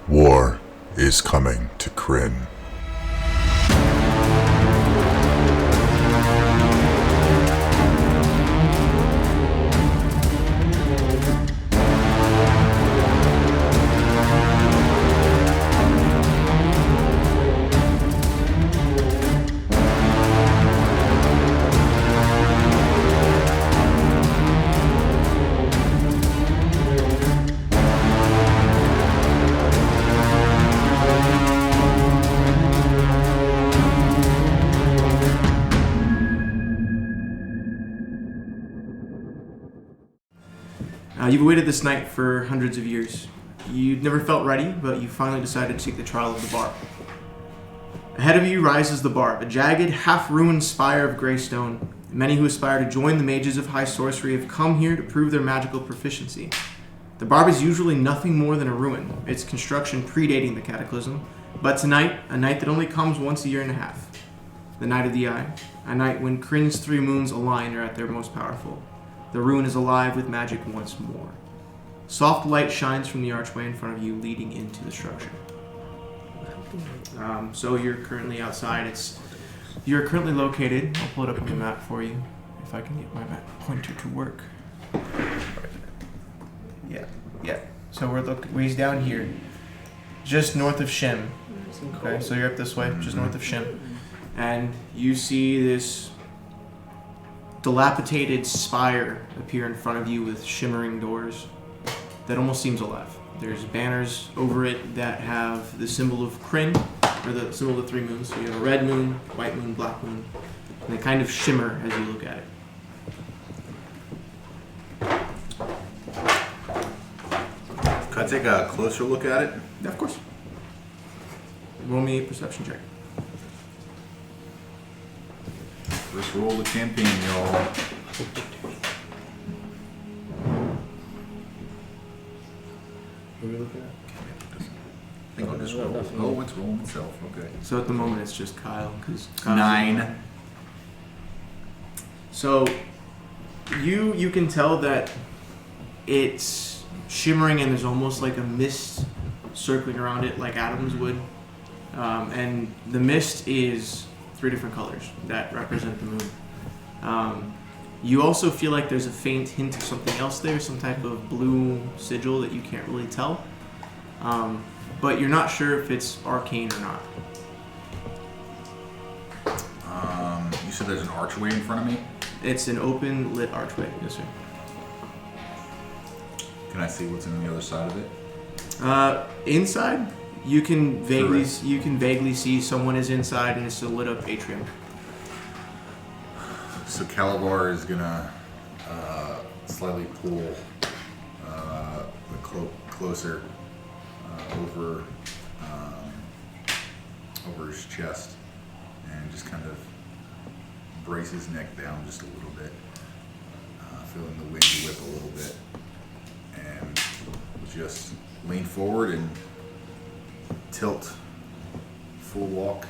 War is coming to Krynn. You've awaited this night for hundreds of years. You'd never felt ready, but you finally decided to take the trial of the Barb. Ahead of you rises the Barb, a jagged, half-ruined spire of gray stone. Many who aspire to join the mages of high sorcery have come here to prove their magical proficiency. The Barb is usually nothing more than a ruin, its construction predating the Cataclysm, but tonight, a night that only comes once a year and a half. The Night of the Eye, a night when Krynn's three moons align are at their most powerful. The ruin is alive with magic once more. Soft light shines from the archway in front of you, leading into the structure. So you're currently outside. You're currently located. I'll pull it up on the map for you, if I can get my map pointer to work. Yeah. So he's down here, just north of Shem. Okay, so you're up this way, just north of Shem, and you see this dilapidated spire appear in front of you with shimmering doors that almost seems alive. There's banners over it that have the symbol of Krynn, or the symbol of the three moons. So you have a red moon, white moon, black moon, and they kind of shimmer as you look at it. Can I take a closer look at it? Yeah, of course. Roll me a perception check. First roll of the campaign, y'all. What are we looking at? I think I'll just roll. Oh, it's rolling itself. Okay. So at the moment it's just Kyle. 9. So you can tell that it's shimmering and there's almost like a mist circling around it like atoms would. And the mist is 3 different colors that represent the moon. You also feel like there's a faint hint of something else there, some type of blue sigil that you can't really tell. But you're not sure if it's arcane or not. You said there's an archway in front of me? It's an open, lit archway, yes sir. Can I see what's on the other side of it? Inside, you can vaguely see someone is inside and it's a lit up atrium. So Calabar is gonna slightly pull the cloak closer over his chest and just kind of brace his neck down just a little bit, feeling the wind whip a little bit, and just lean forward and tilt, full walk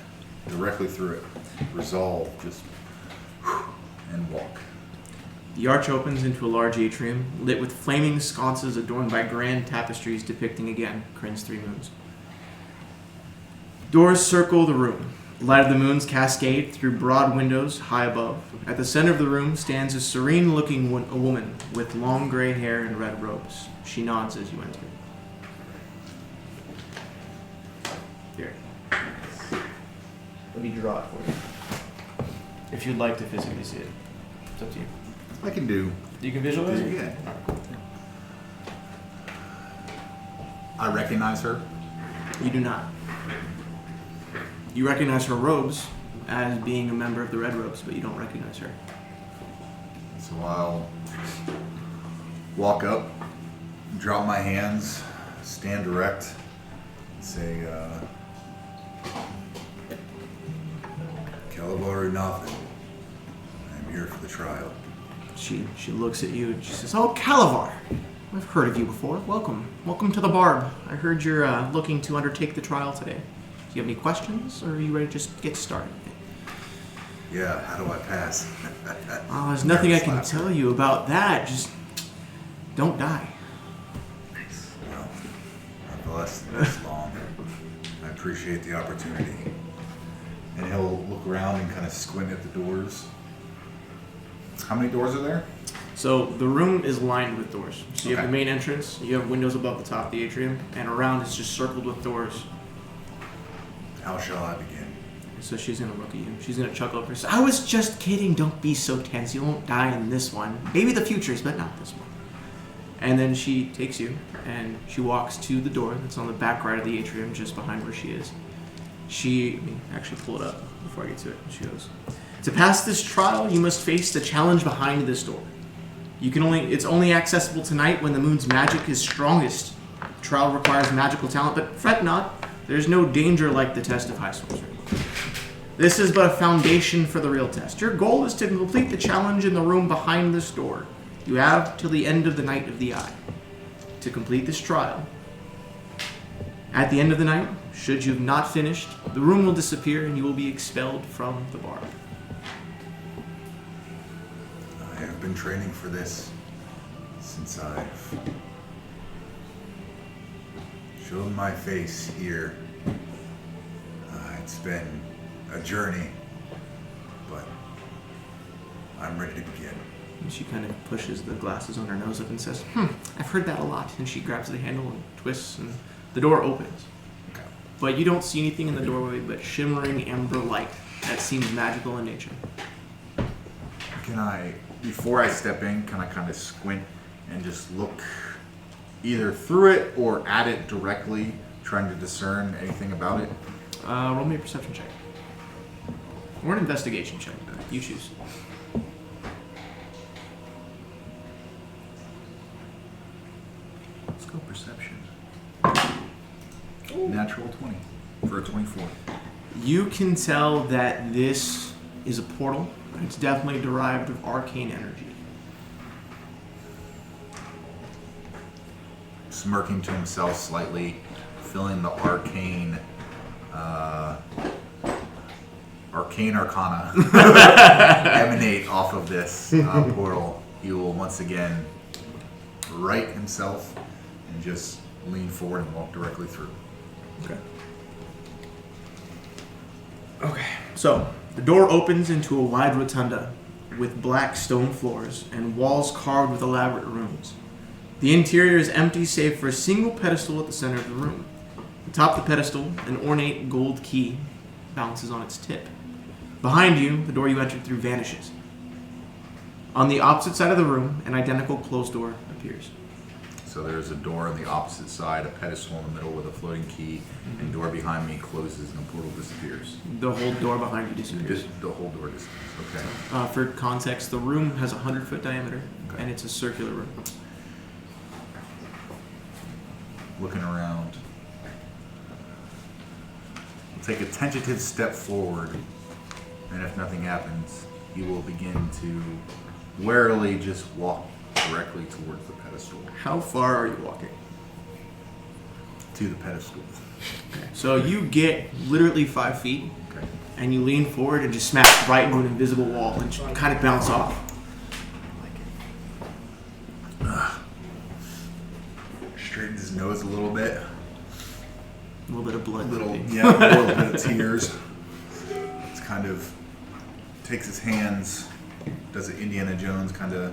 directly through it. Resolve, just and walk. The arch opens into a large atrium, lit with flaming sconces adorned by grand tapestries depicting again Krynn's three moons. Doors circle the room. The light of the moons cascade through broad windows high above. At the center of the room stands a serene-looking woman with long gray hair and red robes. She nods as you enter. Here. Let me draw it for you. If you'd like to physically see it. It's up to you. I can do. You can visualize it? Yeah. I recognize her. You do not. You recognize her robes as being a member of the Red Robes, but you don't recognize her. So I'll walk up, drop my hands, stand erect, and say, Calabar or nothing. I'm here for the trial. She looks at you and she says, "Oh, Calavar, I've heard of you before. Welcome to the Barb. I heard you're looking to undertake the trial today. Do you have any questions, or are you ready to just get started?" Yeah, how do I pass? Oh, there's nothing I can tell you about that. Just don't die. Well, I've lasted this long. I appreciate the opportunity. And he'll look around and kind of squint at the doors. How many doors are there? So the room is lined with doors. So you have Okay. the main entrance, you have windows above the top of the atrium, and around it's just circled with doors. How shall I begin? So she's gonna look at you. She's gonna chuckle over. I was just kidding. Don't be so tense. You won't die in this one. Maybe the futures, but not this one. And then she takes you, and she walks to the door that's on the back right of the atrium, just behind where she is. Let me actually pull it up before I get to it. She goes, "To pass this trial, you must face the challenge behind this door. It's only accessible tonight when the moon's magic is strongest. The trial requires magical talent, but fret not. There's no danger like the test of high sorcery. This is but a foundation for the real test. Your goal is to complete the challenge in the room behind this door. You have till the end of the Night of the Eye to complete this trial. At the end of the night, should you have not finished, the room will disappear and you will be expelled from the bar." I have been training for this since I've shown my face here. It's been a journey, but I'm ready to begin. And she kind of pushes the glasses on her nose up and says, "I've heard that a lot." And she grabs the handle and twists, and the door opens. Okay. But you don't see anything in the doorway but shimmering amber light that seems magical in nature. Can I, before I step in, can I kind of squint and just look either through it or at it directly, trying to discern anything about it? Roll me a perception check. Or an investigation check. You choose. Let's go perception. Natural 20 for a 24. You can tell that this is a portal. It's definitely derived of arcane energy. Smirking to himself slightly, feeling the arcane arcana emanate off of this portal. He will once again right himself and just lean forward and walk directly through. Okay. So, the door opens into a wide rotunda with black stone floors and walls carved with elaborate runes. The interior is empty save for a single pedestal at the center of the room. Atop the pedestal, an ornate gold key balances on its tip. Behind you, the door you entered through vanishes. On the opposite side of the room, an identical closed door appears. So there's a door on the opposite side, a pedestal in the middle with a floating key, and door behind me closes and the portal disappears. The whole door behind you disappears. The whole door disappears. Okay. For context, the room has a 100-foot diameter, Okay. and it's a circular room. Looking around. We'll take a tentative step forward, and if nothing happens, he will begin to warily just walk directly towards the pedestal. How far are you walking? To the pedestal. Okay. So you get literally 5 feet, Okay. and you lean forward and just smash right into an invisible wall and just kind of bounce off. Straightens his nose a little bit. A little bit of blood. A little maybe. bit of tears. It's kind of takes his hands, does it Indiana Jones, kind of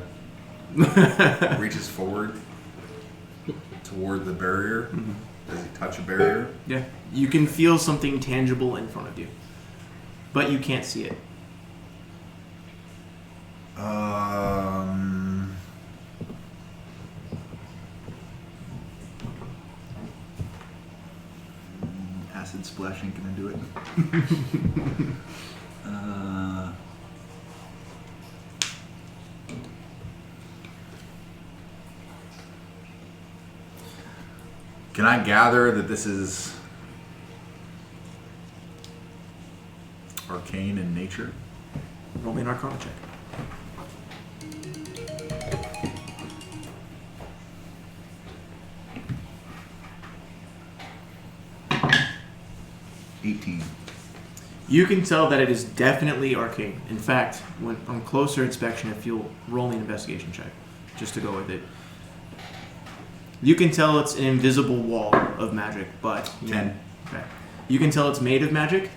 reaches forward toward the barrier. Mm-hmm. Does he touch a barrier? Yeah. You can feel something tangible in front of you, but you can't see it. Acid splashing, can I do it? Can I gather that this is arcane in nature? Roll me an Arcana check. 18. You can tell that it is definitely arcane. In fact, when on closer inspection, if you'll roll me an investigation check, just to go with it, you can tell it's an invisible wall of magic, but... 10. Okay. You can tell it's made of magic,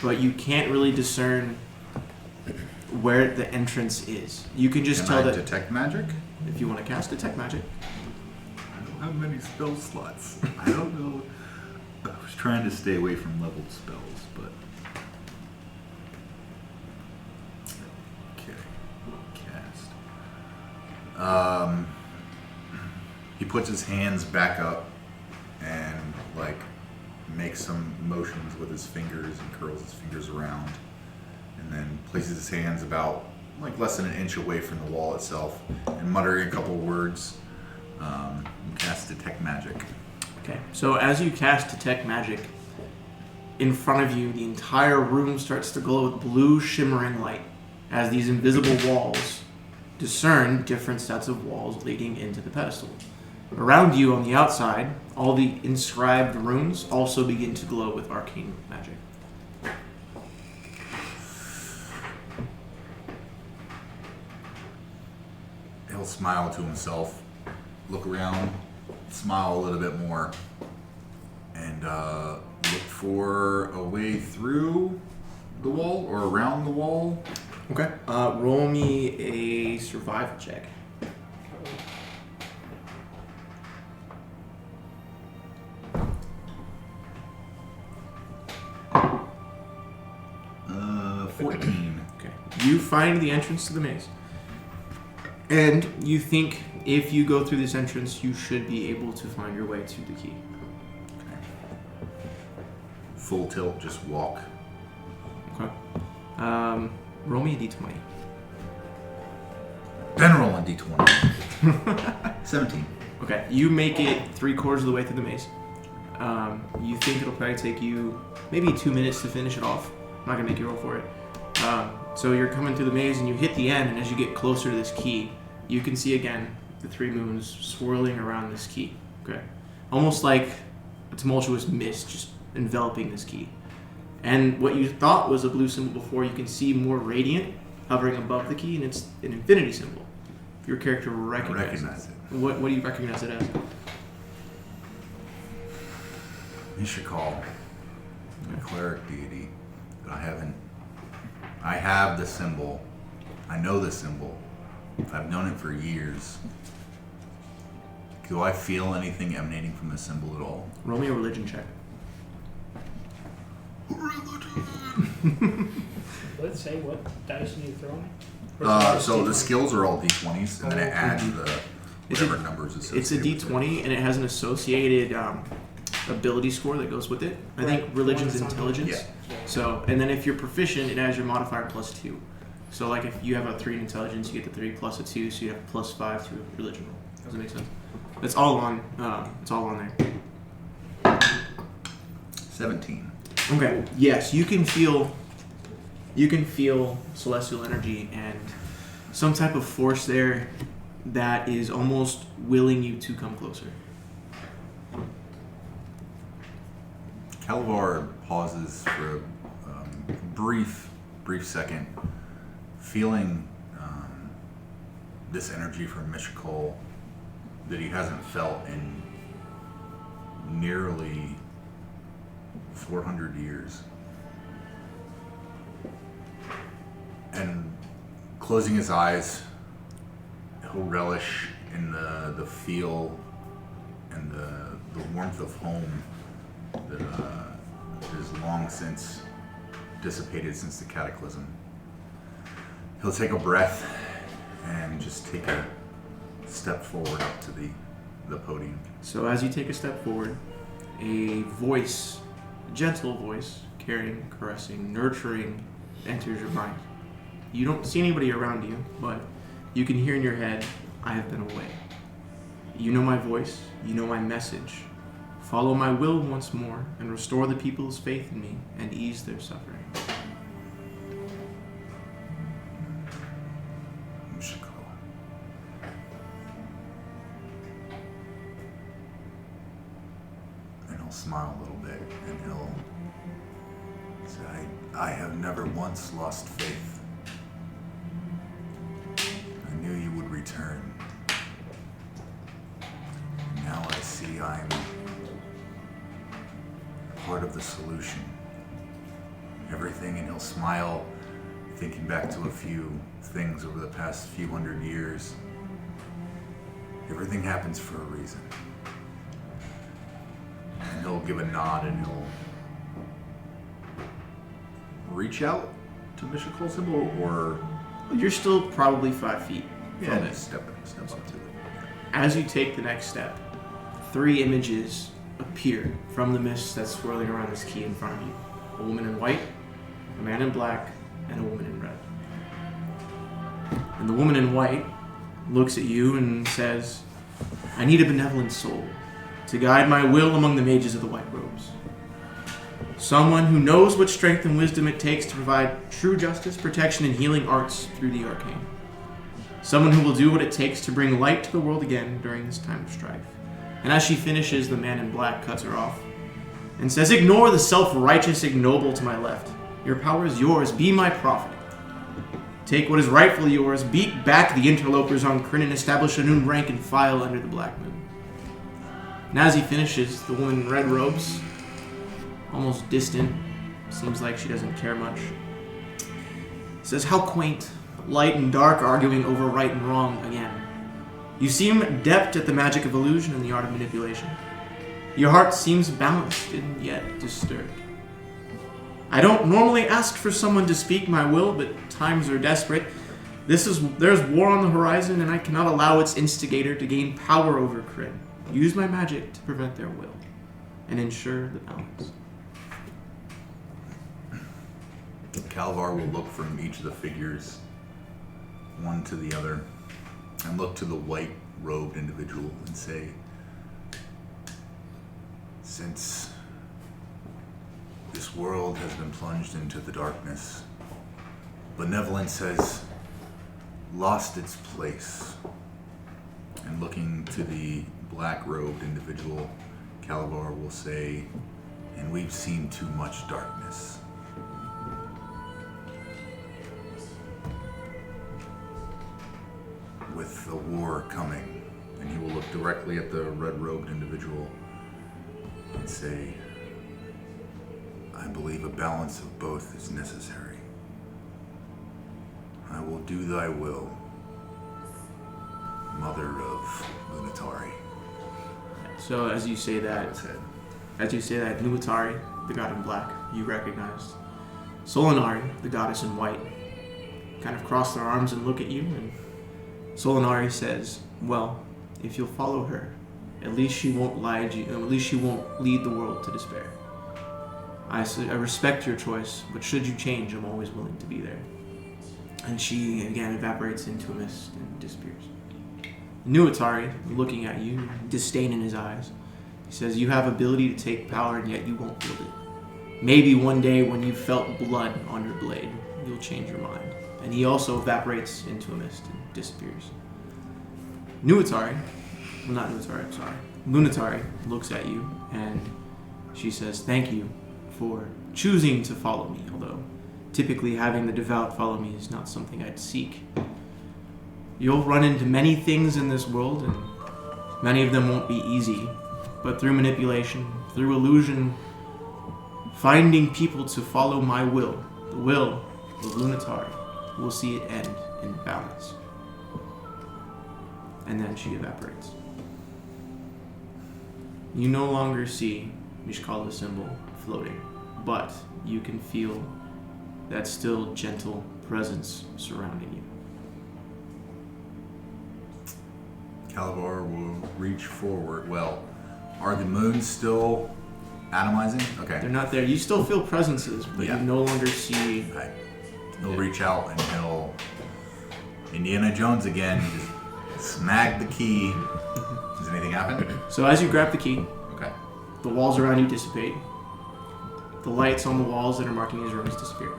but you can't really discern where the entrance is. You can just tell that... detect magic? If you want to cast detect magic. I don't have many spell slots. I don't know. I was trying to stay away from leveled spells, but... Okay. Cast. He puts his hands back up and, like, makes some motions with his fingers and curls his fingers around. And then places his hands about, like, less than an inch away from the wall itself and muttering a couple words. Cast detect magic. Okay, so as you cast detect magic, in front of you, the entire room starts to glow with blue shimmering light as these invisible walls discern different sets of walls leading into the pedestal. Around you on the outside, all the inscribed runes also begin to glow with arcane magic. He'll smile to himself, look around, smile a little bit more, and look for a way through the wall or around the wall. Okay. Roll me a survival check. 14. Okay. You find the entrance to the maze. And you think if you go through this entrance, you should be able to find your way to the key. Okay. Full tilt, just walk. Okay. Roll me a d20. Then roll a d20. 17. Okay. You make it 3/4 of the way through the maze. You think it'll probably take you maybe 2 minutes to finish it off. I'm not going to make you roll for it. So you're coming through the maze and you hit the end, and as you get closer to this key, you can see again the three moons swirling around this key. Okay. Almost like a tumultuous mist just enveloping this key. And what you thought was a blue symbol before, you can see more radiant hovering above the key, and it's an infinity symbol. Your character will recognize it. What do you recognize it as? Mishakal, a cleric deity. I have the symbol. I know the symbol. I've known it for years. Do I feel anything emanating from the symbol at all? Roll me a religion check. Let's say what dice need you throwing? So the skills are all d20s, and then it adds the whatever numbers It's associated a d20, and it has an associated ability score that goes with it. I think Right. religion's One that's on intelligence. Yeah. So, and then if you're proficient, it adds your modifier +2. So, like if you have a 3 in intelligence, you get the 3 plus a 2, so you have +5 to religion. Does that make sense? It's all on. It's all on there. 17. Okay. Yes, you can feel. You can feel celestial energy and some type of force there that is almost willing you to come closer. Calavar pauses for a brief second, feeling this energy from Mishakal that he hasn't felt in nearly 400 years. And closing his eyes, he'll relish in the feel and the warmth of home that is long since dissipated since the Cataclysm. He'll take a breath and just take a step forward up to the podium. So as you take a step forward, a voice, a gentle voice, caring, caressing, nurturing, enters your mind. You don't see anybody around you, but you can hear in your head, I have been away. You know my voice, you know my message. Follow my will once more, and restore the people's faith in me, and ease their suffering. And he'll smile a little bit, and I have never once lost faith. I knew you would return. Now I see I'm part of the solution. Everything, and he'll smile, thinking back to a few things over the past few hundred years. Everything happens for a reason. And he'll give a nod and he'll reach out to Mystical Symbol, or You're still probably 5 feet from it. step up to it. As you take the next step, 3 images appear from the mist that's swirling around this key in front of you. A woman in white, a man in black, and a woman in red. And the woman in white looks at you and says, I need a benevolent soul to guide my will among the mages of the white robes. Someone who knows what strength and wisdom it takes to provide true justice, protection, and healing arts through the arcane. Someone who will do what it takes to bring light to the world again during this time of strife. And as she finishes, the man in black cuts her off and says, ignore the self-righteous ignoble to my left. Your power is yours. Be my prophet. Take what is rightfully yours. Beat back the interlopers on Krynn and establish a new rank and file under the black moon. And as he finishes, the woman in red robes, almost distant, seems like she doesn't care much, says, how quaint, light and dark arguing over right and wrong again. You seem adept at the magic of illusion and the art of manipulation. Your heart seems balanced and yet disturbed. I don't normally ask for someone to speak my will, but times are desperate. There's war on the horizon, and I cannot allow its instigator to gain power over Krynn. Use my magic to prevent their will and ensure the balance. Calvar will look from each of the figures, one to the other, and look to the white-robed individual and say, since this world has been plunged into the darkness, benevolence has lost its place. And looking to the black-robed individual, Calvar will say, and we've seen too much darkness. With the war coming, and he will look directly at the red-robed individual and say, I believe a balance of both is necessary. I will do thy will, Mother of Lunatari. So as you say that, Lunatari, the god in black, you recognize. Solinari, the goddess in white, kind of cross their arms and look at you, and Solinari says, well, if you'll follow her, at least she won't lie to you, at least she won't lead the world to despair. I respect your choice, but should you change, I'm always willing to be there. And she, again, evaporates into a mist and disappears. Nuatari, looking at you, disdain in his eyes, he says, you have ability to take power, and yet you won't wield it. Maybe one day when you've felt blood on your blade, you'll change your mind. And he also evaporates into a mist and disappears. Lunatari looks at you, and she says, thank you for choosing to follow me, although typically having the devout follow me is not something I'd seek. You'll run into many things in this world, and many of them won't be easy, but through manipulation, through illusion, finding people to follow my will, the will of Lunatari, we'll see it end in balance. And then she evaporates. You no longer see Mishkala symbol floating, but you can feel that still gentle presence surrounding you. Calvar will reach forward. Well, are the moons still atomizing? Okay. They're not there. You still feel presences, but Yeah. you no longer see. Right. He'll reach out and he'll Indiana Jones again. Just snag the key. Does anything happen? So as you grab the key, Okay. the walls around you dissipate. The lights on the walls that are marking these rooms disappear.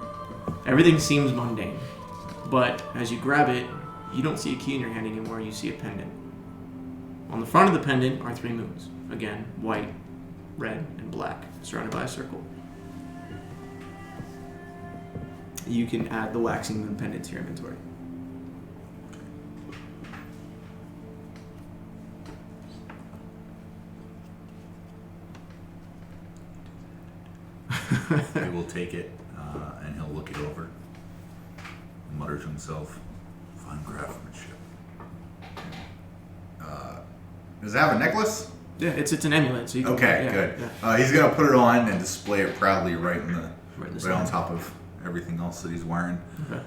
Everything seems mundane, but as you grab it, you don't see a key in your hand anymore. You see a pendant. On the front of the pendant are 3 moons. Again, white, red, and black, surrounded by a circle. you can add the waxing moon pendant to your inventory. He will take it, and he'll look it over. Mutter to himself, fine craftsmanship. Does it have a necklace? Yeah, it's an amulet. So you can, Okay, yeah, good. Yeah. He's gonna put it on and display it proudly right on side. top of everything else that he's wearing. Okay.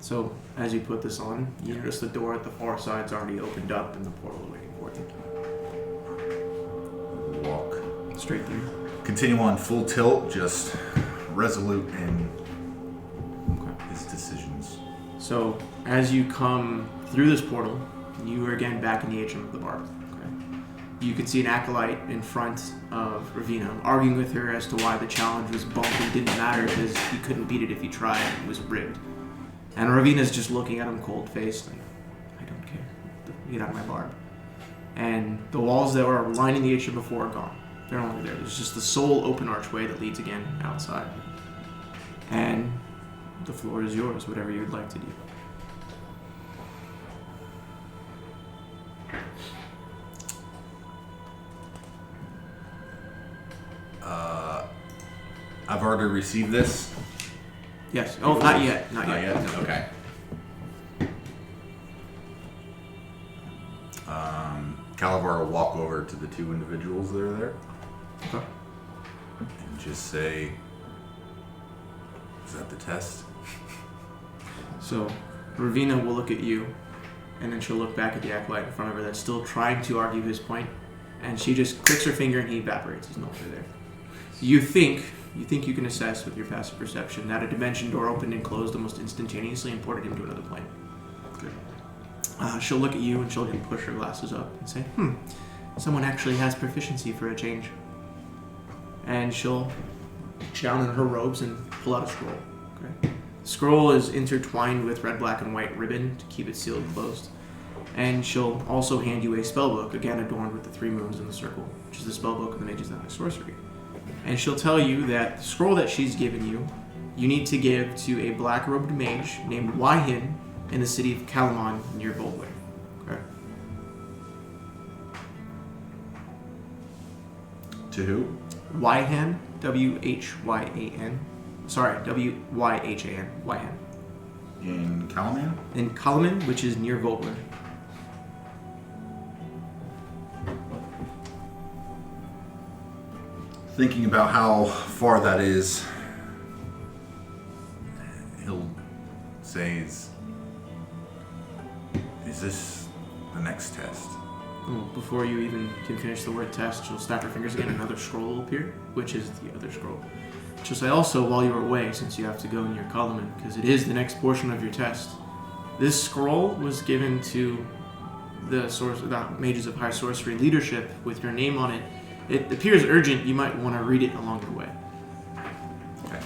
So as you put this on, you notice the door at the far side's already opened up and the portal waiting for you. Walk Straight through. Continue on full tilt, just resolute in Okay. his decisions. So as you come through this portal, you are again back in the atrium of the bar. Okay. You can see an acolyte in front of Ravina, arguing with her as to why the challenge was bumped and didn't matter because he couldn't beat it if he tried. It was rigged. And Ravina's just looking at him cold-faced, like, I don't care. Get out of my barb. And the walls that were lining the atrium before are gone. They're only there. There's just the sole open archway that leads again outside. And the floor is yours, whatever you would like to do. I've already received this. Yes. Oh, not yet. Not Not yet. yet? No. Okay. Calavar will walk over to the two individuals that are there Okay. and just say, is that the test? So, Ravina will look at you, and then she'll look back at the acolyte in front of her that's still trying to argue his point, and she just clicks her finger and he evaporates. He's no longer there. You think you can assess with your passive perception that a dimension door opened and closed almost instantaneously and ported him to another plane. Good. She'll look at you and she'll again push her glasses up and say, someone actually has proficiency for a change. And she'll reach down in her robes and pull out a scroll. Okay. The scroll is intertwined with red, black, and white ribbon to keep it sealed closed. And she'll also hand you a spellbook, again adorned with the three moons in the circle, which is the spellbook of the Mage's Knight of Sorcery. And she'll tell you that the scroll that she's given you, you need to give to a black-robed mage named Wyhin in the city of Calamon near Vogler. Okay. To who? Wyhan, W-H-Y-A-N. Sorry, W-Y-H-A-N. Wyhan. In Calaman? In Calamon, which is near Vogler. Thinking about how far that is, he'll say, is this the next test? Well, before you even can finish the word test, she'll snap her fingers again, another scroll will appear, which is the other scroll. She'll say also, while you're away, since you have to go near Calamon, because it is the next portion of your test, this scroll was given to the Mages of High Sorcery leadership with your name on it. It appears urgent. You might want to read it along your way. Okay.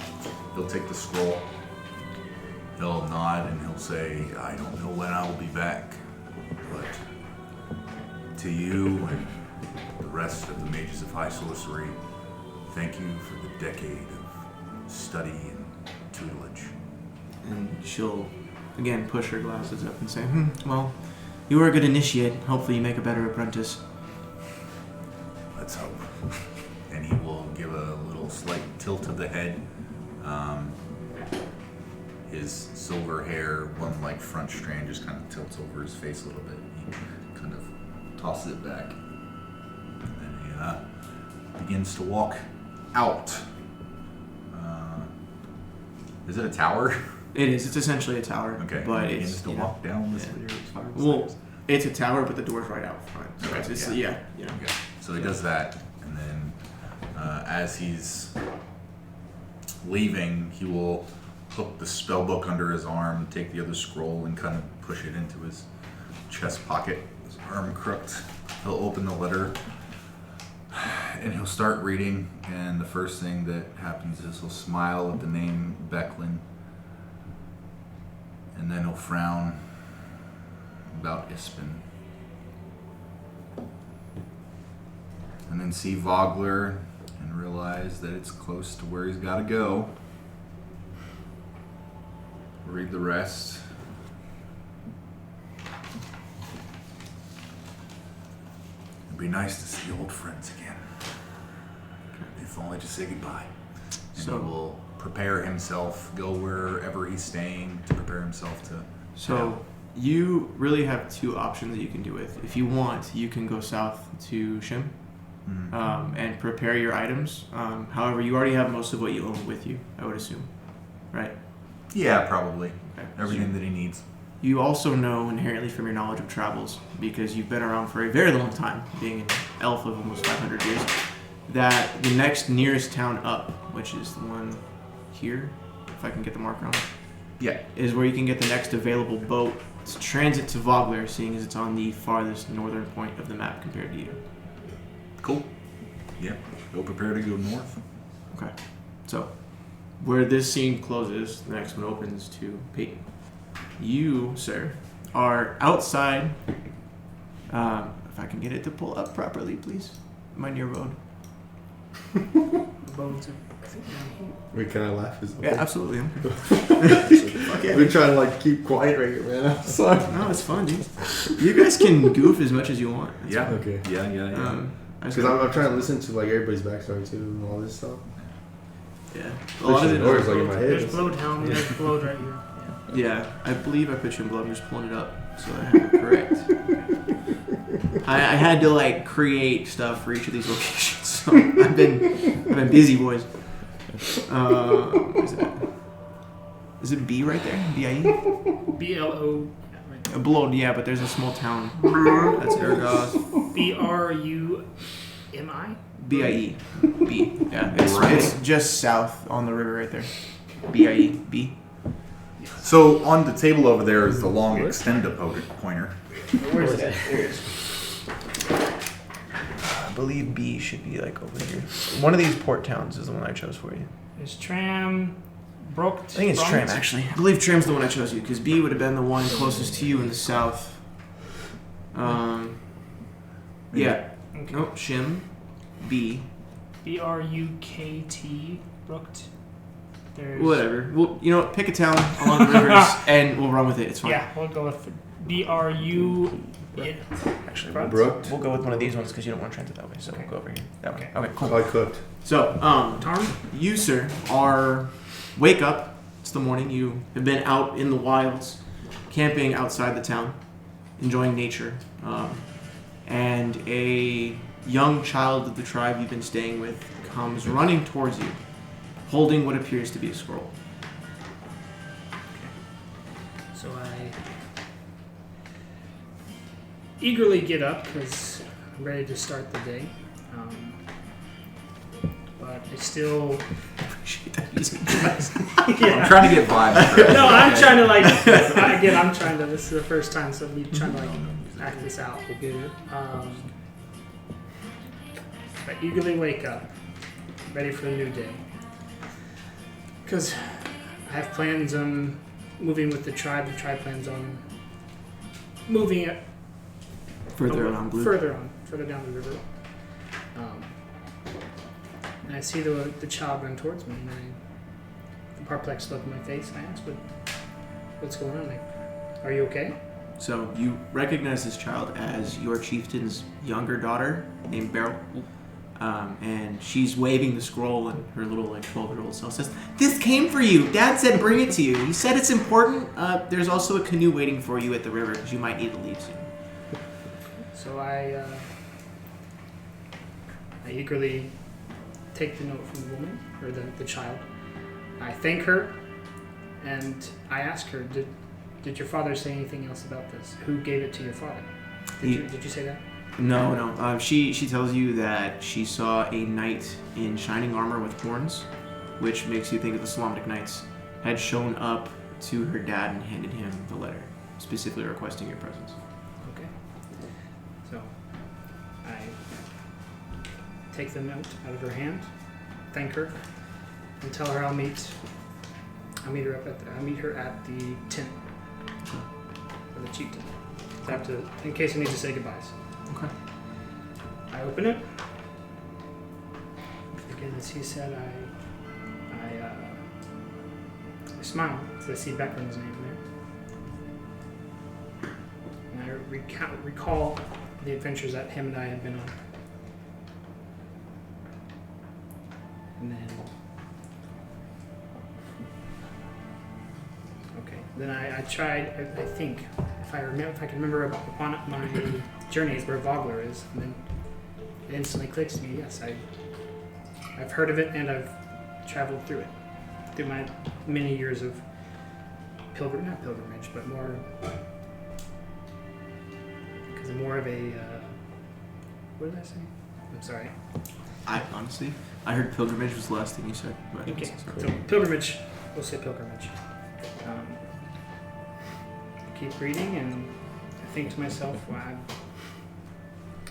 He'll take the scroll. He'll nod and he'll say, I don't know when I will be back, but to you and the rest of the Mages of High Sorcery, thank you for the decade of study and tutelage. And she'll, again, push her glasses up and say, well, you were a good initiate. Hopefully you make a better apprentice. Let's hope. And he will give a little slight tilt of the head. His silver hair, one like front strand, just kind of tilts over his face a little bit. He kind of tosses it back. And then he begins to walk out. Is it a tower? It is. It's essentially a tower. Okay. But he it's begins to walk down this spiral Well, stairs. it's a tower, but the door's right out front. So Okay, it's yeah. you know. Okay. So he does that, and then as he's leaving, he will hook the spellbook under his arm, take the other scroll, and kind of push it into his chest pocket. His arm crooked. He'll open the letter, and he'll start reading. And the first thing that happens is he'll smile at the name Becklin, and then he'll frown about Ispin. And then see Vogler and realize that it's close to where he's got to go. read the rest. It'd be nice to see old friends again. If only to say goodbye. And So- he will prepare himself, go wherever he's staying to prepare himself to... So you really have two options that you can do with. If you want, you can go south to Shim and prepare your items. However, you already have most of what you own with you, I would assume. Right? Yeah, probably. Okay. Everything that he needs. You also know inherently from your knowledge of travels, because you've been around for a very long time, being an elf of almost 500 years, that the next nearest town up, which is the one here, if I can get the marker on it, Yeah. is where you can get the next available boat to transit to Vogler, seeing as it's on the farthest northern point of the map compared to you. Cool. Yeah. Go prepare to go north. Okay. So, where this scene closes, the next one opens to Peyton. You, sir, are outside. If I can get it to pull up properly, please. Am I near road? Bones are, I think, down here. Wait, can I laugh? Is it Yeah, okay? absolutely. I've been trying to like keep quiet right here, man. I'm sorry. No, it's fun, dude. You guys can goof as much as you want. It's Yeah. fine. Okay. Yeah. I just Because I'm trying to listen to like everybody's backstory too and all this stuff. yeah. A lot of Especially it. yours, like in my head. There's Bloodhound, there's Blood right here. Yeah, I believe I put you in blood. I'm just pulling it up so I have it correct. I had to like create stuff for each of these locations, so I've been busy, boys. Where is it at? Is it B right there? B-I-E? BLO. Right there. Blood, yeah, but there's a small town. That's Argos. BRUMI? B-I-E. B. Yeah, it's Right. just south on the river right there. B-I-E. B. So on the table over there is the long extenda pointer. Where is it at? There it is. I believe B should be like over here. One of these port towns is the one I chose for you. There's Tram, Brokt. I think it's Tram, actually. I believe Tram's the one I chose you, because B would have been the one closest to you in the south. Yeah. Okay. No, Shim. B. BRUKT, Brokt. There's... Whatever. Well, you know what? Pick a town along the rivers, and we'll run with it. It's fine. Yeah, we'll go with BRU. Actually, Brook. we'll go with one of these ones because you don't want to transit that way. So Okay. we'll go over here. That way. Okay. Okay, cool. Oh, I cooked. So, Tarn? you, sir, wake up. It's the morning. You have been out in the wilds, camping outside the town, enjoying nature. And a young child of the tribe you've been staying with comes running towards you, holding what appears to be a scroll. So I eagerly get up because I'm ready to start the day. But I still... Appreciate that music, guys. I'm trying to get vibes. No, I'm trying to like... Again, I'm trying to... This is the first time, so I'm trying to like act this out. I eagerly wake up, ready for a new day. Because I have plans on moving with the tribe. The tribe plans on moving it Further around blue. further down the river. And I see the child run towards me, and the perplexed look on my face, and I ask, what's going on? Like, are you okay? So you recognize this child as your chieftain's younger daughter named Beryl. And she's waving the scroll, and her little like 12-year-old self says, "This came for you. Dad said bring it to you. He said it's important. There's also a canoe waiting for you at the river because you might need to leave soon." So I eagerly take the note from the woman, or the child. I thank her, and I ask her, did your father say anything else about this? Who gave it to your father? Did you say that? No. She tells you that she saw a knight in shining armor with horns, which makes you think of the Silvanesti knights, had shown up to her dad and handed him the letter, specifically requesting your presence. Okay. So I take the note out of her hand, thank her, and tell her I'll meet her at the tent for the chieftain. In case I need to say goodbyes. Okay. I open it. Again, as he said, I I smile as I see Becklin's name there. And I recall the adventures that him and I have been on. And then... Okay. Then I tried, I think, if I can remember upon my journeys where Vogler is, and then it instantly clicks to me, yes, I've heard of it and I've traveled through it. Through my many years of not pilgrimage, but more, because I'm more of a, what did I say? I'm sorry. I heard pilgrimage was the last thing you said. But Okay, so pilgrimage, we'll say pilgrimage. I keep reading and I think to myself, well,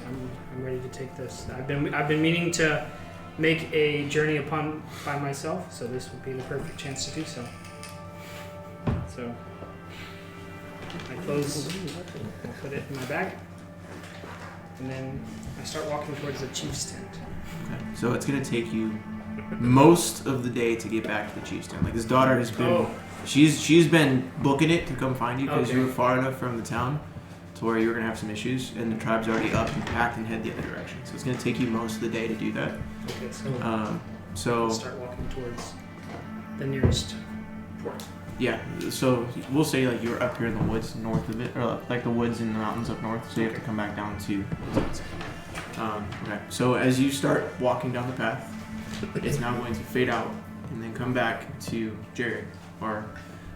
I'm ready to take this. I've been meaning to make a journey by myself, so this would be the perfect chance to do so. So I put it in my bag, and then I start walking towards the chief's tent. Okay. So it's gonna take you most of the day to get back to the chief's tent. Like his daughter has been, she's been booking it to come find you because you were far enough from the town to where you were gonna have some issues, and the tribe's already up and packed and head the other direction. So it's gonna take you most of the day to do that. Okay, so I'll start walking towards the nearest port. Yeah, so we'll say like you're up here in the woods north of it, or like the woods in the mountains up north, so you have to come back down to okay. So as you start walking down the path, it's now going to fade out and then come back to Jared, our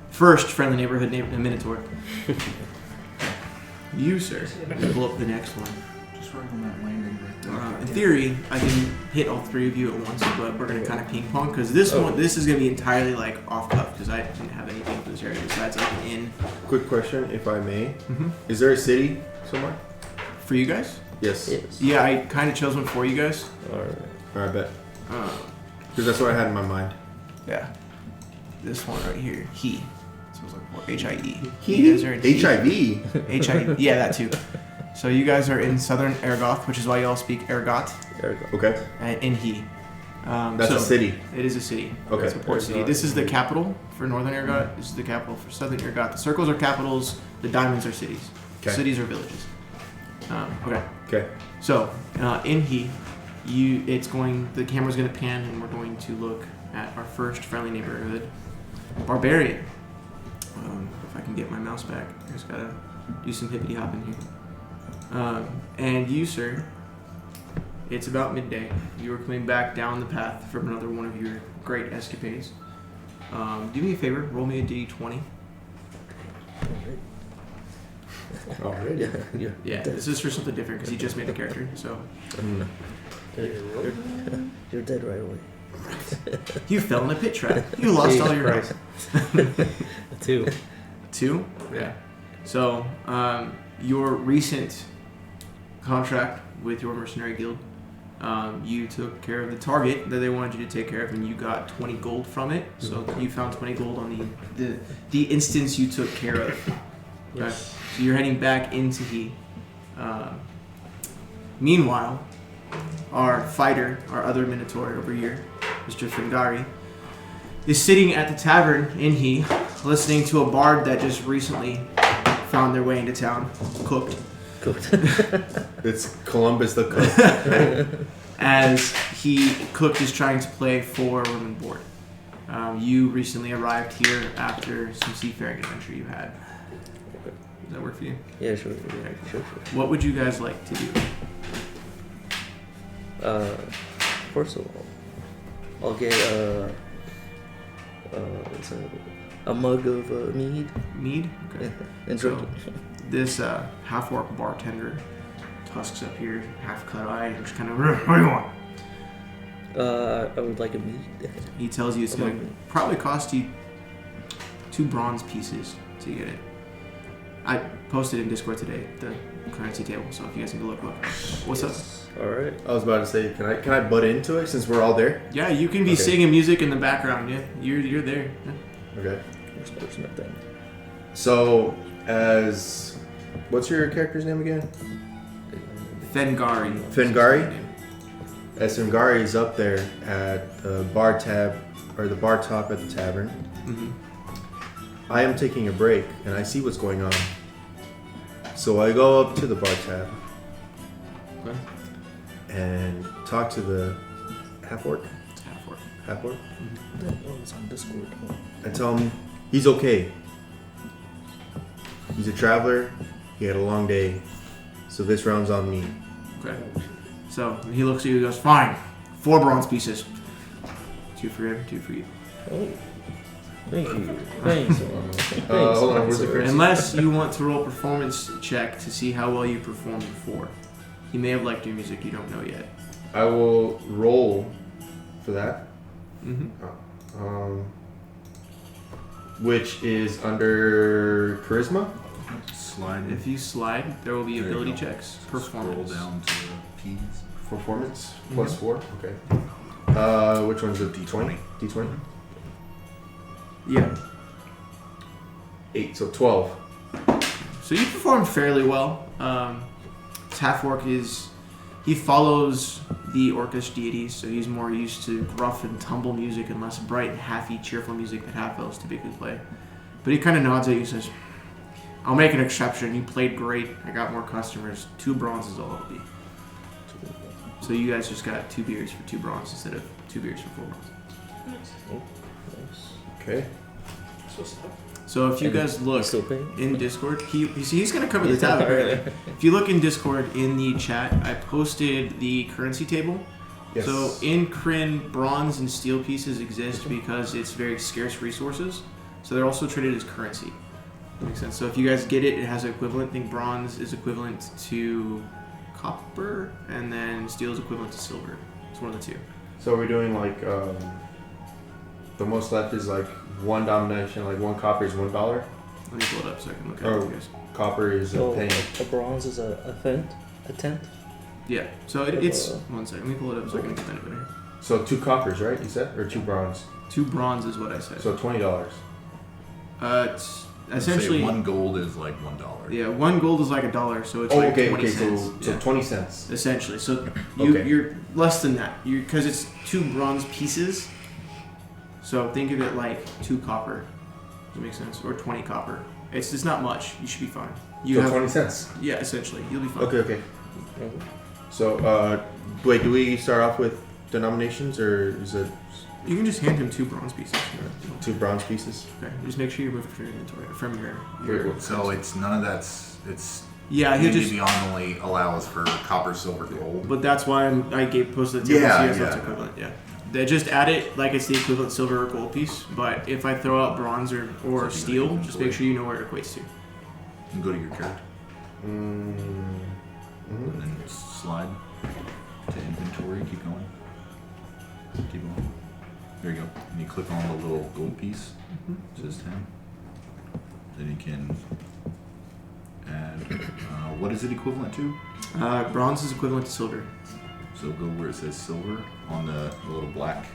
first friendly neighborhood Minotaur. You, sir, pull up the next one. Just right on that landing right there. In theory, I can hit all three of you at once, but we're going to kind of ping pong because this is going to be entirely like off cuff because I didn't have anything for this area besides like an inn. Quick question, if I may. Mm-hmm. Is there a city somewhere? For you guys? Yes. Yeah, I kind of chose one for you guys. Alright, bet. Because that's what I had in my mind. Yeah. This one right here. He. That's what I was looking for. H-I-E. He? You guys are in HIV? H-I-E. Yeah, that too. So you guys are in southern Ergoth, which is why y'all speak Ergot. Okay. In He. That's a city. It is a city. Okay. It's a port city. This is the capital for northern Ergot. This is the capital for southern Ergot. The circles are capitals. The diamonds are cities. Okay. Cities are villages. Okay. Okay. So in He, the camera's going to pan and we're going to look at our first friendly neighborhood, Barbarian. If I can get my mouse back, I just gotta do some hippity hopping here. And you, sir, it's about midday. You are coming back down the path from another one of your great escapades. Do me a favor, roll me a d20. Already? Yeah, this is for something different because he just made the character. So You're dead right away. you fell in a pit trap. You lost all your health. 2. 2? Yeah. So your recent contract with your mercenary guild, you took care of the target that they wanted you to take care of, and you got 20 gold from it. So you found 20 gold on the instance you took care of. Okay. Yes. So you're heading back into He. Meanwhile, our fighter, our other Minotaur over here, Mr. Fingari, is sitting at the tavern in He, listening to a bard that just recently found their way into town, cooked. It's Columbus the Cook. As Cooked is trying to play for room and board. You recently arrived here after some seafaring adventure you had. Does that work for you? Yeah, sure. Sure. What would you guys like to do? First of all, I'll get a mug of mead. Mead? Okay. And drink So, this half-orc bartender, tusks up here, half-cut eye, and just kind of, what do you want? I would like a mead. He tells you it's going to probably cost you 2 bronze pieces to get it. I posted in Discord today the currency table, so if you guys can go look. What's up? All right. I was about to say, can I butt into it since we're all there? Yeah, you can be singing music in the background. Yeah, you're there. Yeah. Okay. There's nothing. So, what's your character's name again? Fengari. Fengari? As Fengari is up there at the bar top at the tavern, Mm-hmm. I am taking a break and I see what's going on. So I go up to the bar tab Okay. and talk to the half-orc. It's half-orc. Half-orc. Oh, it's on Discord. Oh. I tell him he's okay. He's a traveler. He had a long day. So this round's on me. Okay. So he looks at you and goes, fine. 4 bronze pieces. 2 for him, 2 for you. Oh. Thank you. Thanks. Hold on, where's the currency? Unless you want to roll a performance check to see how well you performed before. He may have liked your music, you don't know yet. I will roll for that. Mm-hmm. Which is under charisma. Slide. If you slide, there will be There you ability go. checks. Performance. Scroll down to P's. Performance Mhm. plus 4. Okay. Which one's a D20? D20. Yeah. 8. So 12. So you performed fairly well. Half-orc he follows the Orcish deities, so he's more used to rough and tumble music and less bright and happy, cheerful music that half-elves typically play. But he kind of nods at you and says, I'll make an exception. You played great. I got more customers. 2 bronze is all it'll be. So you guys just got 2 beers for 2 bronze instead of 2 beers for 4 bronze. Oh, nice. Okay. So if you And guys look still paying? in Discord, he's going to cover the tab. Apparently. If you look in Discord in the chat, I posted the currency table. Yes. So in Krynn, bronze and steel pieces exist because it's very scarce resources. So they're also traded as currency. That makes sense. So if you guys get it, it has an equivalent. I think bronze is equivalent to copper, and then steel is equivalent to silver. It's one of the 2. So we're doing like the most left is like 1 domination, like 1 copper is $1. Let me pull it up so I can look at Oh. it, you guys. Copper is a So penny. a bronze is a tenth. Yeah. So it's 1 second. Let me pull it up so I can explain it better. So 2 coppers, right? You said, or 2 bronze. 2 bronze is what I said. So $20. It's Let's essentially say 1 gold is like $1. Yeah, 1 gold is like $1, so it's Oh, like okay, 20 okay. cents. So Yeah, 20 cents. essentially. So Okay. you're less than that. Because it's 2 bronze pieces. So think of it like 2 copper. Does that make sense? Or 20 copper. It's not much. You should be fine. You So have 20 cents. Yeah, essentially, you'll be fine. Okay, okay. So wait, do we start off with denominations or is it You can just hand him 2 bronze pieces. 2 bronze pieces? Okay. Just make sure you move it from your inventory, from your. Very well. So it's none of that's it's. Yeah, he'll just. Beyond only allows for copper, silver, gold. But that's why I posted the table Yeah, so you guys know yeah. it's equivalent. Yeah. They just add it like it's the equivalent silver or gold piece. But if I throw out bronze or So steel, you just make sure you know where it equates to. You can go to your character Mm-hmm. and then slide to inventory. Keep going. Keep going. There you go. And you click on the little gold piece. It says 10. Then you can add. What is it equivalent to? Bronze is equivalent to silver. So go where it says silver on the little black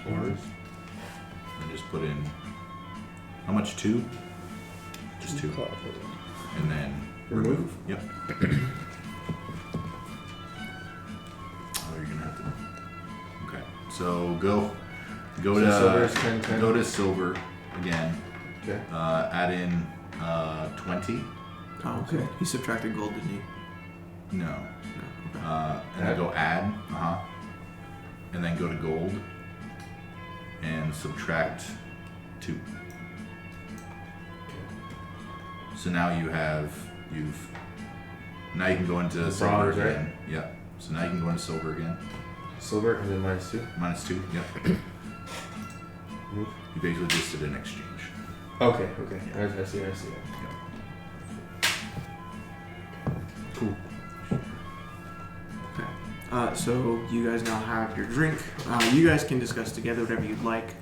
bars. And just put in. How much? 2? Just 2. And then remove. Yep. Oh, you're gonna have to. Okay. So go So to silver is 10, 10. go to silver again. Okay. Add in 20. Oh, okay. He subtracted gold, didn't he? No. No. Okay. And then go add. And then go to gold. And subtract 2. So now now you can go into The silver bronze, right? again. Yep. So now you can go into silver again. Silver and then -2. -2. Yep. Move. You basically just did an exchange. Okay, okay. I see. Cool. Okay. So you guys now have your drink. You guys can discuss together whatever you'd like.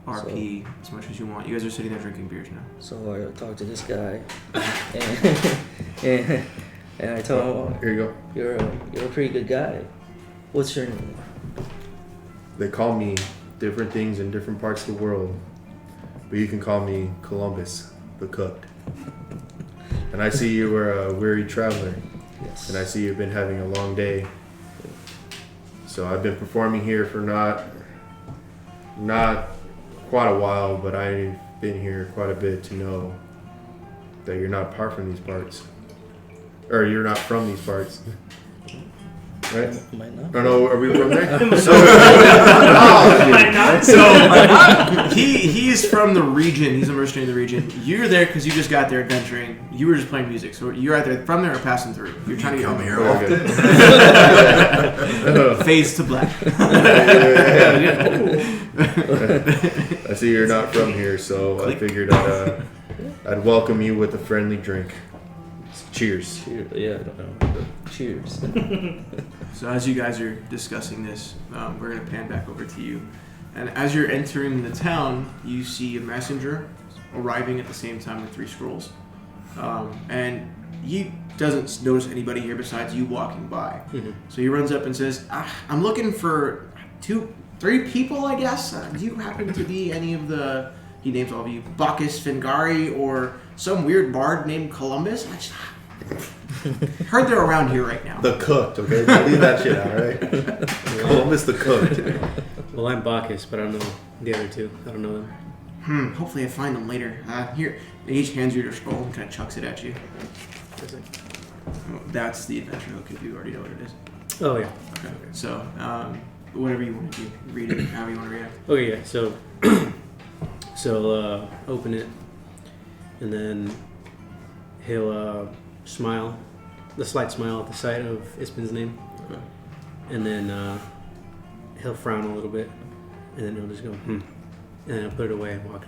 RP as much as you want. You guys are sitting there drinking beers now. So I talked to this guy, and I told him, Here you go. you're a pretty good guy. What's your name? They call me different things in different parts of the world, but you can call me Columbus, the Cooked. And I see you were a weary traveler, Yes. and I see you've been having a long day. So I've been performing here for not quite a while, but I been here quite a bit to know that you're not apart from these parts. Or you're not from these parts. Right? Might not. I don't know, are we from there? Might not. So he's from the region. He's a mercenary of the region. You're there because you just got there adventuring. You were just playing music, so you're either from there or passing through. You're trying to come get here Okay. often. Fades to black. I see you're not from here, so I figured I'd welcome you with a friendly drink. Cheers. Cheers. Yeah, I don't know. But cheers. So as you guys are discussing this, we're going to pan back over to you. And as you're entering the town, you see a messenger arriving at the same time with 3 scrolls. And he doesn't notice anybody here besides you walking by. Mhm. So he runs up and says, I'm looking for 3 people, I guess. Do you happen to be any of the, he names all of you, Bacchus Fingari or some weird bard named Columbus? I just heard they're around here right now. The cooked, okay? Don't leave that shit out, right? Columbus the cooked. Well, I'm Bacchus, but I don't know the other 2. I don't know them. Hopefully I find them later. Here, and each hands you your scroll and kind of chucks it at you. That's the adventure hook if you already know what it is. Oh, yeah. Okay. So, whatever you want to do, read it however you want to react. Okay, yeah. So open it, and then he'll smile, the slight smile at the sight of Ispin's name, Okay. and then he'll frown a little bit, and then he'll just go, and then he'll put it away and walk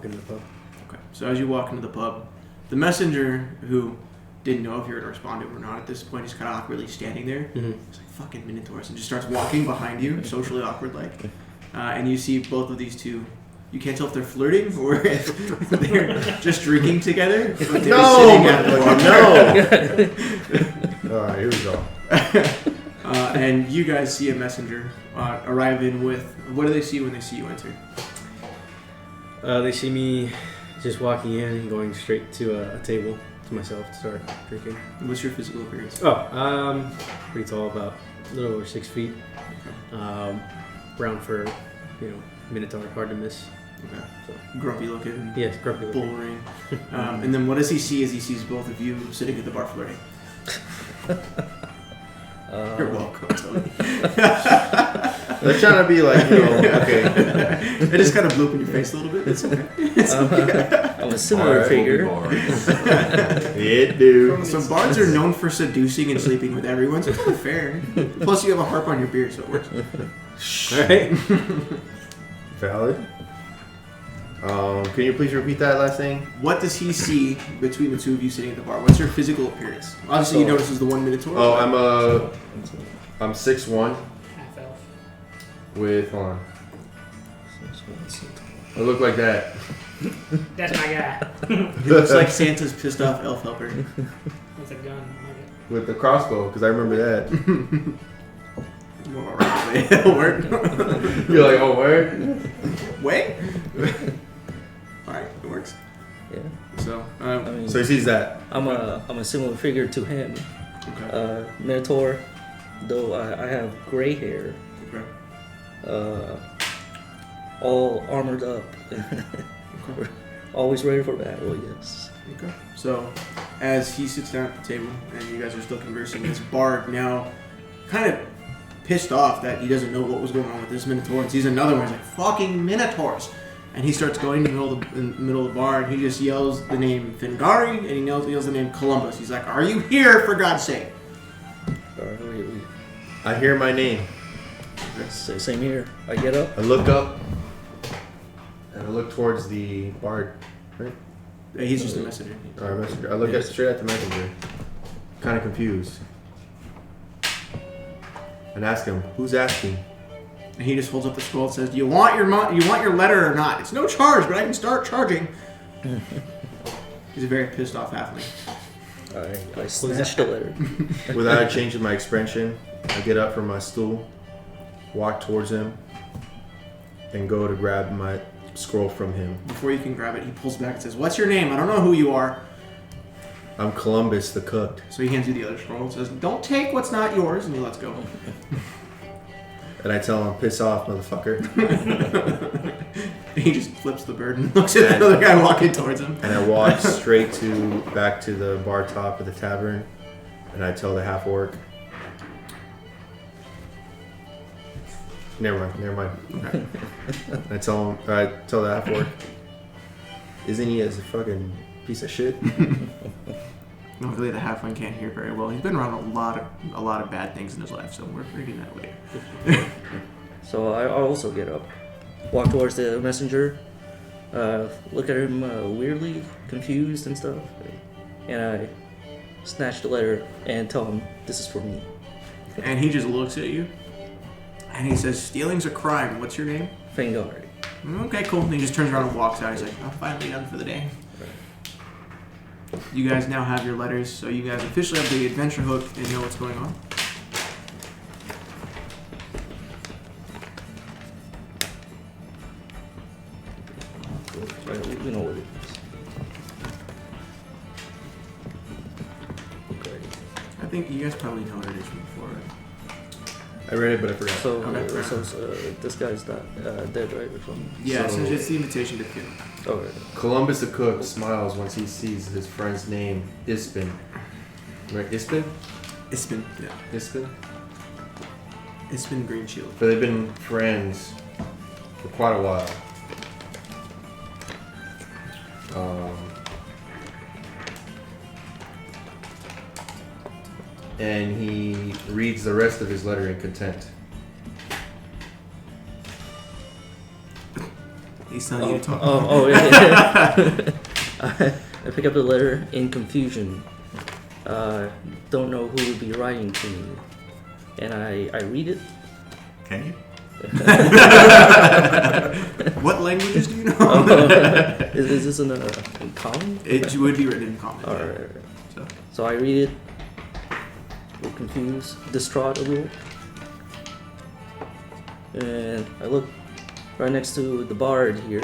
into the pub. Okay. So as you walk into the pub, the messenger who didn't know if you were going to respond to him or not at this point, he's kind of awkwardly standing there. Mhm. It's like fucking minotaurs, and just starts walking behind you, socially awkward like. And you see both of these 2. You can't tell if they're flirting or if they're just drinking together. But they're sitting at the bar. No! Alright, here we go. And you guys see a messenger arrive in with. What do they see when they see you enter? They see me just walking in and going straight to a table to myself to start drinking. What's your physical appearance? Pretty tall, about a little over 6 feet. Brown fur, minotaur, hard to miss. Okay. So, Grumpy looking. yes, grumpy Bull looking. ring. And then what does he see as he sees both of you sitting at the bar flirting? You're welcome, Tony. They're trying to be like, okay. It just kind of blew up in your face a little bit. It's okay. I'm a similar figure. Yeah, dude. So bards are known for seducing and sleeping with everyone, so it's kind of fair. Plus you have a harp on your beard, so it works. Alright. Valid. Can you please repeat that last thing? What does he see between the 2 of you sitting at the bar? What's your physical appearance? Obviously he notices the 1 minotaur. Oh, I'm 6'1" Half elf. with, hold on. I look like that. That's my guy. He looks like Santa's pissed off elf helper. With a gun. I like it. With the crossbow, because I remember that. Alright, it'll work. You're like, oh, where? Wait. Alright, it works. Yeah. So, I mean, So he sees that. I'm a similar figure to him. okay. Minotaur, though I have gray hair, Okay. all armored up, always ready for battle. Yes. Okay. So, as he sits down at the table and you guys are still conversing, this bard now kind of pissed off that he doesn't know what was going on with this minotaur and sees another one. He's like, fucking minotaurs! And he starts going in the middle of the bar and he just yells the name Fingari and he yells the name Columbus. He's like, are you here for God's sake? I hear my name. Same here. I get up. I look up. And I look towards the bard. Right? He's just a messenger. Or messenger. I look straight at the messenger. Kind of confused. And ask him, who's asking? And he just holds up the scroll and says, do you want your letter or not? It's no charge, but I can start charging. He's a very pissed off halfling. I snatched the letter. Without changing my expression, I get up from my stool, walk towards him, and go to grab my scroll from him. Before you can grab it, he pulls back and says, what's your name? I don't know who you are. I'm Columbus the Cooked. So he hands you the other scroll and says, don't take what's not yours, and he lets go. And I tell him, piss off, motherfucker. He just flips the bird and looks at the other guy walking towards him. And I walk straight back to the bar top of the tavern, and I tell the half orc. Never mind. Okay. I tell the half orc. Isn't he a fucking piece of shit? Luckily, the halfling can't hear very well. He's been around a lot of bad things in his life, so we're reading that later. So I also get up, walk towards the messenger, look at him weirdly confused and stuff, and I snatch the letter and tell him this is for me. And he just looks at you, and he says, "Stealing's a crime. What's your name?" Fangard. Okay, cool. And he just turns around and walks out. He's like, "I'm finally done for the day." You guys now have your letters, so you guys officially have the adventure hook and know what's going on. We know what it is. Okay. I think you guys probably know what it is from before, right? I read it, but I forgot. So, Okay. this guy's not dead, right? Or something? Yeah, So- so it's the invitation to kill. Okay. Columbus the cook smiles once he sees his friend's name, Ispin. Right, Ispin? Ispin, yeah. Ispin? Ispin Greensheild. But they've been friends for quite a while. And he reads the rest of his letter in content. He's telling you to talk. Yeah. I pick up the letter in confusion. Don't know who would be writing to me. And I read it. Can you? What languages do you know? Is this in common? It would be written in common. All yeah. right. So I read it. A little confused, distraught a little. And I look right next to the bard here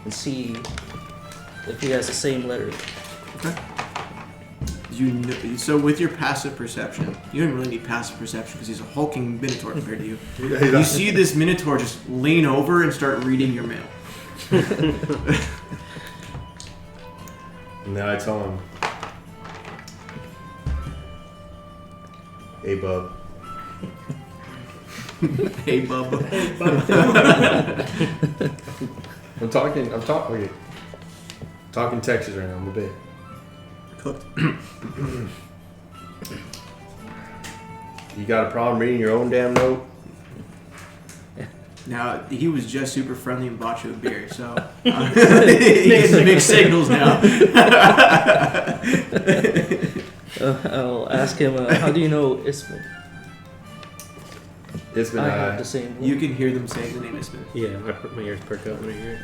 and see if he has the same letter. Okay. You know, so with your passive perception, you don't really need passive perception because he's a hulking minotaur compared to you. You see this minotaur just lean over and start reading your mail. And then I tell him, "Hey, bub." Hey, bub. I'm talking Texas right now. I'm a bit Cooked. You got a problem reading your own damn note? Now, he was just super friendly and bought you a beer, so he gets mixed signals now. I'll ask him, how do you know Ispin? It's been I have the same one. You can hear them saying the name Ispin. Yeah, my ears perk up when I hear it.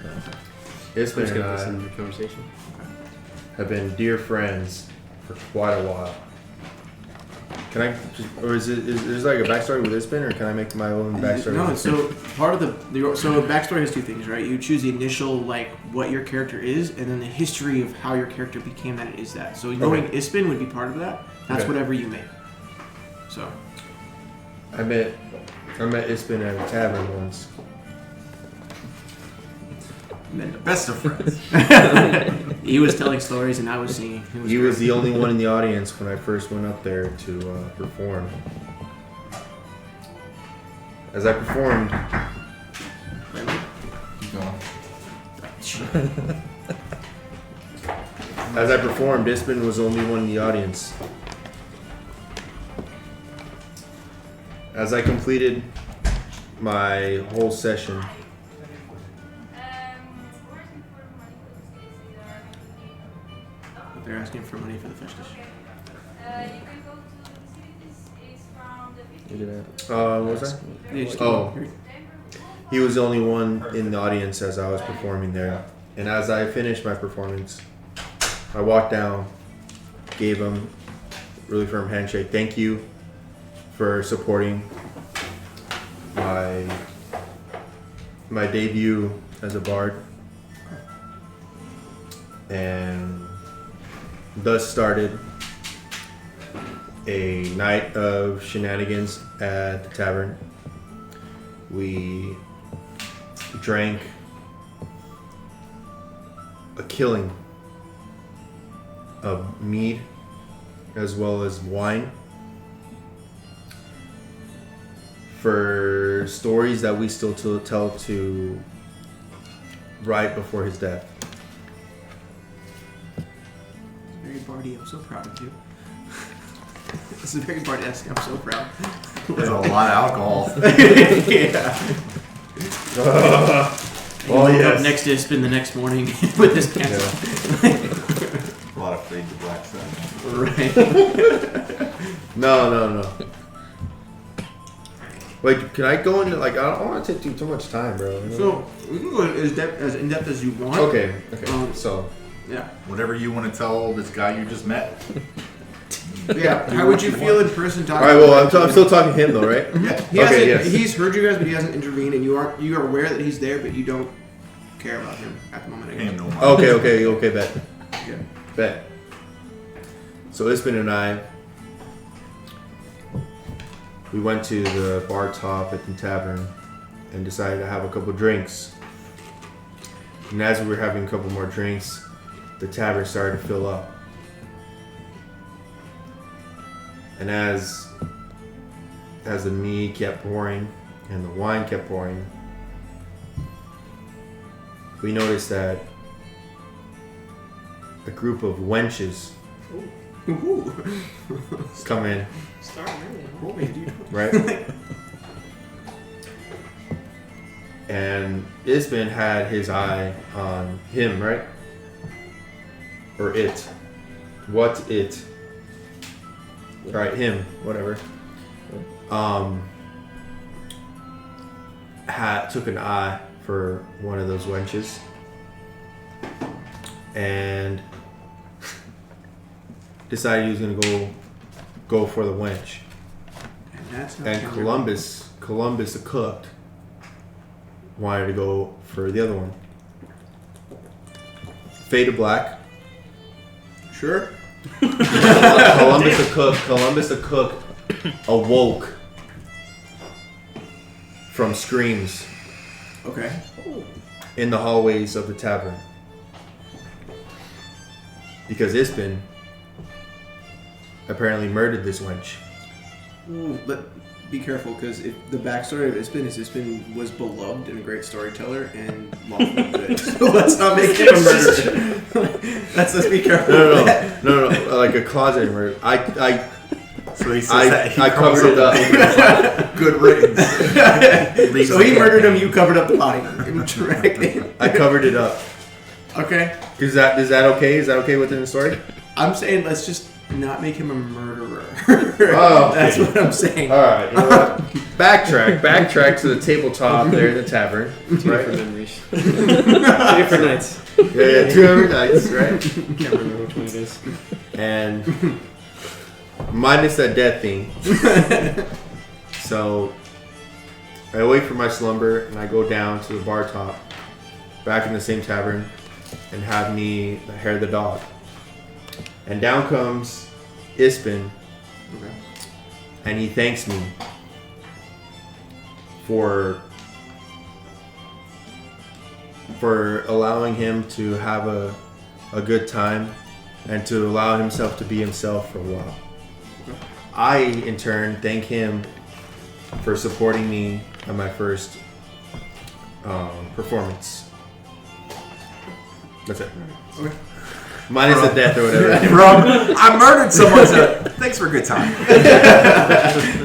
It's I'm just been gonna listen to the conversation. have been dear friends for quite a while. Can I just, or is like a backstory with Ispin, or can I make my own backstory? No, with so part of the backstory has two things, right? You choose the initial, like, what your character is, and then the history of how your character became that it is that. So knowing Ispin would be part of that. That's Okay. whatever you make. So I met Ispin at a tavern once. and then the best of friends. He was telling stories and I was singing. He was the only one in the audience when I first went up there to perform. As I performed, Keep going. Ispin was the only one in the audience. As I completed my whole session, They're asking for money for the fish dish. Look at that. what was that? Yeah, just Oh. keep going. He was the only one in the audience as I was performing there. And as I finished my performance, I walked down, gave him a really firm handshake. Thank you for supporting my debut as a bard. And thus started a night of shenanigans at the tavern. We drank a killing of mead as well as wine for stories that we still tell to right before his death. Very Barty, I'm so proud of you. This is very Barty-esque, I'm so proud. There's a lot of alcohol. Yeah. Oh, He woke yes. up next to Ispin the next morning with his pants A lot of fade to black sun. on. Right. No. Wait, can I go into, like, I don't want to take too much time, bro. You know? So, we can go as in-depth as you want. Okay. So, Yeah. Whatever you want to tell this guy you just met. Yeah. Do How would what you you feel want. in person all talking right. Well, about I'm still talking to him, though, right? Yeah. He hasn't, Okay, yes. He's heard you guys, but he hasn't intervened, and you are aware that he's there, but you don't care about him at the moment. I Pay him guess. no mind. Okay, bet. Yeah. Bet. So Ispin and I, we went to the bar top at the tavern and decided to have a couple drinks. And as we were having a couple more drinks, the tavern started to fill up. And as the mead kept pouring and the wine kept pouring, we noticed that a group of wenches Ooh. come in, Start early. Holy dude. right? And Ispin had his eye on him, right? Or it. What it? Right, him, whatever. Took an eye for one of those wenches. And decided he was gonna go for the wench. And that's not And tender. Columbus the cook wanted to go for the other one. Fade to black. Sure. Columbus the cook awoke from screams Okay. in the hallways of the tavern. Because Ispin apparently murdered this wench. Ooh, but be careful, because the backstory of Ispin is Ispin was beloved and a great storyteller and lawfully good. So let's not make him a murderer. let's be careful. No, like a closet murder. So he says I that he covered comes it up. with good riddance. So he murdered him, you covered up the body. Directly. I covered it up. Okay. Is that okay? Is that okay within the story? I'm saying let's just not make him a murderer. Oh, okay. That's what I'm saying. All right. You know what? Backtrack to the tabletop there in the tavern. Two Right? different memories. Two different nights. Yeah, 200 nights, right? Can't remember which one it is. And minus that death thing. So I wait for my slumber and I go down to the bar top, back in the same tavern, and have me hair the dog. And down comes Ispin, Okay. and he thanks me for allowing him to have a good time and to allow himself to be himself for a while. I, in turn, thank him for supporting me at my first performance. That's it. Okay. Minus the death or whatever. Rob, I murdered someone. So thanks for a good time.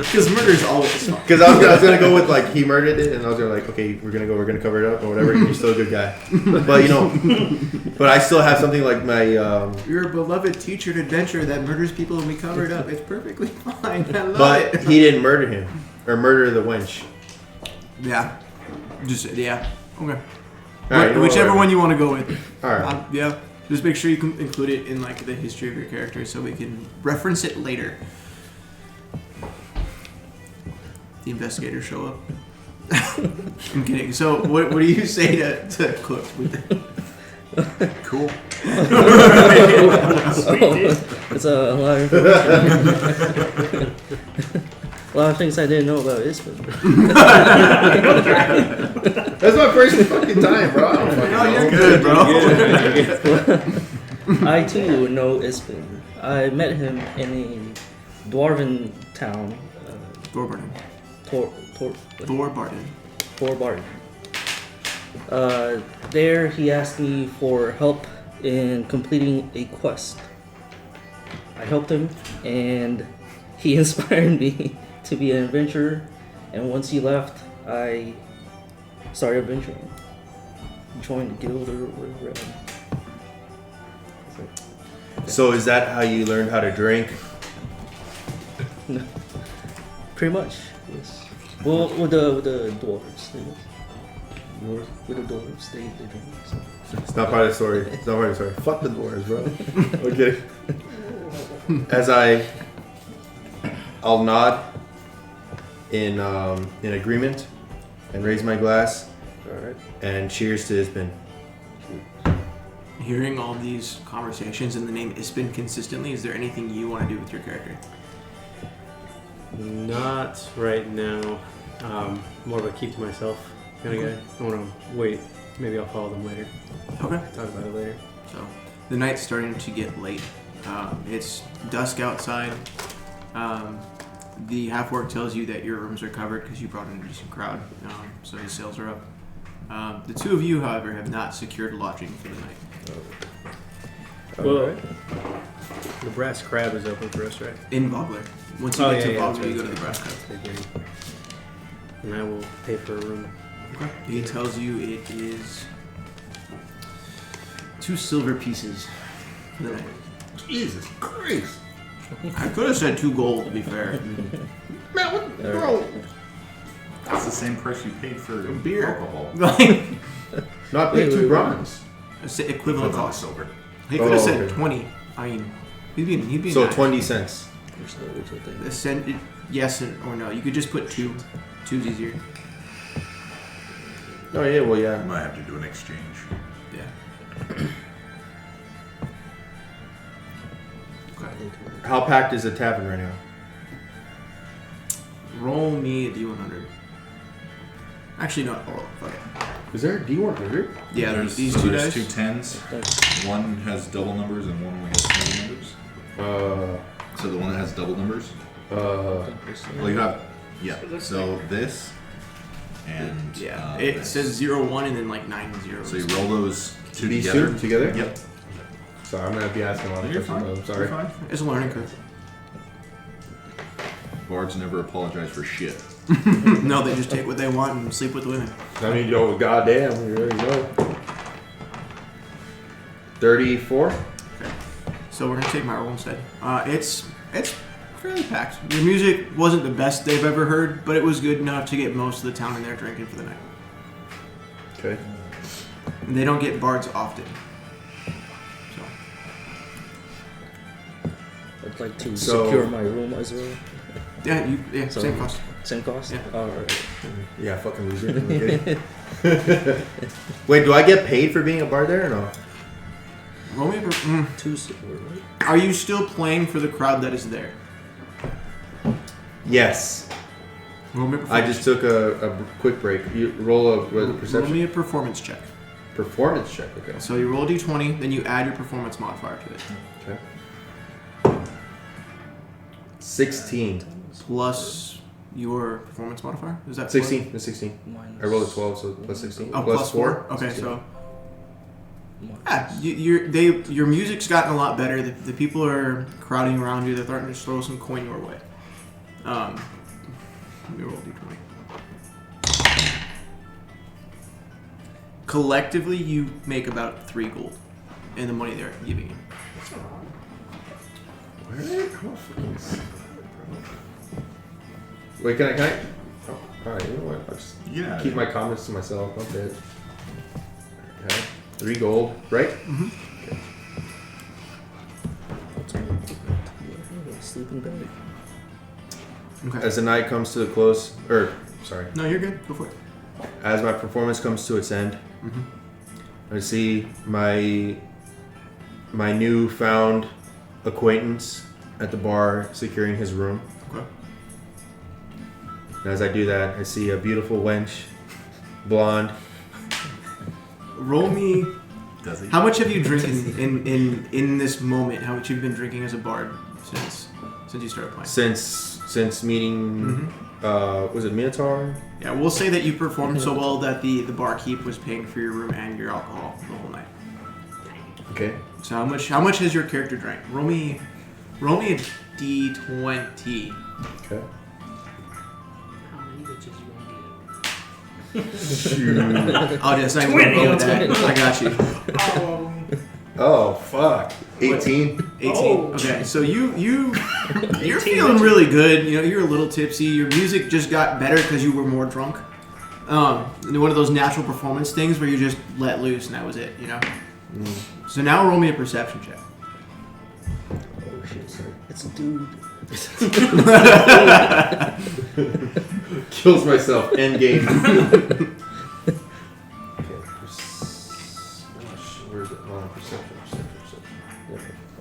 Because murder is always fun. Because I was gonna go with like he murdered it, and I was gonna like, okay, we're gonna cover it up or whatever. You're still a good guy, but but I still have something like my You're a beloved teacher and adventurer that murders people and we cover it up. It's perfectly fine. I love but it. he didn't murder him or murder the wench. Yeah. Just yeah. Okay. All right, Whichever one you want to go with. All right. Yeah. Just make sure you can include it in like the history of your character so we can reference it later. The investigators show up. I'm kidding. So what do you say to Cook with that? Cool. It's a lot of information. A lot of things I didn't know about Ispin. That's my first fucking time, bro. I don't fucking No, know. you're good, bro. I too know Ispin. I met him in a dwarven town, Thorbarton. Thorbarton. There he asked me for help in completing a quest. I helped him, and he inspired me to be an adventurer. And once he left, I started adventuring. Joined the guild or whatever. So is that how you learned how to drink? Pretty much, yes. Well, with the dwarves, yes. With the dwarves, they drink. So. It's not part of the story. It's not part of the story. Fuck the dwarves, bro. Okay. As I'll nod in agreement and raise my glass. All right. And cheers to Ispin. Hearing all these conversations and the name Ispin consistently, is there anything you want to do with your character? Not right now. More of a keep to myself kind of guy. I want to wait. Maybe I'll follow them later. Okay. Talk about it later. So, the night's starting to get late. It's dusk outside. The half-orc tells you that your rooms are covered because you brought in a decent crowd, so his sales are up. The two of you, however, have not secured lodging for the night. Well, the brass crab is open for us, right? In Vogler. Once you get to Vogler, you go to the brass crab. And I will pay for a room. Okay. He tells you it is 2 silver pieces for the night. Jesus Christ. I could have said 2 gold, to be fair. Man, what, bro? That's the same price you paid for Beer. alcohol. Like, Not big, 2 bronze. it's the equivalent cost. silver. He could have said okay. 20. I mean, he'd be So nice. 20 cents. Yes or no. You could just put 2. 2's easier. Oh yeah, well I yeah. might have to do an exchange. Yeah. Okay. How packed is the tavern right now? Roll me a D100. Actually, no. Hold on. Fuck it. Is there a D100? Yeah, There's, these so 2 there's dice. 2 10s. One has double numbers and one only has single numbers. So the one that has double numbers. Well, you have So this and Yeah. It this. says 0-1 and then like 9 zeros. So you roll those 2 These together. 2 together? Yep. Sorry, I'm gonna be asking a lot of You're questions. fine. I'm sorry. You're fine. It's a learning curve. Bards never apologize for shit. No, they just take what they want and sleep with the women. I mean, yo, goddamn, you already know. 34. Okay. So we're gonna take my roll instead. It's fairly packed. Your music wasn't the best they've ever heard, but it was good enough to get most of the town in there drinking for the night. Okay. And they don't get bards often. So I'd like to So- secure my room as well. yeah, So- same cost. Same cost? Yeah. Alright. Yeah, fucking loser. Okay. Wait, do I get paid for being a bard there or no? Roll me. 2 silver, right? Are you still playing for the crowd that is there? Yes. Roll me a I performance. just took a quick break. You roll a Roll perception me a performance check. performance check. Okay. So you roll a d20, then you add your performance modifier to it. Okay. 16. Plus your performance modifier? Is that 16. It's 16. Minus I rolled a 12, so plus 16. Oh, plus 4? Okay, 16. so minus- your music's gotten a lot better. The people are crowding around you. They're starting to throw some coin your way. Let me roll d20. Collectively, you make about 3 gold in the money they're giving you. Where? How fucking sad, bro. Wait, can I? Oh, alright, you know what? I'll just keep my comments to myself. I'm dead. Okay. 3 gold, right? Mm-hmm. Sleeping bag. Okay. As the night comes to a close, No, you're good. Go for it. as my performance comes to its end, Mm-hmm. I see my newfound acquaintance at the bar securing his room. Okay. And as I do that, I see a beautiful wench, blonde. Roll me. Does he? How much have you drinking in this moment? How much have you been drinking as a bard since you started playing? Since meeting, was it Minotaur? Yeah, we'll say that you performed so well that the barkeep was paying for your room and your alcohol the whole night. Okay. So how much has your character drank? Roll me a d20. Okay. How many bitches you Shoot. Oh, just not even go with that. I got you. gonna get? Oh fuck. 18. 18. Oh. Okay, so you're feeling really good. You know, you're a little tipsy. Your music just got better because you were more drunk. One of those natural performance things where you just let loose and that was it. You know. So now roll me a perception check. Oh shit, sorry. It's a dude. Kills myself. End game. Okay. Where is it? Oh, perception.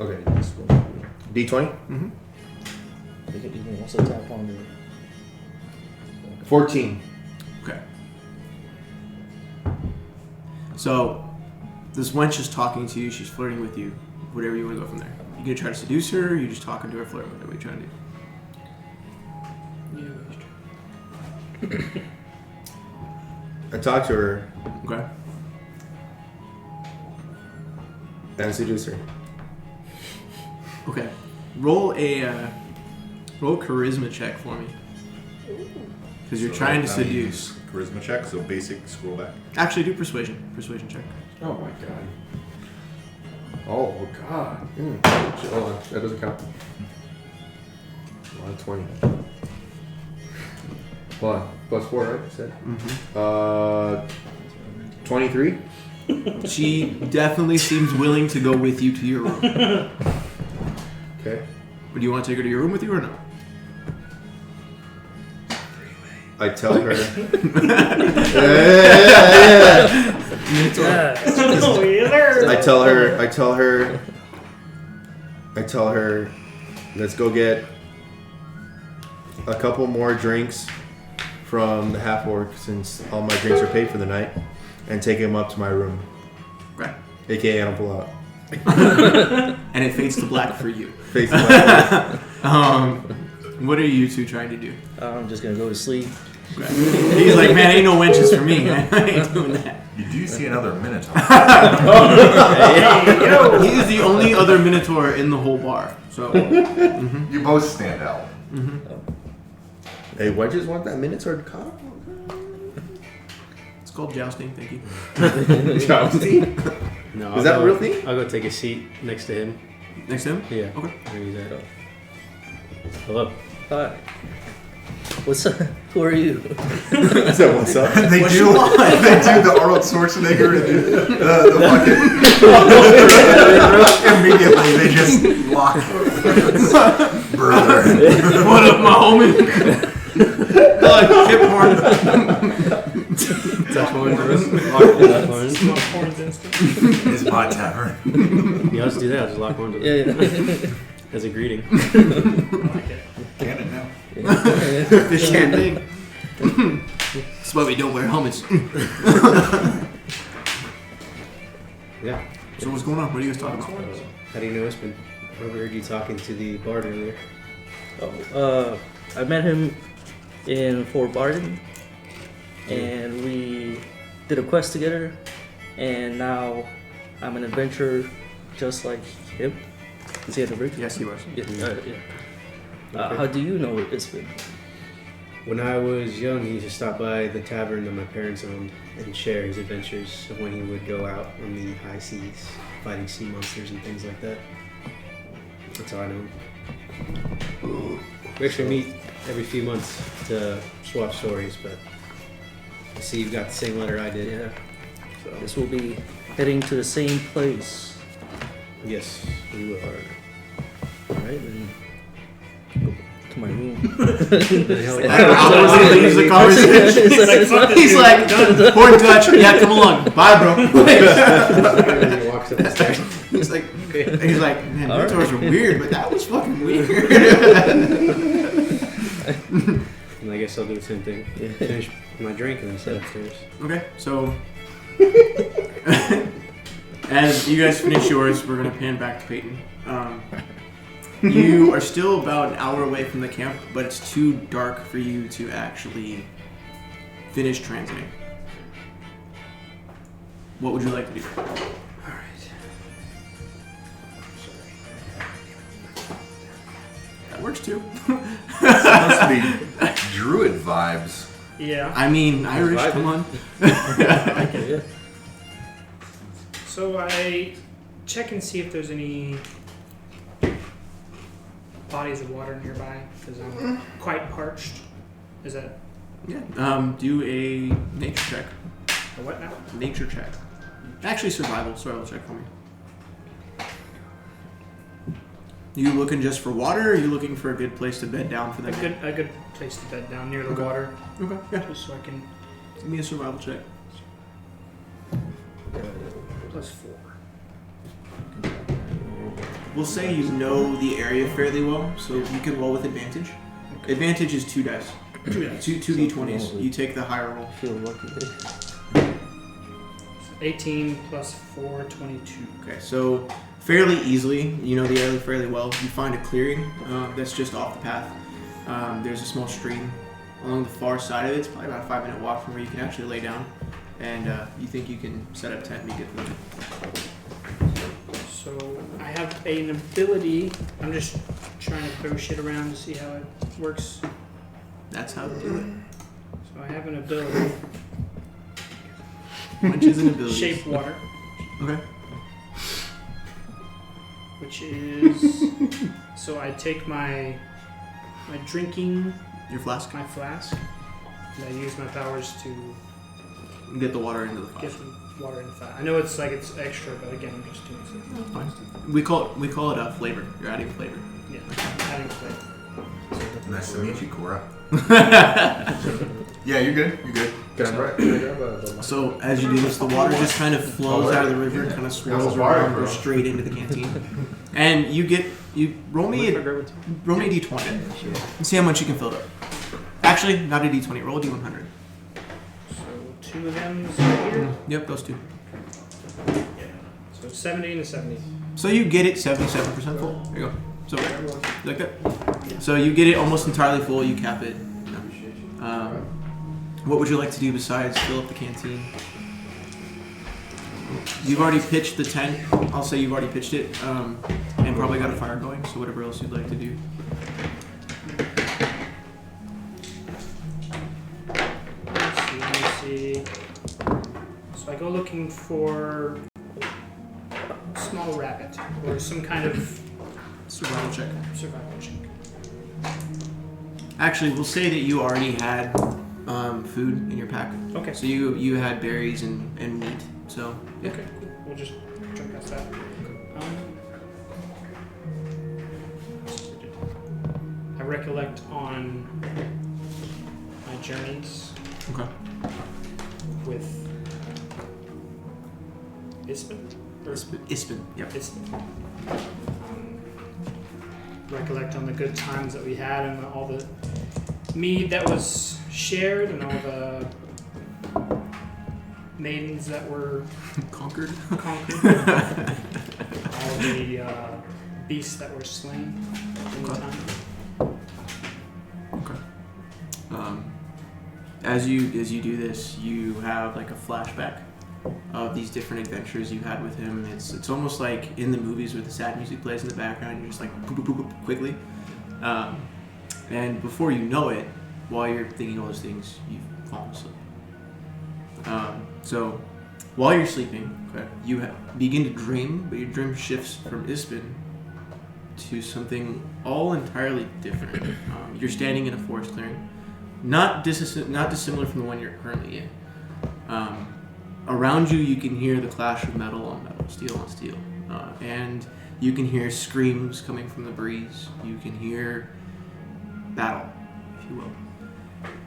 Okay. D20? Mm-hmm. You can also tap on the. 14. Okay. So this wench is talking to you. She's flirting with you. Whatever you want to go from there. You gonna try to seduce her? Or you just talking to her, flirting with her? What are you trying to do? I talked to her Okay. and seduced her. Okay. Roll a charisma check for me. Because you're So trying to that seduce. means Charisma check, so basic scroll back. Actually, do persuasion. Persuasion check. Oh my god. Oh god. Hold on. That doesn't count. 120. Hold on. Plus 4, right? You said? Mm-hmm. 23? She definitely seems willing to go with you to your room. Okay. But do you want to take her to your room with you or no? I tell her. I tell her, let's go get a couple more drinks from the half orc since all my drinks are paid for the night, and take him up to my room. Right. AKA I don't pull out. And it fades to black for you. Face my What are you two trying to do? I'm just gonna go to sleep. Okay. He's like, man, ain't no wenches for me. I ain't doing that. You do see another Minotaur. He is the only other Minotaur in the whole bar. So, You both stand out. Hey, wedges want that Minotaur cop? it's called jousting. Thank you. Jousting? No, Is that a real thing? I'll go take a seat next to him. Next to him? Yeah. Okay. Where he's at. Hello. Hi. What's up? Who are you? So what's up? They What do. you want? They do the Arnold Schwarzenegger and the fucking. Immediately they just lock. Brother. What up, my homie? Kip horn. Touch horn. Touch horn. It's my tavern. Yeah, I'll just do that. I'll just lock horns with Yeah, him yeah. as a greeting. Cannon now. This can't thing. That's why we don't wear helmets. Yeah. So what's going on? What are you guys talking about? How do you know Ispin? I overheard you talking to the bard earlier. I met him in Fort Barton, and we did a quest together, and now I'm an adventurer just like him. Is he an adventurer? Yes, he was. Yeah. How do you know Ispin? When I was young, he used to stop by the tavern that my parents owned and share his adventures of when he would go out on the high seas, fighting sea monsters and things like that. That's how I know him. We actually meet every few months to swap stories, but I see you've got the same letter I did. Yeah. So, This will be heading to the same place. yes, we will. Alright, then go to my room. Awkwardly leaves the conversation. He's like, horn touch. Yeah, come along. Bye, bro. He walks up the stairs. He's like, man, Minotaurs are weird, but that was fucking weird. And I guess guess I'll do the same thing. Yeah. Finish my drink and then sit upstairs. Okay, so as you guys finish yours, we're gonna pan back to Peyton. You are still about an hour away from the camp, but it's too dark for you to actually finish transiting. What would you like to do? That works too. Supposed to be druid vibes. Yeah. I mean, Irish, come on. Yeah. So I check and see if there's any bodies of water nearby because I'm quite parched. Is that Yeah. Do a nature check. a what now? Nature check. Actually, survival check for me. You looking just for water, or are you looking for a good place to bed down for the night? A good place to bed down near the Okay. water, Okay, yeah. just so I can Give me a survival check. +4. We'll say you know the area fairly well, so you can roll with advantage. Advantage is 2 dice. 2 d20s. You take the higher roll. Feel lucky. 18 +4, 22. Okay, so fairly easily, you know the area fairly well. You find a clearing that's just off the path. There's a small stream along the far side of it. It's probably about a 5-minute walk from where you can actually lay down. And you think you can set up tent and be good for it. So I have an ability. I'm just trying to throw shit around to see how it works. That's how to do it. So I have an ability. Which is an ability. Shape water, Okay. which is so I take my drinking, Your flask. my flask, and I use my powers to Get the water into the get flask. some water in the flask. I know it's like it's extra, but again, I'm just doing something. Fine. We call it a flavor. You're adding flavor. Yeah, adding flavor. Nice to meet you, Cora. Yeah, you're good. You're good. Can I grab a So as you do this, the water just kind of flows out of the river, kind of swirls around, goes straight into the canteen, and you roll me a d20 and see how much you can fill it up. Actually, not a d20. Roll a d100. So 2 of them is right here. Yep, those two. So 70 and a 70. So you get it 77% full. There you go. So like that. So you get it almost entirely full. You cap it. What would you like to do besides fill up the canteen? You've already pitched the tent. I'll say you've already pitched it, and probably got a fire going. So whatever else you'd like to do. Let me see. So I go looking for a small rabbit or some kind of Survival check. survival check. Actually, we'll say that you already had food in your pack. Okay. So you had berries and meat. So yeah. Okay, cool. We'll just try past that. I recollect on my journeys Okay. with Ispin? Or Ispin. Yep. Ispin. Recollect on the good times that we had and all the mead that was shared and all the maidens that were Conquered. conquered. All the beasts that were slain in the Okay. time. Okay. As you do this, you have like a flashback of these different adventures you had with him. It's almost like in the movies where the sad music plays in the background. You're just like boop, boop, boop, boop, quickly, and before you know it, while you're thinking all those things, you've fallen asleep. So while you're sleeping, okay, you begin to dream, but your dream shifts from Ispin to something all entirely different. You're standing in a forest clearing, not dissimilar from the one you're currently in. Around you, you can hear the clash of metal on metal, steel on steel, and you can hear screams coming from the breeze. You can hear battle, if you will.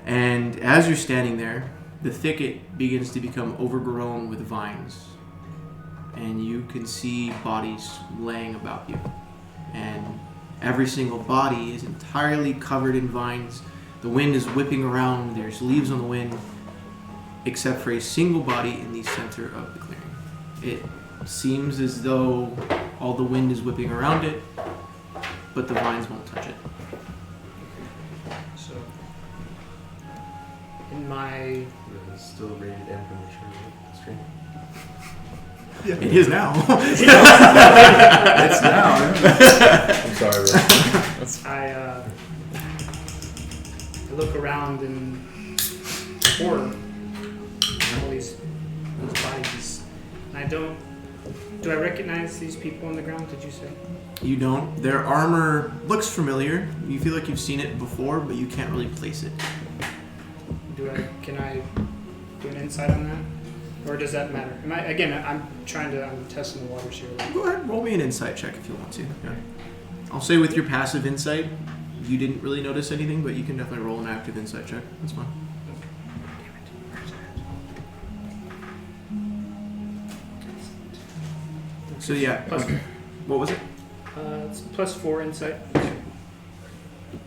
And as you're standing there, the thicket begins to become overgrown with vines, and you can see bodies laying about you. And every single body is entirely covered in vines, The wind is whipping around. There's leaves on the wind, except for a single body in the center of the clearing. It seems as though all the wind is whipping around it, but the vines won't touch it. So, in my It's still rated M from the stream. It is now. It's now. I'm sorry, bro. I look around in horror at all these bodies, and I don't. Do I recognize these people on the ground? Did you say? You don't. Their armor looks familiar. You feel like you've seen it before, but you can't really place it. Can I do an insight on that? Or does that matter? I'm testing the waters here. Go ahead, roll me an insight check if you want to. Yeah. I'll say with your passive insight, you didn't really notice anything, but you can definitely roll an active insight check. That's fine. So yeah, what was it? It's +4 insight.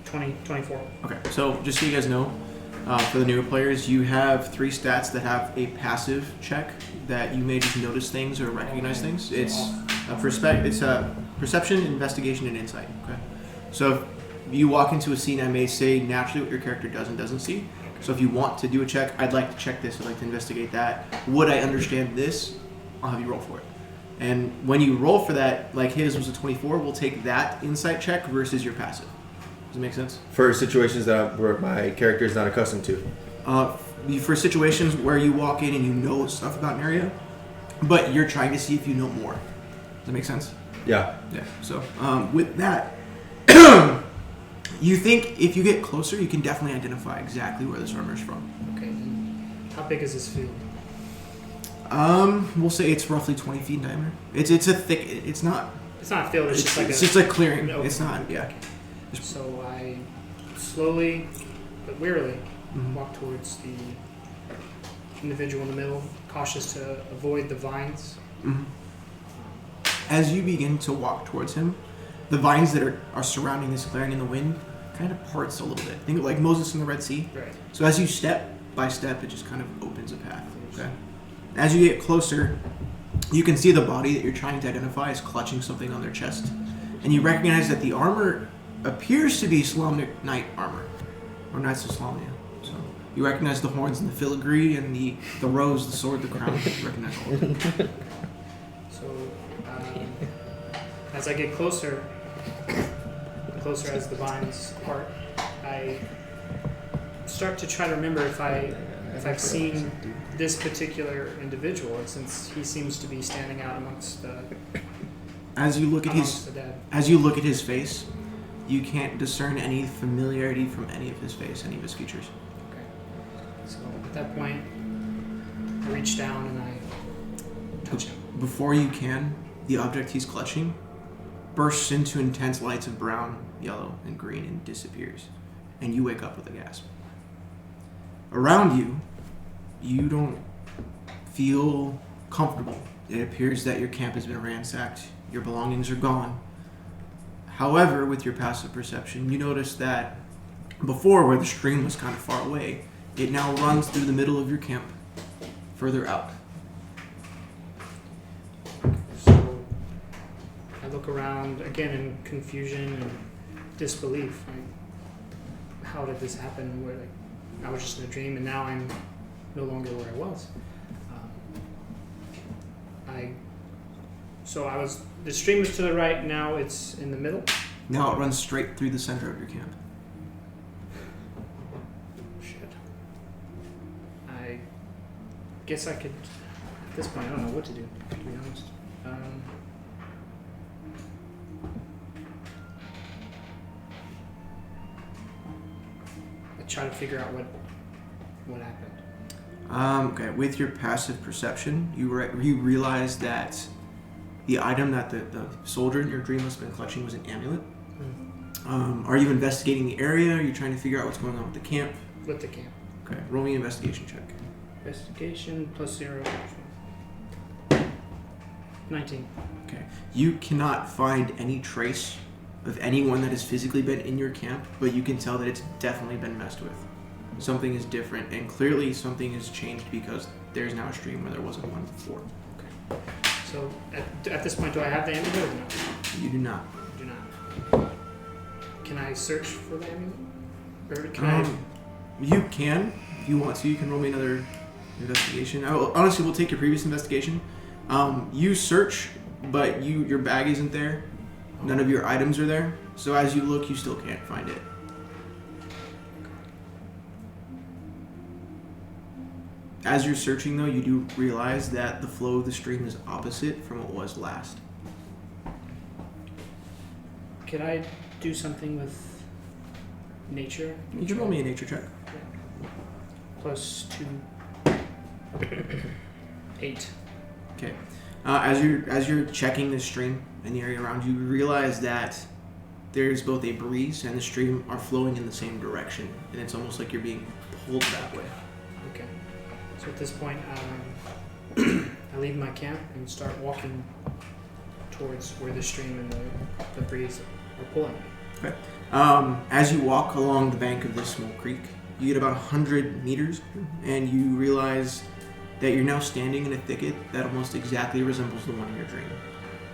24. Okay, so just so you guys know, for the newer players, you have 3 stats that have a passive check that you may just notice things or recognize things. It's a perception, investigation, and insight. Okay, so if you walk into a scene, I may say naturally what your character does and doesn't see. So if you want to do a check, I'd like to check this, I'd like to investigate that. Would I understand this? I'll have you roll for it. And when you roll for that, like his was a 24, we'll take that insight check versus your passive. Does it make sense? For situations where my character is not accustomed to. For situations where you walk in and you know stuff about an area, but you're trying to see if you know more. Does that make sense? Yeah. Yeah. So with that, you think if you get closer, you can definitely identify exactly where this armor is from. Okay. Then how big is this field? We'll say it's roughly 20 feet in diameter. It's a thick. It's not. It's not a field. It's just like it's just like clearing. No. It's not. Yeah. So I slowly but wearily walk towards the individual in the middle, cautious to avoid the vines. Mm-hmm. As you begin to walk towards him, the vines that are surrounding this clearing in the wind kind of parts a little bit. Think of like Moses in the Red Sea. Right. So as you step by step, it just kind of opens a path. Okay. As you get closer, you can see the body that you're trying to identify is clutching something on their chest, and you recognize that the armor appears to be Solamnic Knight armor, or Knights of Solamnia. So you recognize the horns and the filigree and the rose, the sword, the crown. You recognize all of it. So as I get closer as the vines part, I start to try to remember if I've seen this particular individual, since he seems to be standing out amongst the. As you look at the dead. as you look at his face, you can't discern any familiarity from any of his face, any of his features. Okay. So at that point, I reach down and I touch him. Before you can, the object he's clutching bursts into intense lights of brown, yellow, and green and disappears, and you wake up with a gasp. Around you, you don't feel comfortable. It appears that your camp has been ransacked, your belongings are gone. However, with your passive perception, you notice that before, where the stream was kind of far away, it now runs through the middle of your camp, further out. So I look around again in confusion and disbelief. Like, how did this happen? Where I was just in a dream, and now I'm no longer where I was. The stream was to the right. Now it's in the middle. Now it runs straight through the center of your camp. Shit. I guess I could. At this point, I don't know what to do. To be honest. I try to figure out what happened. Okay, with your passive perception, you realize that the item that the soldier in your dream must have been clutching was an amulet. Are you investigating the area? Are you trying to figure out what's going on with the camp? With the camp. Okay, roll me an investigation check. Investigation +0. 19. Okay, you cannot find any trace of anyone that has physically been in your camp, but you can tell that it's definitely been messed with. Something is different, and clearly something has changed because there's now a stream where there wasn't one before. So at this point, do I have the amulet or not? You do not. I do not. Can I search for the amulet? Or can You can, if you want to. You can roll me another investigation. Honestly, we'll take your previous investigation. You search, but your bag isn't there. None of your items are there. So as you look, you still can't find it. As you're searching, though, you do realize that the flow of the stream is opposite from what was last. Can I do something with nature? You can roll me a nature check. Plus 2. 8. Okay. As you're checking the stream in the area around you, you realize that there's both a breeze and the stream are flowing in the same direction, and it's almost like you're being pulled that way. Okay. So at this point, I leave my camp and start walking towards where the stream and the breeze are pulling me. Okay. As you walk along the bank of this small creek, you get about 100 meters, and you realize that you're now standing in a thicket that almost exactly resembles the one in your dream.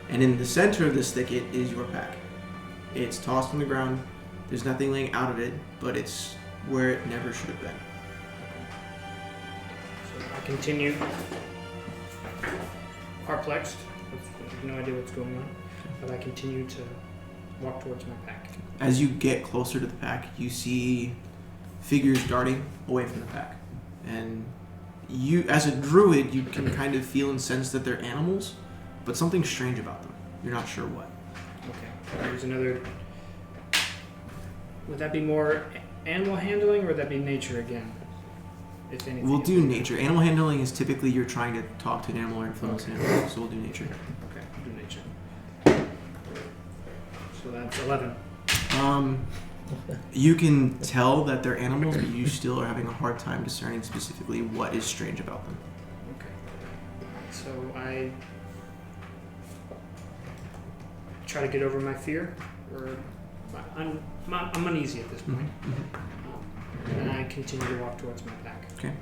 And in the center of this thicket is your pack. It's tossed on the ground. There's nothing laying out of it, but it's where it never should have been. So I continue, perplexed, with no idea what's going on, but I continue to walk towards my pack. As you get closer to the pack, you see figures darting away from the pack. And you, as a druid, you can kind of feel and sense that they're animals, but something strange about them. You're not sure what. Okay. There's another. Would that be more animal handling, or would that be nature again? If anything. We'll do nature. Animal handling is typically you're trying to talk to an animal or influence an animal, so we'll do nature. Okay, we'll do nature. So that's 11. You can tell that they're animals, but you still are having a hard time discerning specifically what is strange about them. Okay. So I try to get over my fear, or I'm uneasy at this point. And I continue to walk towards my pack. Okay.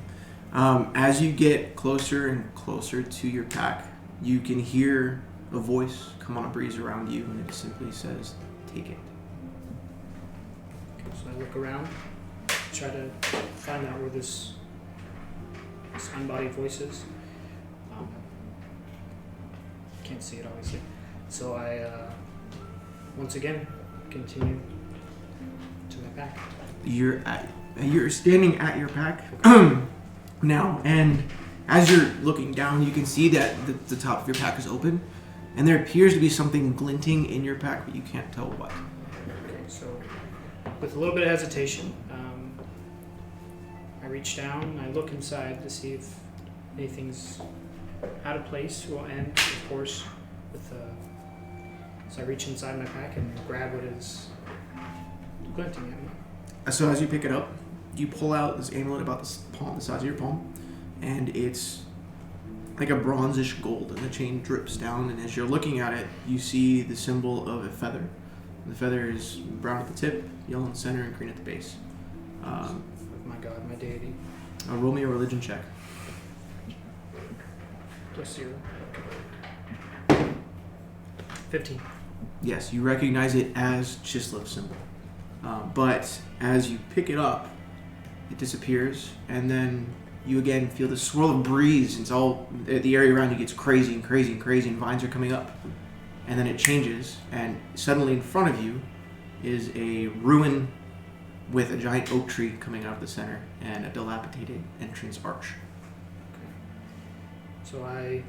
As you get closer and closer to your pack, you can hear a voice come on a breeze around you, and it simply says, "Take it." Okay, so I look around, try to find out where this unbodied voice is. Can't see it, obviously. So I, once again, continue to my pack. You're standing at your pack now, and as you're looking down, you can see that the top of your pack is open, and there appears to be something glinting in your pack, but you can't tell what. Okay, so with a little bit of hesitation, I reach down and I look inside to see if anything's out of place. And of course, so I reach inside my pack and grab what is glinting at me. So as you pick it up, you pull out this amulet about the size of your palm, and it's like a bronzish gold, and the chain drips down, and as you're looking at it, you see the symbol of a feather. The feather is brown at the tip, yellow in the center, and green at the base. My god, my deity. Roll me a religion check. +0. 15. Yes, you recognize it as Chislev's symbol. But as you pick it up, it disappears, and then you again feel the swirl of breeze. It's all the area around you gets crazy and crazy and crazy, and vines are coming up. And then it changes, and suddenly in front of you is a ruin with a giant oak tree coming out of the center and a dilapidated entrance arch. So I,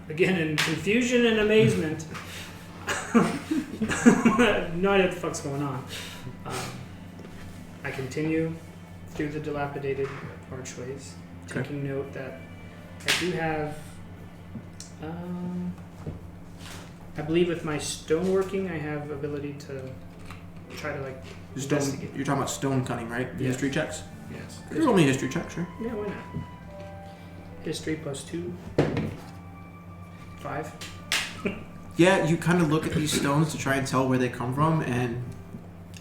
again in confusion and amazement, no idea what the fuck's going on. I continue through the dilapidated archways, taking note that I do have, I believe with my stoneworking, I have ability to try to investigate. You're talking about stone cutting, right? The Yes. history checks? Yes. You roll me a history check, sure. Yeah, why not? History +2. 5. Yeah, you kind of look at these stones to try and tell where they come from, and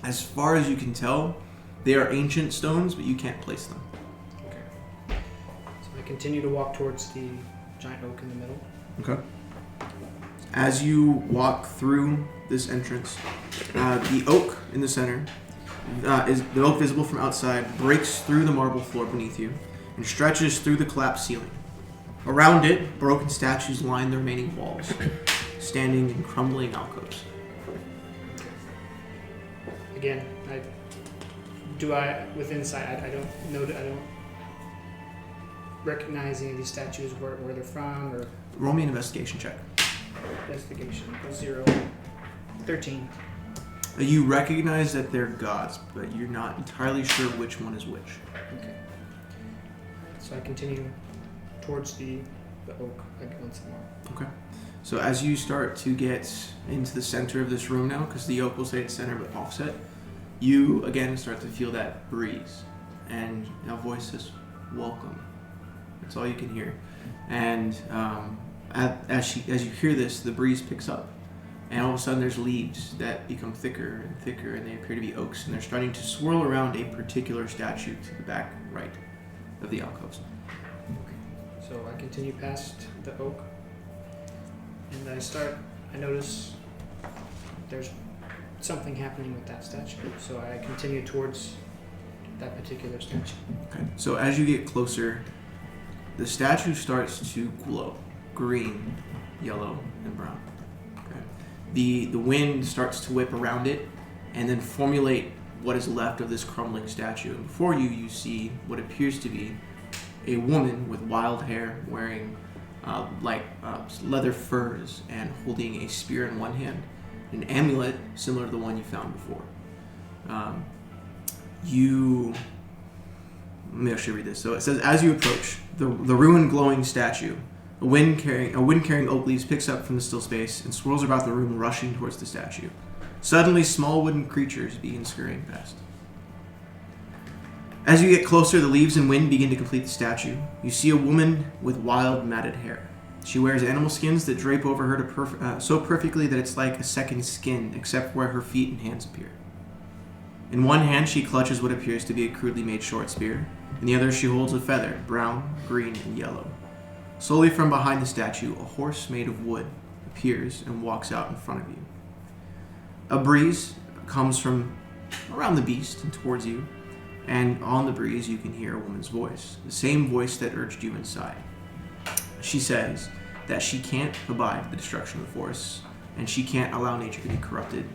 as far as you can tell, they are ancient stones, but you can't place them. Okay. So I continue to walk towards the giant oak in the middle. Okay. As you walk through this entrance, the oak in the center, is the oak visible from outside, breaks through the marble floor beneath you and stretches through the collapsed ceiling. Around it, broken statues line the remaining walls, standing in crumbling alcoves. Again, with insight, I don't know, I don't recognize any of these statues, where they're from, or Roll me an investigation check. investigation. 0, 13. You recognize that they're gods, but you're not entirely sure which one is which. Okay. So I continue towards the oak once more. Okay. So as you start to get into the center of this room now, because the oak will stay at center but offset, you again start to feel that breeze, and a voice says, "Welcome." That's all you can hear. And as you hear this, the breeze picks up, and all of a sudden there's leaves that become thicker and thicker, and they appear to be oaks, and they're starting to swirl around a particular statue to the back right of the alcoves. So I continue past the oak, and I notice there's something happening with that statue. So I continue towards that particular statue. Okay. So as you get closer, the statue starts to glow, green, yellow, and brown. Okay. The wind starts to whip around it, and then formulate what is left of this crumbling statue. And before you, you see what appears to be a woman with wild hair, wearing leather furs, and holding a spear in one hand, an amulet similar to the one you found before. Maybe I should read this. So it says, as you approach the ruined glowing statue, a wind carrying oak leaves picks up from the still space and swirls about the room, rushing towards the statue. Suddenly, small wooden creatures begin scurrying past. As you get closer, the leaves and wind begin to complete the statue. You see a woman with wild, matted hair. She wears animal skins that drape over her so perfectly that it's like a second skin, except where her feet and hands appear. In one hand, she clutches what appears to be a crudely made short spear. In the other, she holds a feather, brown, green, and yellow. Slowly from behind the statue, a horse made of wood appears and walks out in front of you. A breeze comes from around the beast and towards you, and on the breeze you can hear a woman's voice, the same voice that urged you inside. She says that she can't abide the destruction of the forests, and she can't allow nature to be corrupted.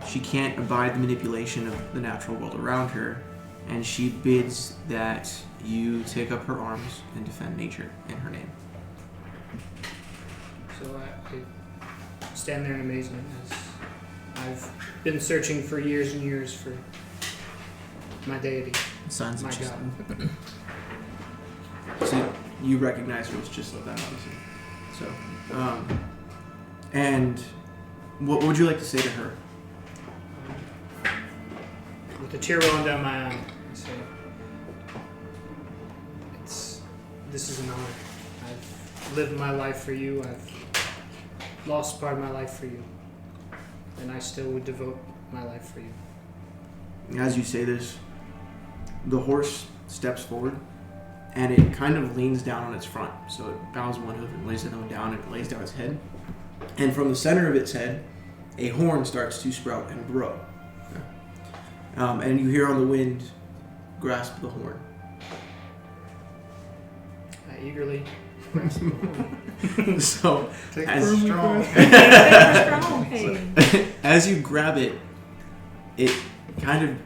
She can't abide the manipulation of the natural world around her, and she bids that you take up her arms and defend nature in her name. So I stand there in amazement, as I've been searching for years and years for my deity, Signs my of just, god. so you recognize her as just like that, obviously. So, and what would you like to say to her? With a tear rolling down my eye, I say, this is an honor. I've lived my life for you. I've lost part of my life for you. And I still would devote my life for you. As you say this, the horse steps forward, and it kind of leans down on its front. So it bows one hoof and lays the other one down, and it lays down its head. And from the center of its head, a horn starts to sprout and grow. And you hear on the wind, grasp the horn. I eagerly grasp the horn. So, Take as, strong. as you grab it, it kind of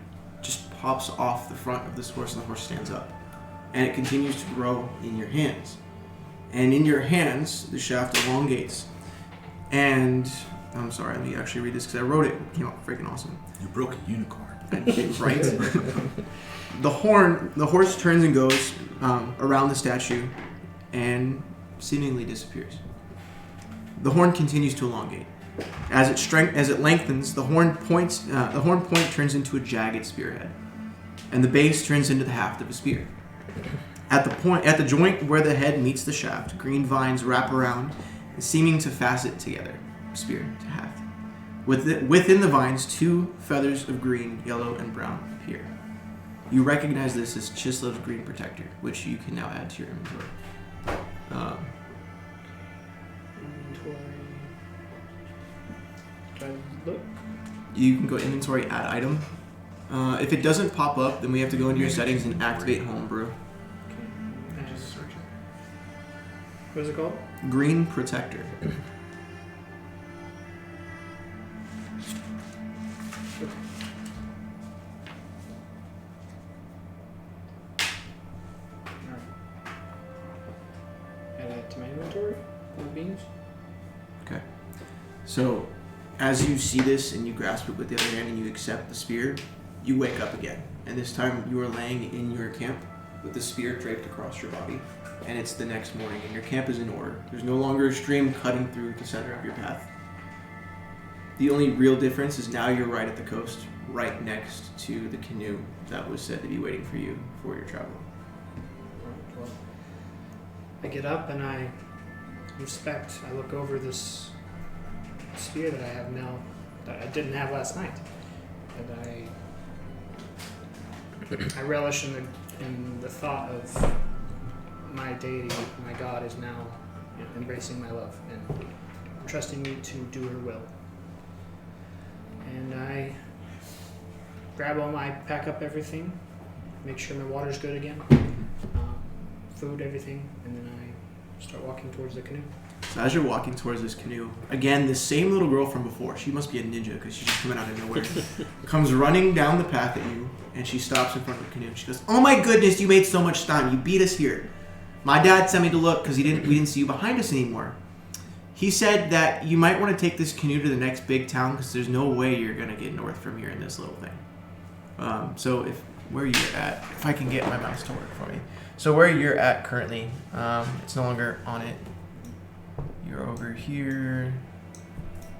just pops off the front of this horse, and the horse stands up. And it continues to grow in your hands. And in your hands, the shaft elongates. And, I'm sorry, let me actually read this because I wrote it. It came out freaking awesome. You broke a unicorn. Right? The horse turns and goes around the statue and seemingly disappears. The horn continues to elongate. As it lengthens, the horn point turns into a jagged spearhead, and the base turns into the haft of a spear. At the joint where the head meets the shaft, green vines wrap around seeming to facet together, spear to haft. Within the vines, 2 feathers of green, yellow, and brown appear. You recognize this as Chislev's Green Protector, which you can now add to your inventory. Inventory. Do I look? You can go inventory, add item. If it doesn't pop up, then we have to go into your settings and activate homebrew. Okay. Just search it. What is it called? Green Protector. Alright. Add that to my inventory. Blue beans. Okay. So, as you see this and you grasp it with the other hand and you accept the spear, you wake up again. And this time you are laying in your camp with the spear draped across your body. And it's the next morning and your camp is in order. There's no longer a stream cutting through the center of your path. The only real difference is now you're right at the coast, right next to the canoe that was said to be waiting for you for your travel. Well, I get up and I inspect. I look over this spear that I have now that I didn't have last night. That I relish in the thought of my deity, my God, is now embracing my love and trusting me to do her will. And I pack up everything, make sure my water's good again, food, everything, and then I start walking towards the canoe. So as you're walking towards this canoe, again, the same little girl from before, she must be a ninja because she's just coming out of nowhere, comes running down the path at you, and she stops in front of the canoe. She goes, "Oh my goodness, you made so much time. You beat us here. My dad sent me to look because we didn't see you behind us anymore. He said that you might want to take this canoe to the next big town because there's no way you're going to get north from here in this little thing." So where you're at, if I can get my mouse to work for me. So where you're at currently, it's no longer on it. You're over here,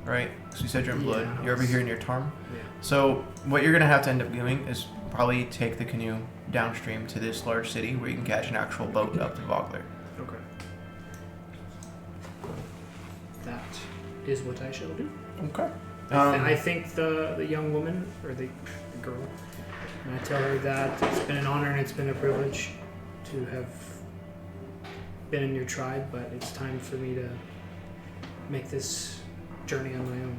right? So you said you're in Blood. Yeah. You're over here near Tarm. Yeah. So what you're going to have to end up doing is probably take the canoe downstream to this large city where you can catch an actual boat up to Vogler. Okay. That is what I shall do. Okay. I think the young woman, or the girl, and I tell her that it's been an honor and it's been a privilege to have been in your tribe, but it's time for me to make this journey on my own.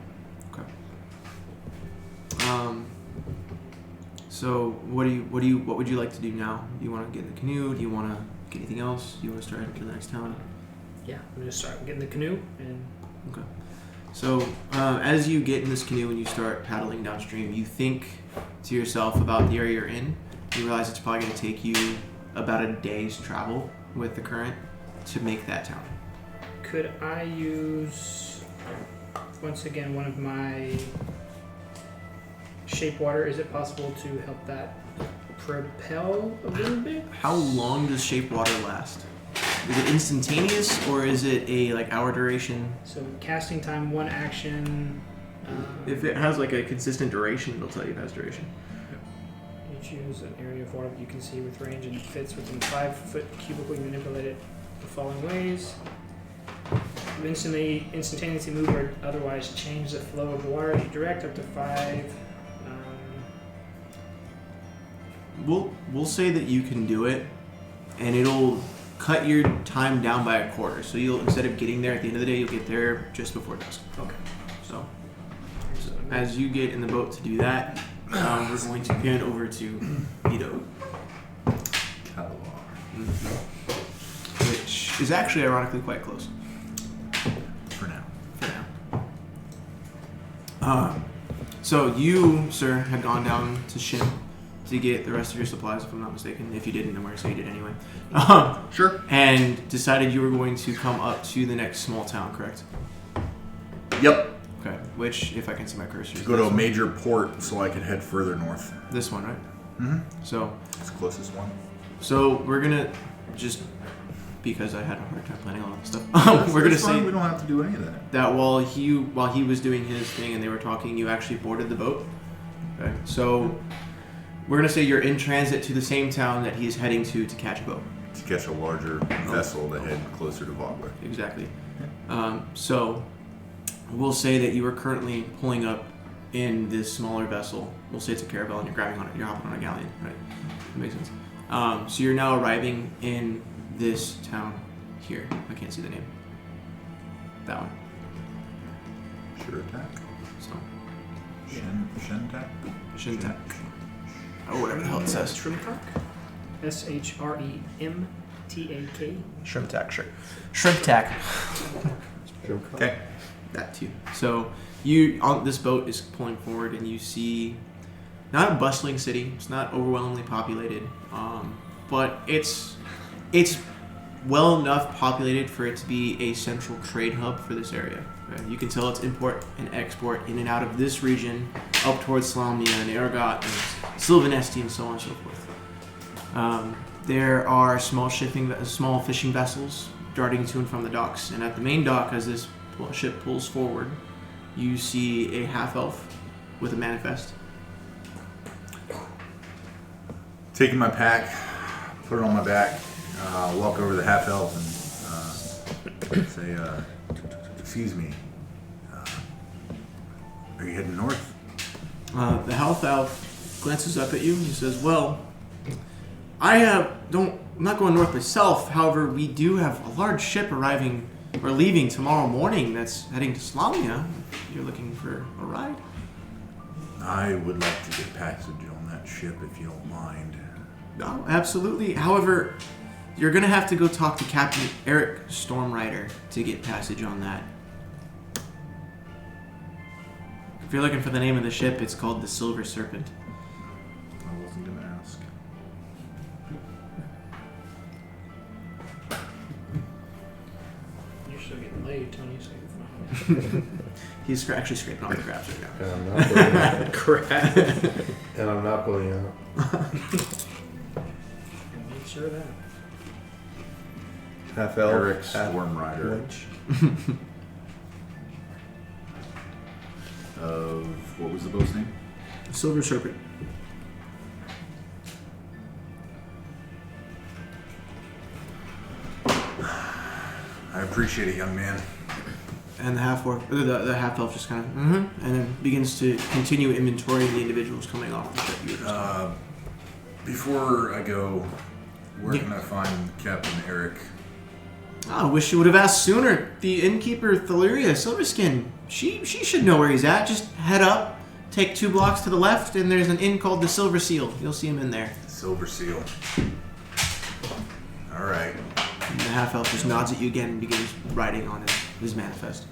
So what would you like to do now? Do you want to get in the canoe? Do you want to get anything else? Do you want to start heading to the next town? Yeah, I'm gonna start getting the canoe and. Okay. So as you get in this canoe and you start paddling downstream, you think to yourself about the area you're in. You realize it's probably going to take you about a day's travel with the current to make that town. Could I use, once again, one of my shape water? Is it possible to help that propel a little bit? How long does shape water last? Is it instantaneous or is it a hour duration? So casting time, 1 action. If it has a consistent duration, it'll tell you it has duration. You choose an area of water that you can see with range and fits within 5 foot cubically. Manipulate it the following ways. Instantaneously move or otherwise change the flow of water. Direct up to 5. We'll say that you can do it, and it'll cut your time down by a quarter. So you'll, instead of getting there at the end of the day, you'll get there just before dusk. Okay. So as you get in the boat to do that, we're going to pan over to Ito, which is actually ironically quite close. For now. So you, sir, had gone down to Shin to get the rest of your supplies, if I'm not mistaken. If you didn't, I'm going to say you did anyway. Sure. And decided you were going to come up to the next small town, correct? Yep. Okay. Which, if I can see my cursor, Go to a major port so I can head further north. this one, right? Mm-hmm. So It's the closest one. we're gonna just, because I had a hard time planning all that stuff. We're gonna That's fine. say we don't have to do any of that. that while he was doing his thing and they were talking, you actually boarded the boat. Okay. So we're gonna say you're in transit to the same town that he's heading to catch a boat. To catch a larger vessel to head closer to Vogler. Exactly. So we'll say that you are currently pulling up in this smaller vessel. We'll say it's a caravel and you're grabbing on it. You're hopping on a galleon, right? That makes sense. So you're now arriving in this town here. I can't see the name. That one. Sure attack. So Shintak? Shintak. Oh, whatever the hell it says. Shrimtak? SHREMTAK? Shrimp tack, sure. Shrimp tack. Okay. That too. So you on this boat is pulling forward, and you see not a bustling city. It's not overwhelmingly populated, but it's well enough populated for it to be a central trade hub for this area. Right? You can tell it's import and export in and out of this region, up towards Slamia and Ergot and Silvanesti and so on and so forth. There are small fishing vessels darting to and from the docks, and at the main dock, as this ship pulls forward, you see a half-elf with a manifest. Taking my pack, put it on my back, walk over to the half-elf and say, excuse me, are you heading north? The half-elf glances up at you and he says, well, I'm not going north myself. However, we do have a large ship arriving or leaving tomorrow morning that's heading to Slamia. If you're looking for a ride. I would like to get passage on that ship if you don't mind. No, absolutely. However, you're going to have to go talk to Captain Eric Stormrider to get passage on that. If you're looking for the name of the ship, it's called the Silver Serpent. I wasn't going to ask. You're still getting laid, Tony, so you're fine. He's actually scraping off the grabs right now. And I'm not pulling out. Crap. And I'm not pulling out. Make sure of that. Half elf. Eric half Stormrider. wench. Of what was the boat's name? Silver Serpent. I appreciate it, young man. And the half-elf just kind of, and then begins to continue inventorying the individuals coming off the ship. You were just Before I go, where can I find Captain Eric? I wish you would have asked sooner. The innkeeper, Thaleria Silverskin, she should know where he's at. Just head up, take 2 blocks to the left, and there's an inn called the Silver Seal. You'll see him in there. Silver Seal. All right. And the half-elf just nods at you again and begins writing on his manifest.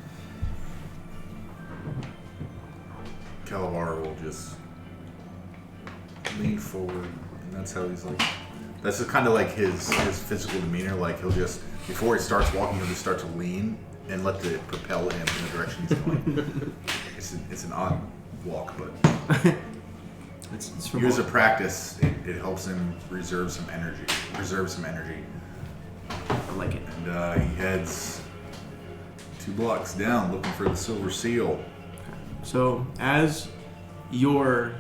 Calabar will just lean forward, and that's how he's like. That's just kind of like his physical demeanor. Like he'll just, before he starts walking, he'll just start to lean and let it propel him in the direction he's going. It's an odd walk, but It's from years of practice, it helps him preserve some energy. I like it. And he heads 2 blocks down, looking for the Silver Seal. So as you're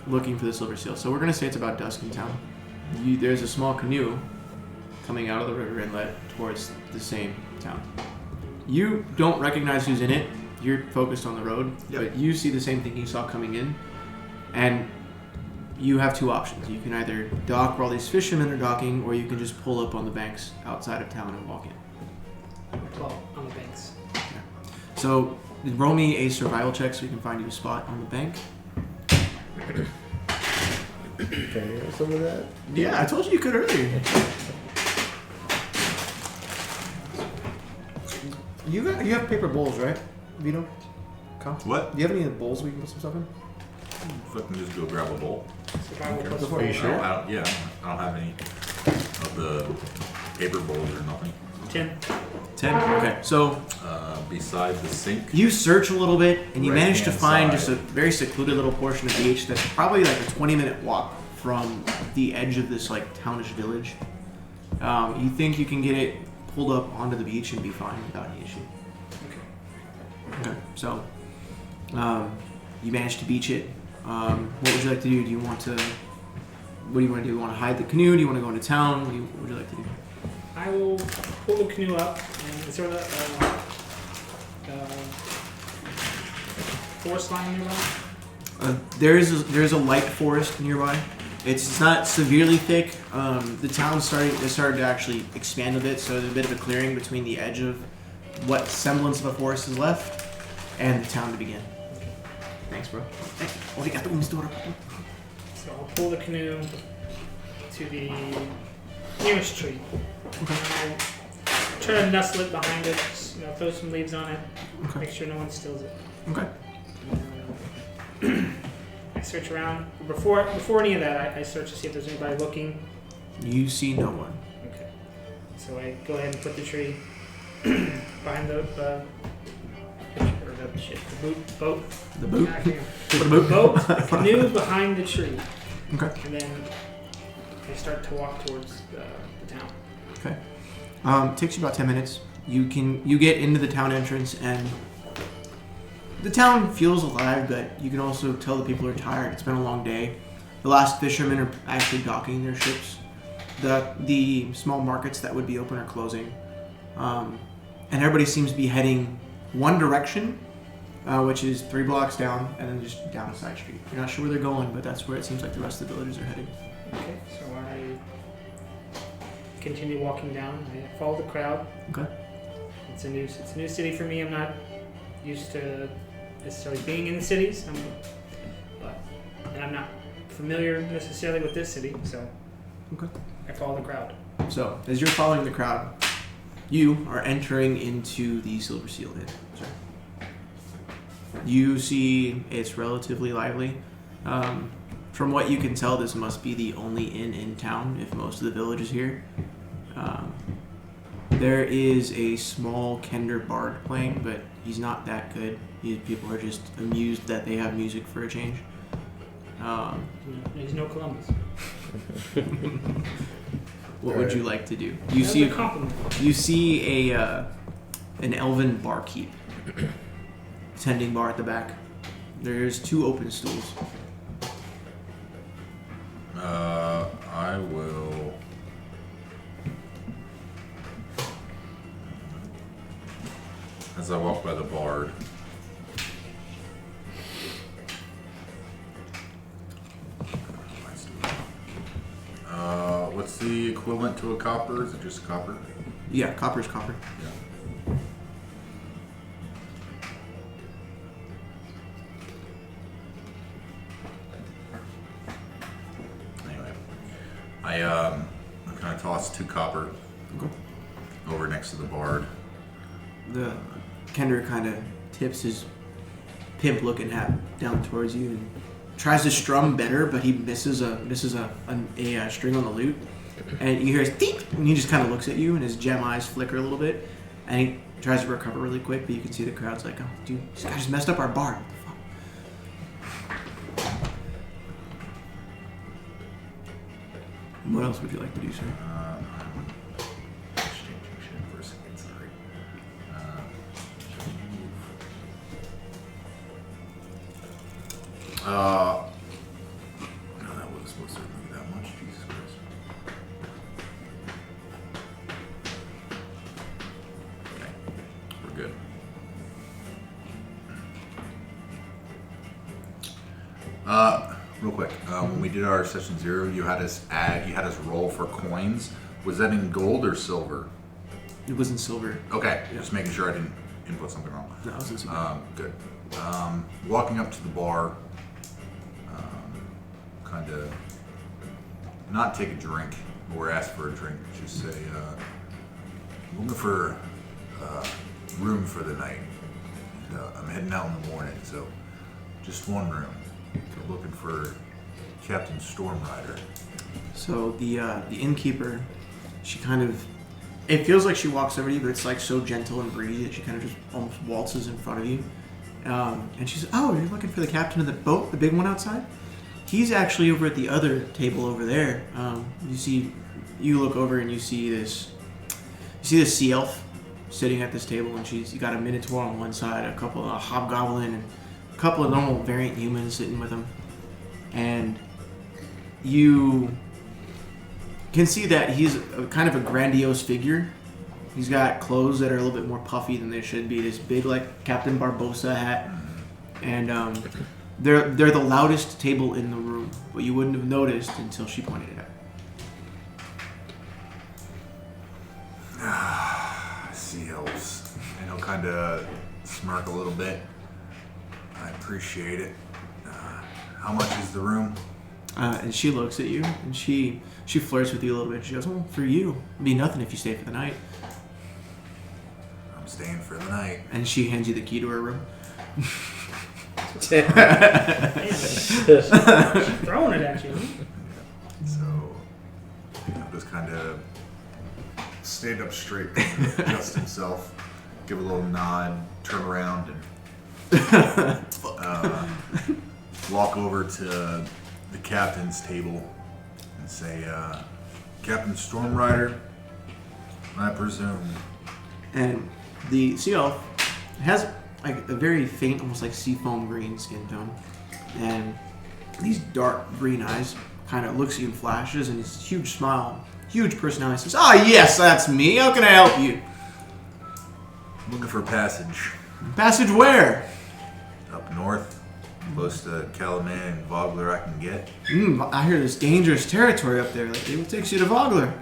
looking for the Silver Seal, so we're going to say it's about dusk in town. There's a small canoe coming out of the river inlet towards the same town. You don't recognize who's in it. You're focused on the road, but you see the same thing you saw coming in, and you have 2 options. You can either dock where all these fishermen are docking, or you can just pull up on the banks outside of town and walk in. Well, on the banks. So roll me a survival check so you can find you a spot on the bank. Can you have some of that? Yeah, I told you could earlier. You have paper bowls, right, Vito? What? Do you have any bowls we can put some stuff in? Fucking just go grab a bowl. Survival plus Are you 4. sure? I don't have any of the paper bowls or nothing. 10. 10? Okay, so Beside the sink. you search a little bit and you manage to Right-hand find side. just a very secluded little portion of beach that's probably like a 20-minute walk from the edge of this like townish village. You think you can get it pulled up onto the beach and be fine without any issue. Okay, so you managed to beach it. What would you like to do? What do you want to do? You want to hide the canoe? Do you want to go into town? What would you like to do? I will pull the canoe up and sort of forest line nearby? There's a light forest nearby. It's not severely thick. The town's started to actually expand a bit, so there's a bit of a clearing between the edge of what semblance of a forest is left and the town to begin. Thanks, bro. So I'll pull the canoe to the nearest tree. Okay. I'll try to nestle it behind it, just, throw some leaves on it, Okay. make sure no one steals it. Okay. I search around. Before any of that, I search to see if there's anybody looking. You see no one. Okay. So I go ahead and put the tree behind the boat. The boot. Ah, damn. The boot. Boat, the canoe behind the tree. Okay. And then I start to walk towards the town. Okay. It takes you about 10 minutes. You get into the town entrance, and the town feels alive, but you can also tell the people are tired. It's been a long day. The last fishermen are actually docking their ships. The small markets that would be open are closing. And everybody seems to be heading one direction, which is 3 blocks down, and then just down a side street. You're not sure where they're going, but that's where it seems like the rest of the villagers are heading. Okay. So I continue walking down. I follow the crowd. Okay. It's a new city for me. I'm not used to necessarily being in cities, and I'm not familiar necessarily with this city, so Okay. I follow the crowd. So, as you're following the crowd, you are entering into the Silver Seal Inn. Sorry. You see it's relatively lively. From what you can tell, this must be the only inn in town, if most of the village is here. There is a small Kender bard playing, but he's not that good. People are just amused that they have music for a change. There's no Columbus. What would you like to do? That was a compliment. You see an elven barkeep tending bar at the back. There's 2 open stools. I will. As I walk by the bard. What's the equivalent to a copper? Is it just copper? Yeah, copper's copper. Yeah. Anyway, I kind of toss 2 copper Okay. over next to the bard. The Kender kind of tips his pimp-looking hat down towards you and tries to strum better, but he misses a string on the lute, and you hear his "teep," and he just kind of looks at you, and his gem eyes flicker a little bit, and he tries to recover really quick, but you can see the crowd's like, "Oh, dude, this guy just messed up our bar. What the fuck?" What else would you like to do, sir? I'm changing shit for a second, sorry. No, that wasn't supposed to be that much, Jesus Christ. Okay, we're good. Real quick, when we did our session 0, you had us roll for coins. Was that in gold or silver? It was in silver. Okay, Yeah. just making sure I didn't input something wrong. No, it was in silver. Good. Walking up to the bar, kind of not take a drink or ask for a drink. Just say, I'm looking for room for the night. And, I'm heading out in the morning, so just one room. I'm looking for Captain Stormrider. So the innkeeper, she kind of, it feels like she walks over to you, but it's like so gentle and breezy that she kind of just almost waltzes in front of you. And she says, "Oh, you're looking for the captain of the boat, the big one outside? He's actually over at the other table over there." You look over and you see this sea elf sitting at this table, and you got a minotaur on one side, a hobgoblin, and a couple of normal variant humans sitting with him. And you can see that he's kind of a grandiose figure, He's got clothes that are a little bit more puffy than they should be. This big, like, Captain Barbosa hat. And they're the loudest table in the room, but you wouldn't have noticed until she pointed it out. Seals. And he'll kind of smirk a little bit. I appreciate it. How much is the room? And she looks at you, and she flirts with you a little bit. She goes, "Well, for you, it'd be nothing if you stay for the night." I'm staying for the night. And she hands you the key to her room. Throwing it at you. So, I'll just kind of stand up straight, adjust himself, give a little nod, turn around, and walk over to the captain's table and say, "Captain Stormrider, I presume." And the sea elf has like a very faint, almost like seafoam green skin tone, and these dark green eyes. Kind of looks at you in flashes, and his huge smile, huge personality says, "Ah, yes, that's me. How can I help you?" I'm looking for passage. Passage where? Up north, close to Calaman and Vogler I can get. I hear there's dangerous territory up there. Like, what takes you to Vogler?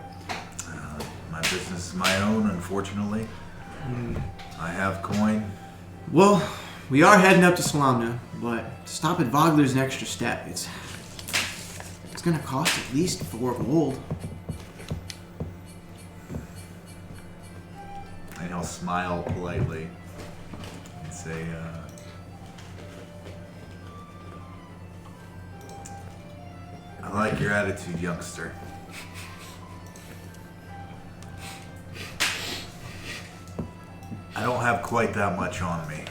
My business is my own, unfortunately. I have coin. Well, we are heading up to Salamna, but to stop at Vogler's an extra step. It's gonna cost at least 4 gold. And he'll smile politely and say, "I like your attitude, youngster. I don't have quite that much on me.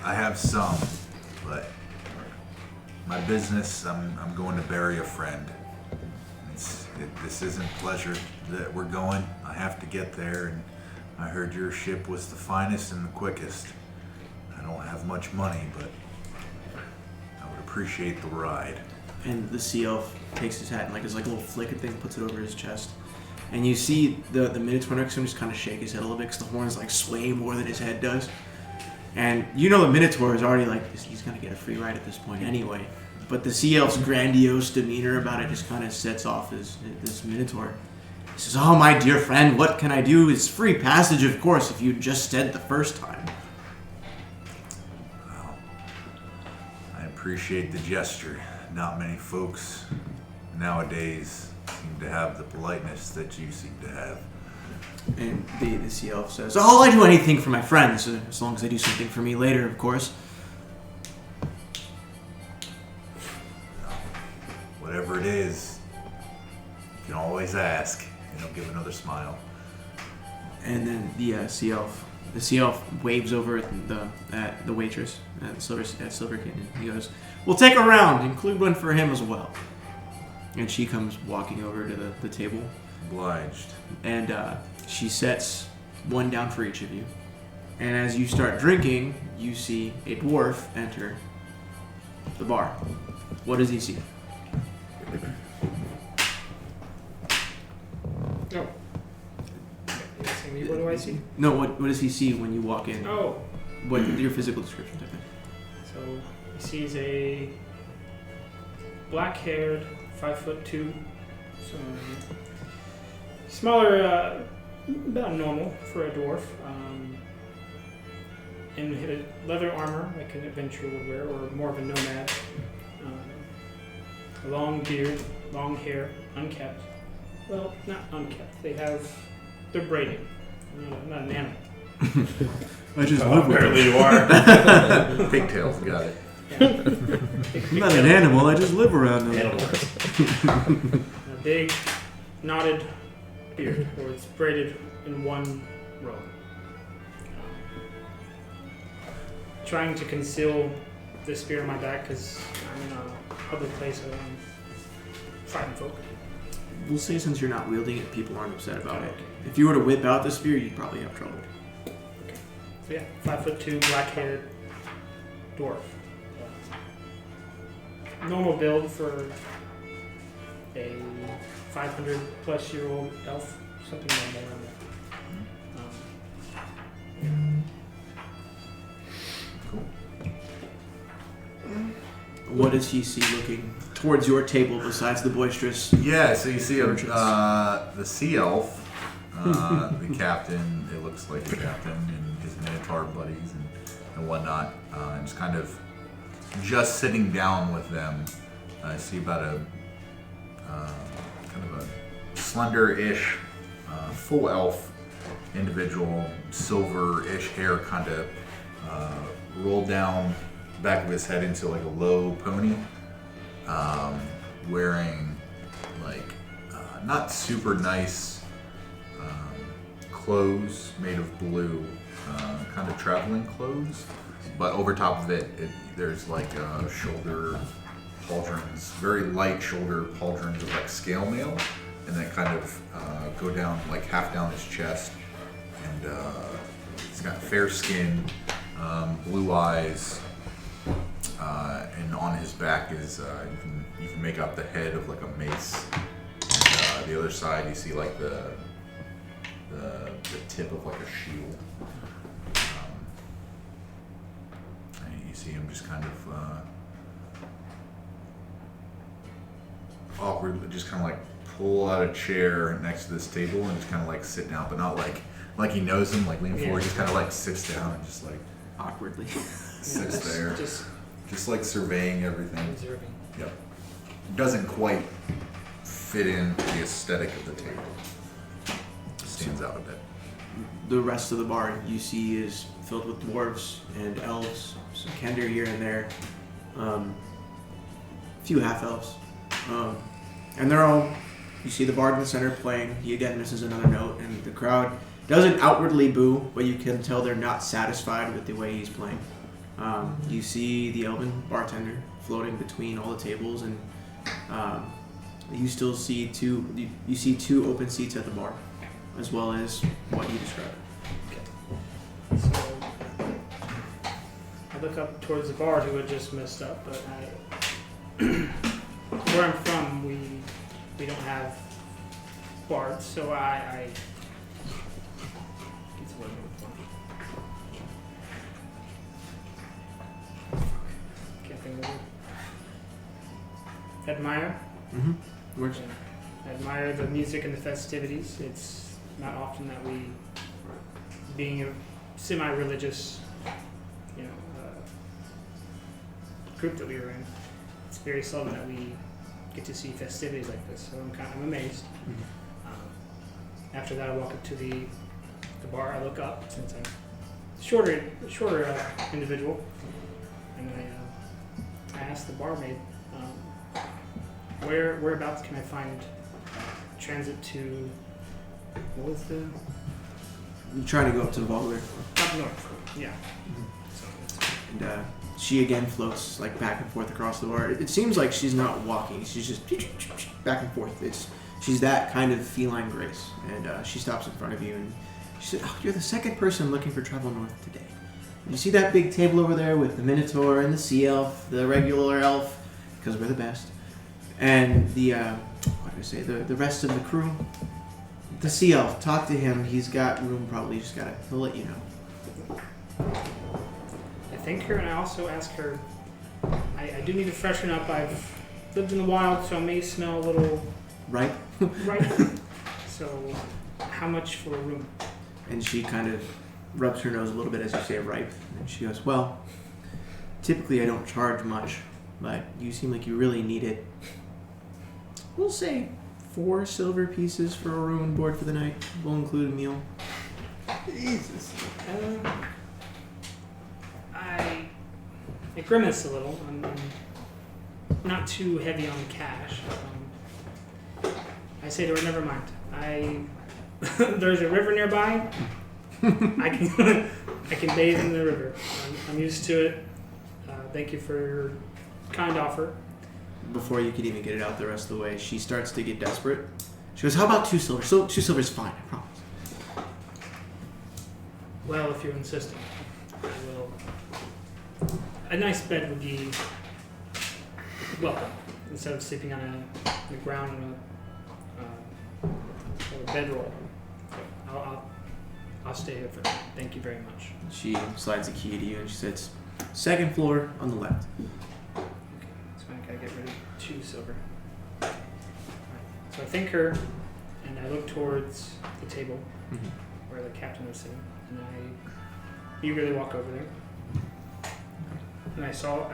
I have some, but my business, I'm going to bury a friend. This isn't pleasure that we're going. I have to get there, and I heard your ship was the finest and the quickest. I don't have much money, but I would appreciate the ride." And the sea elf takes his hat and like his like little flick thing, puts it over his chest. And you see the Minotaur next to him just kind of shake his head a little bit because the horns like sway more than his head does. And you know the Minotaur is already like, he's going to get a free ride at this point anyway. But the sea elf's grandiose demeanor about it just kind of sets off this Minotaur. He says, "Oh, my dear friend, what can I do? It's free passage, of course, if you just said the first time." Well, I appreciate the gesture. Not many folks nowadays seem to have the politeness that you seem to have. And the sea elf says, "Oh, I'll do anything for my friends, as long as they do something for me later, of course." Whatever it is, you can always ask. And he'll give another smile. And then the sea elf waves over at the waitress at Silver Kitten. He goes, "We'll take a round, include one for him as well." And she comes walking over to the table, Obliged. and she sets one down for each of you. And as you start drinking, you see a dwarf enter the bar. What does he see? Oh. You asking me what do I see? No, what does he see when you walk in? Oh. What your physical description type thing? So he sees a black-haired, 5'2", so smaller, about normal for a dwarf, in leather armor like an adventurer would wear, or more of a nomad. A long beard, long hair, unkept. Well, not unkept. They're braided. Not an animal. I just live with Apparently you are. Pigtails, got it. Yeah. I'm not an animal, I just live around them. A big, knotted beard, or it's braided in one row. Trying to conceal the spear in my back because I'm in a public place. I don't fighting folk. We'll say since you're not wielding it, people aren't upset about it. If you were to whip out the spear, you'd probably have trouble. Okay. So yeah, 5'2", black-haired dwarf. Normal build for a 500-plus-year-old elf. something more memorable. Cool. What does he see looking towards your table besides the boisterous? Yeah, so you see merchants? the sea elf, the captain. It looks like the captain and his minotaur buddies and whatnot, and just kind of sitting down with them. I see about a kind of a slender-ish, full elf individual, silver-ish hair, kind of rolled down the back of his head into like a low pony, wearing like not super nice clothes made of blue, kind of traveling clothes, but over top of it, there's like shoulder pauldrons, very light shoulder pauldrons of like scale mail, and then kind of go down like half down his chest, and he's got fair skin, blue eyes, and on his back is you can make out the head of like a mace, and the other side you see like the tip of like a shield. And you see him just kind of awkwardly just kind of like pull out a chair next to this table and just kind of like sit down, but not like he knows him, like lean forward, just kind of like sits down and just like Awkwardly. sits there, just like surveying everything. Observing. Yep. Doesn't quite fit in the aesthetic of the table. Stands out a bit. The rest of the bar you see is filled with dwarves and elves, some Kender here and there, a few half-elves. And they're all, you see the bard in the center playing, he again misses another note, and the crowd doesn't outwardly boo, but you can tell they're not satisfied with the way he's playing. You see the elven bartender floating between all the tables, and you still see two open seats at the bar, as well as what you described. So I look up towards the bard who had just messed up, but where I'm from, we don't have bards, so I it's a little can't think of it. Admire. Mm-hmm. Works. Admire the music and the festivities. It's not often that we, being a semi-religious, group that we were in, it's very seldom that we get to see festivities like this. So I'm amazed. Mm-hmm. After that, I walk up to the bar. I look up since I'm shorter individual, and I ask the barmaid, whereabouts can I find transit to? What was the? You try to go up to Vogler. Up north. Yeah. Mm-hmm. So it's, And she again floats like back and forth across the bar. It seems like she's not walking; she's just back and forth. She's that kind of feline grace. And she stops in front of you and she said, "Oh, you're the second person looking for travel north today. You see that big table over there with the Minotaur and the Sea Elf, the regular elf, because we're the best, and the the rest of the crew. The Sea Elf, talk to him. He's got room. Probably he'll let you know." I thank her, and I also ask her, I do need to freshen up. I've lived in the wild, so I may smell a little Right? ripe. So, how much for a room? And she kind of rubs her nose a little bit as you say ripe. And she goes, "Well, typically I don't charge much, but you seem like you really need it. We'll say 4 silver pieces for a room and board for the night. We'll include a meal." Jesus. I grimace a little. I'm not too heavy on cash. I say to her, "Never mind. There's a river nearby. I can bathe in the river. I'm used to it. Thank you for your kind offer." Before you could even get it out the rest of the way, she starts to get desperate. She goes, "How about 2 silver? So 2 silver's fine, I promise." Well, if you're insistent, I will. A nice bed would be welcome instead of sleeping on the ground on a a bedroll. I'll stay here for now. Thank you very much. She slides a key to you and she says, second floor on the left. Okay, so I gotta get rid of 2 silver. Alright, so I thank her, and I look towards the table where the captain was sitting, and I eagerly walk over there. And I start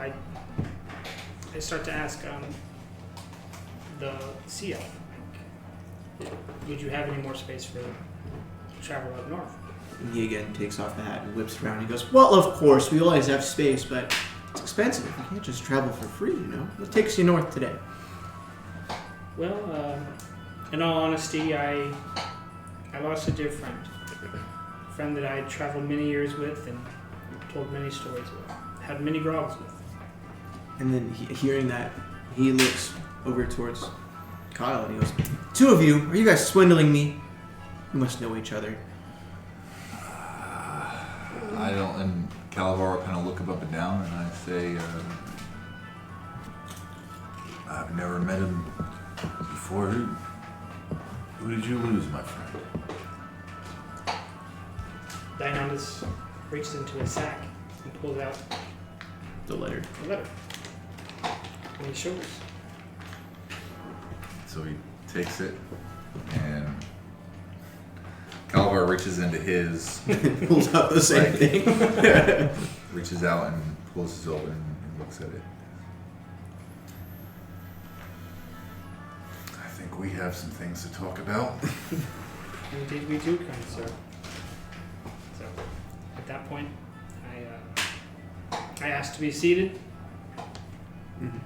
to ask the sea elf, would you have any more space for travel up north? And he again takes off the hat and whips around. He goes, well, of course, we always have space, but it's expensive. You can't just travel for free, you know? What takes you north today? Well, in all honesty, I lost a dear friend. A friend that I had traveled many years with and told many stories with. Had many grogs with. And then hearing that, he looks over towards Kyle and he goes, 2 of you, are you guys swindling me? You must know each other. I don't, and Calavar will kind of look him up and down, and I say, I've never met him before. Who did you lose, my friend? Dionysus reached into his sack and pulled out The letter. a letter. On his shoulders. So he takes it, and Calavar reaches into his, Pulls out the same thing. reaches out and pulls it open and looks at it. I think we have some things to talk about. Indeed we do, kind sir. So, at that point, I asked to be seated, and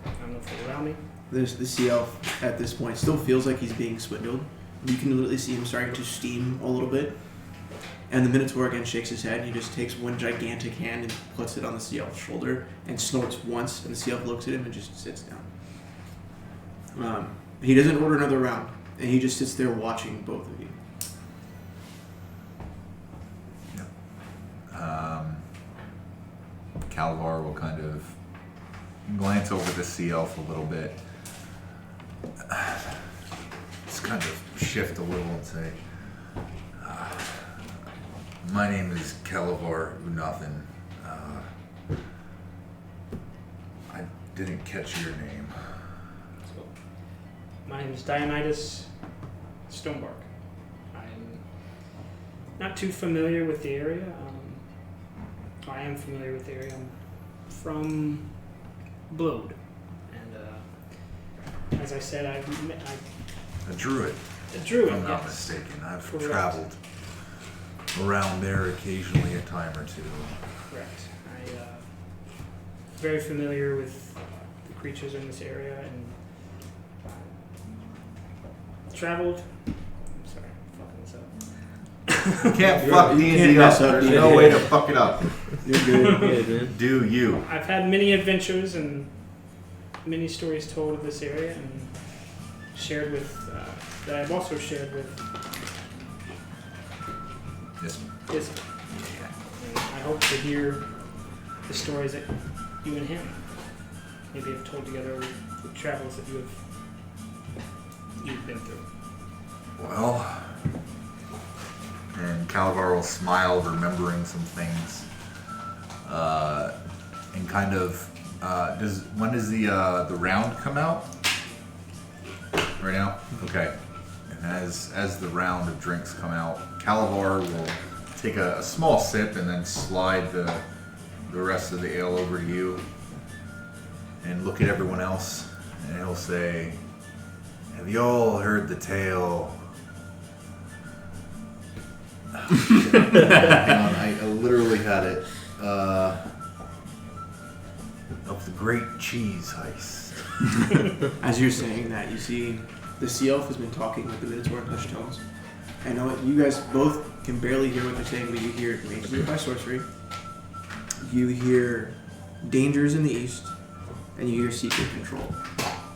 I don't know if they'll allow me. The sea elf at this point still feels like he's being swindled. You can literally see him starting to steam a little bit. And the Minotaur again shakes his head and he just takes one gigantic hand and puts it on the sea elf's shoulder and snorts once, and the sea elf looks at him and just sits down. He doesn't order another round, and he just sits there watching both of you. Calavar will kind of glance over the sea elf a little bit. Just kind of shift a little and say, my name is Calavar Unathan. I didn't catch your name. So, my name is Dionysus Stonebark. I'm not too familiar with the area. I am familiar with the area. I'm from Blode. And as I said, A druid, a druid, if I'm not yes. mistaken. I've Correct. traveled around there occasionally a time or two. Correct. I'm very familiar with the creatures in this area and traveled. I'm sorry, I'm fucking this up. You can't fuck you D&D can't up. mess up There's D&D. no way to fuck it up. You're good. Good, man. Do you? I've had many adventures and many stories told of this area and shared with, that I've also shared with Yes. Ispin. And I hope to hear the stories that you and him maybe have told together the travels that you've been through. Well, and Calavar will smile, remembering some things, and kind of when does the round come out? Right now? Okay. And as the round of drinks come out, Calavar will take a small sip and then slide the rest of the ale over to you and look at everyone else, and he'll say, have you all heard the tale? Hang on, I literally had it. Of the great cheese heist. As you're saying that, you see the sea elf has been talking with the Minotaur in hushed tones. I know you guys both can barely hear what they're saying, but you hear mages by sorcery. You hear dangers in the east, and you hear secret control.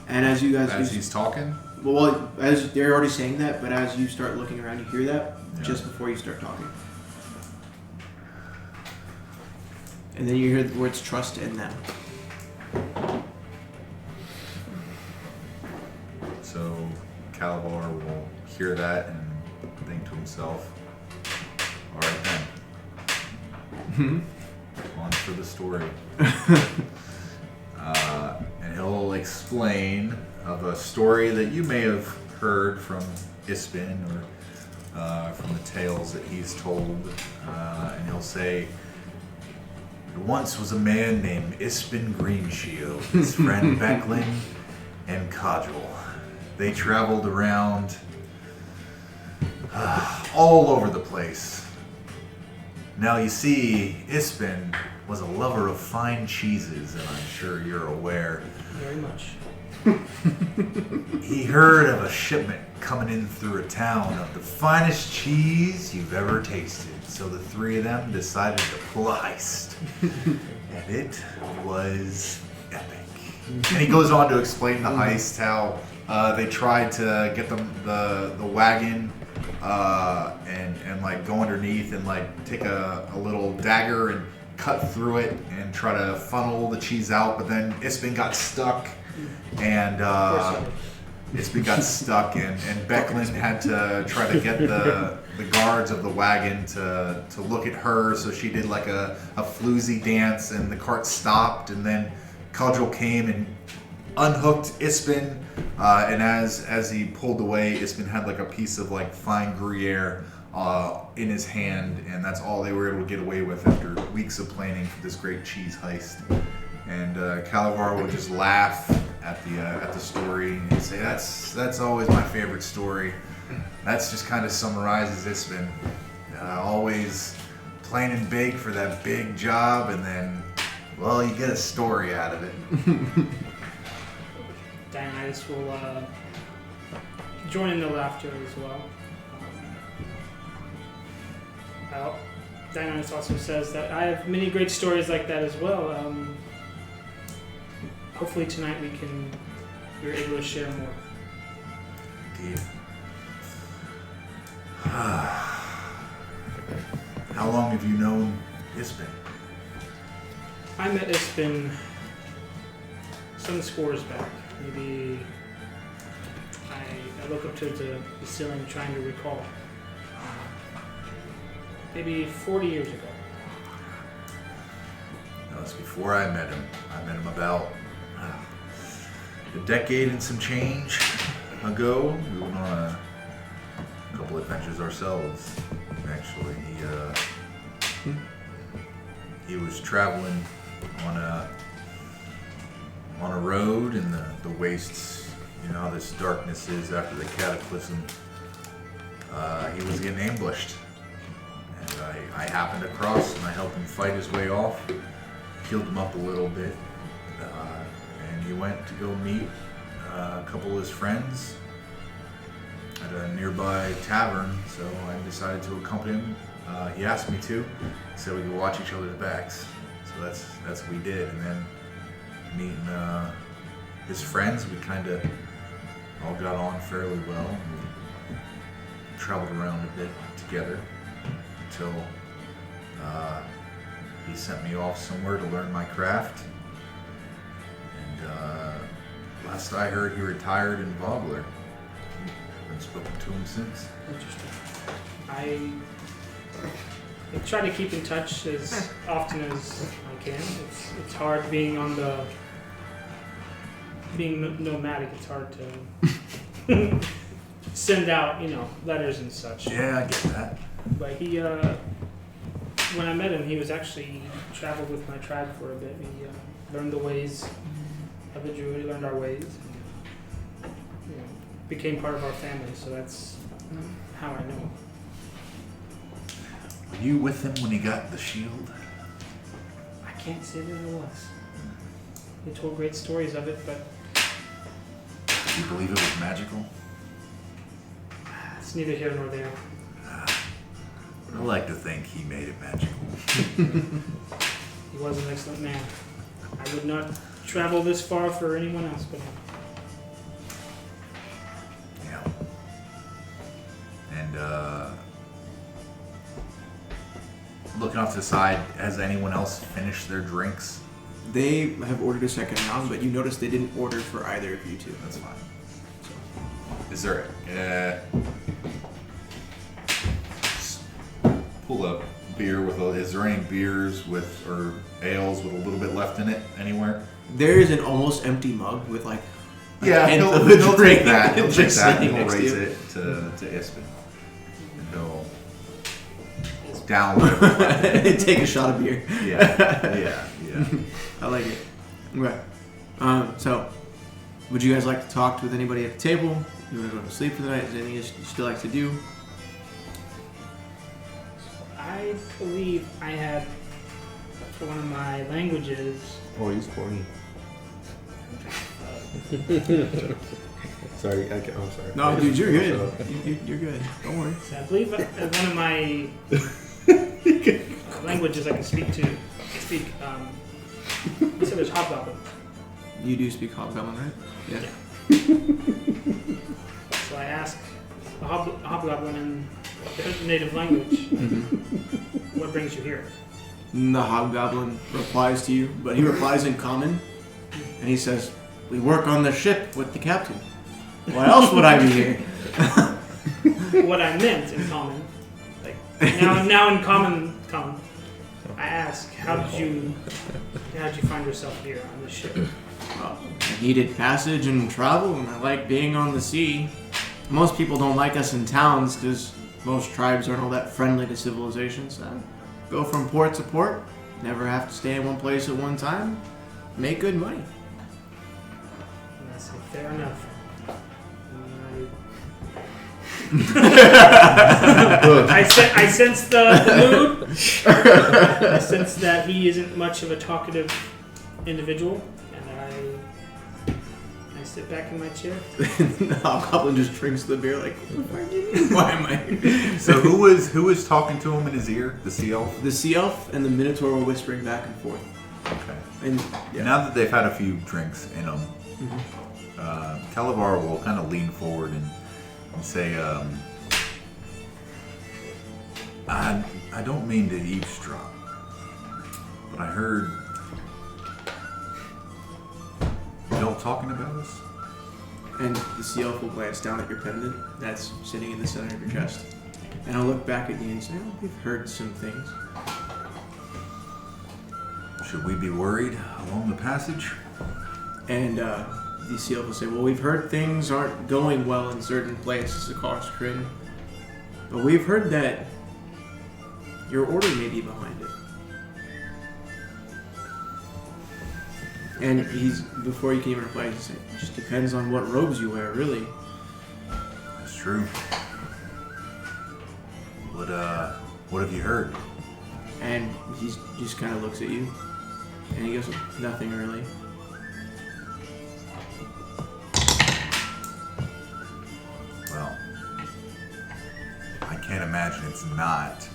And as you guys, As he's talking? well, as they're already saying that, but as you start looking around, you hear that Yeah. just before you start talking. And then you hear the words "trust in them." So Calabar will hear that and think to himself, all right then, on for the story. And he'll explain of a story that you may have heard from Ispin or from the tales that he's told. And he'll say, there once was a man named Ispin Greensheild, his friend Becklin and Codgel. They traveled around all over the place. Now you see, Ispin was a lover of fine cheeses, and I'm sure you're aware. Very much. He heard of a shipment coming in through a town of the finest cheese you've ever tasted. So the three of them decided to pull a heist. And it was epic. And he goes on to explain the heist, how they tried to get the wagon and like go underneath and like take a little dagger and cut through it and try to funnel the cheese out, but then Ispin got stuck and Becklin had to try to get the guards of the wagon to look at her, so she did like a floozy dance and the cart stopped, and then Codgel came and unhooked Ispin, and as he pulled away, Ispin had like a piece of like fine Gruyere in his hand, and that's all they were able to get away with after weeks of planning for this great cheese heist. And Calabar would just laugh at the story and he'd say, that's always my favorite story. That's just kind of summarizes Ispin. Always planning big for that big job, and then, well, you get a story out of it. Dionysus will join in the laughter as well. Dionysus also says that I have many great stories like that as well. Hopefully tonight we're able to share more. Indeed. How long have you known Ispin? I met Ispin some scores back. Maybe I look up to the ceiling trying to recall. Maybe 40 years ago. That was before I met him. I met him about a decade and some change ago. We went on a couple adventures ourselves. Actually, he was traveling on a road in the wastes. You know how this darkness is after the Cataclysm. He was getting ambushed. I happened across and I helped him fight his way off, healed him up a little bit, and he went to go meet a couple of his friends at a nearby tavern, so I decided to accompany him. He asked me to, so we could watch each other's backs. So that's what we did, and then meeting his friends, we kind of all got on fairly well. We traveled around a bit together. Until he sent me off somewhere to learn my craft. And last I heard, he retired in Vogler. Haven't spoken to him since. Interesting. I try to keep in touch as often as I can. It's hard being nomadic. It's hard to send out, letters and such. Yeah, I get that. But he, when I met him, he traveled with my tribe for a bit. He learned the ways of the Druid. He learned our ways. And, became part of our family. So that's how I know him. Were you with him when he got the shield? I can't say that I was. He told great stories of it, but Do you believe it was magical? it's neither here nor there. I like to think he made it magical. He was an excellent man. I would not travel this far for anyone else but him. Yeah. And looking off to the side, has anyone else finished their drinks? They have ordered a second round, but you notice they didn't order for either of you two. That's fine. So. Is there pull up beer with is there any beers with or ales with a little bit left in it anywhere? There is an almost empty mug with like Yeah, tenth of a he'll take drink that. He'll take just that sitting and he'll next to raise you. it to Ispin. And he'll down with Take a shot of beer. Yeah. I like it. Okay. So, would you guys like to talk with anybody at the table? You want to go to sleep for the night? Is there anything you still like to do? I believe I had, for one of my languages, Oh, he's corny. Sorry, I'm sorry. No, dude, you're good. You're good. Don't worry. so I believe one of my languages I can speak. You said there's hobgoblin. You do speak Hobgoblin, right? Yeah. So I ask a hobgoblin in their native language, what brings you here? And the Hobgoblin replies to you, but he replies in common, and he says, "We work on the ship with the captain. Why else would I be here?" What I meant in common, like now in common, I ask, how did you find yourself here on this ship? Well, I needed passage and travel, and I like being on the sea. Most people don't like us in towns because most tribes aren't all that friendly to civilization. So I go from port to port, never have to stay in one place at one time, make good money. And I say, fair enough. I sense the mood. I sense that he isn't much of a talkative individual, and I sit back in my chair. The Hobgoblin just drinks the beer like, why am I here? So who was talking to him in his ear? The sea elf? The sea elf and the Minotaur were whispering back and forth. Okay. And yeah. Now that they've had a few drinks in them, Calavar will kind of lean forward and say, I don't mean to eavesdrop, but I heard y'all talking about us. And the sea elf will glance down at your pendant that's sitting in the center of your chest. And I'll look back at you and say, "Oh, we've heard some things." Should we be worried along the passage? And the sea elf will say, "Well, we've heard things aren't going well in certain places across Krynn. But we've heard that your order may be behind it." And before you can even reply, he said, "It just depends on what robes you wear, really." That's true. What have you heard? And he just kind of looks at you, and he goes, "Nothing really." Well, I can't imagine it's not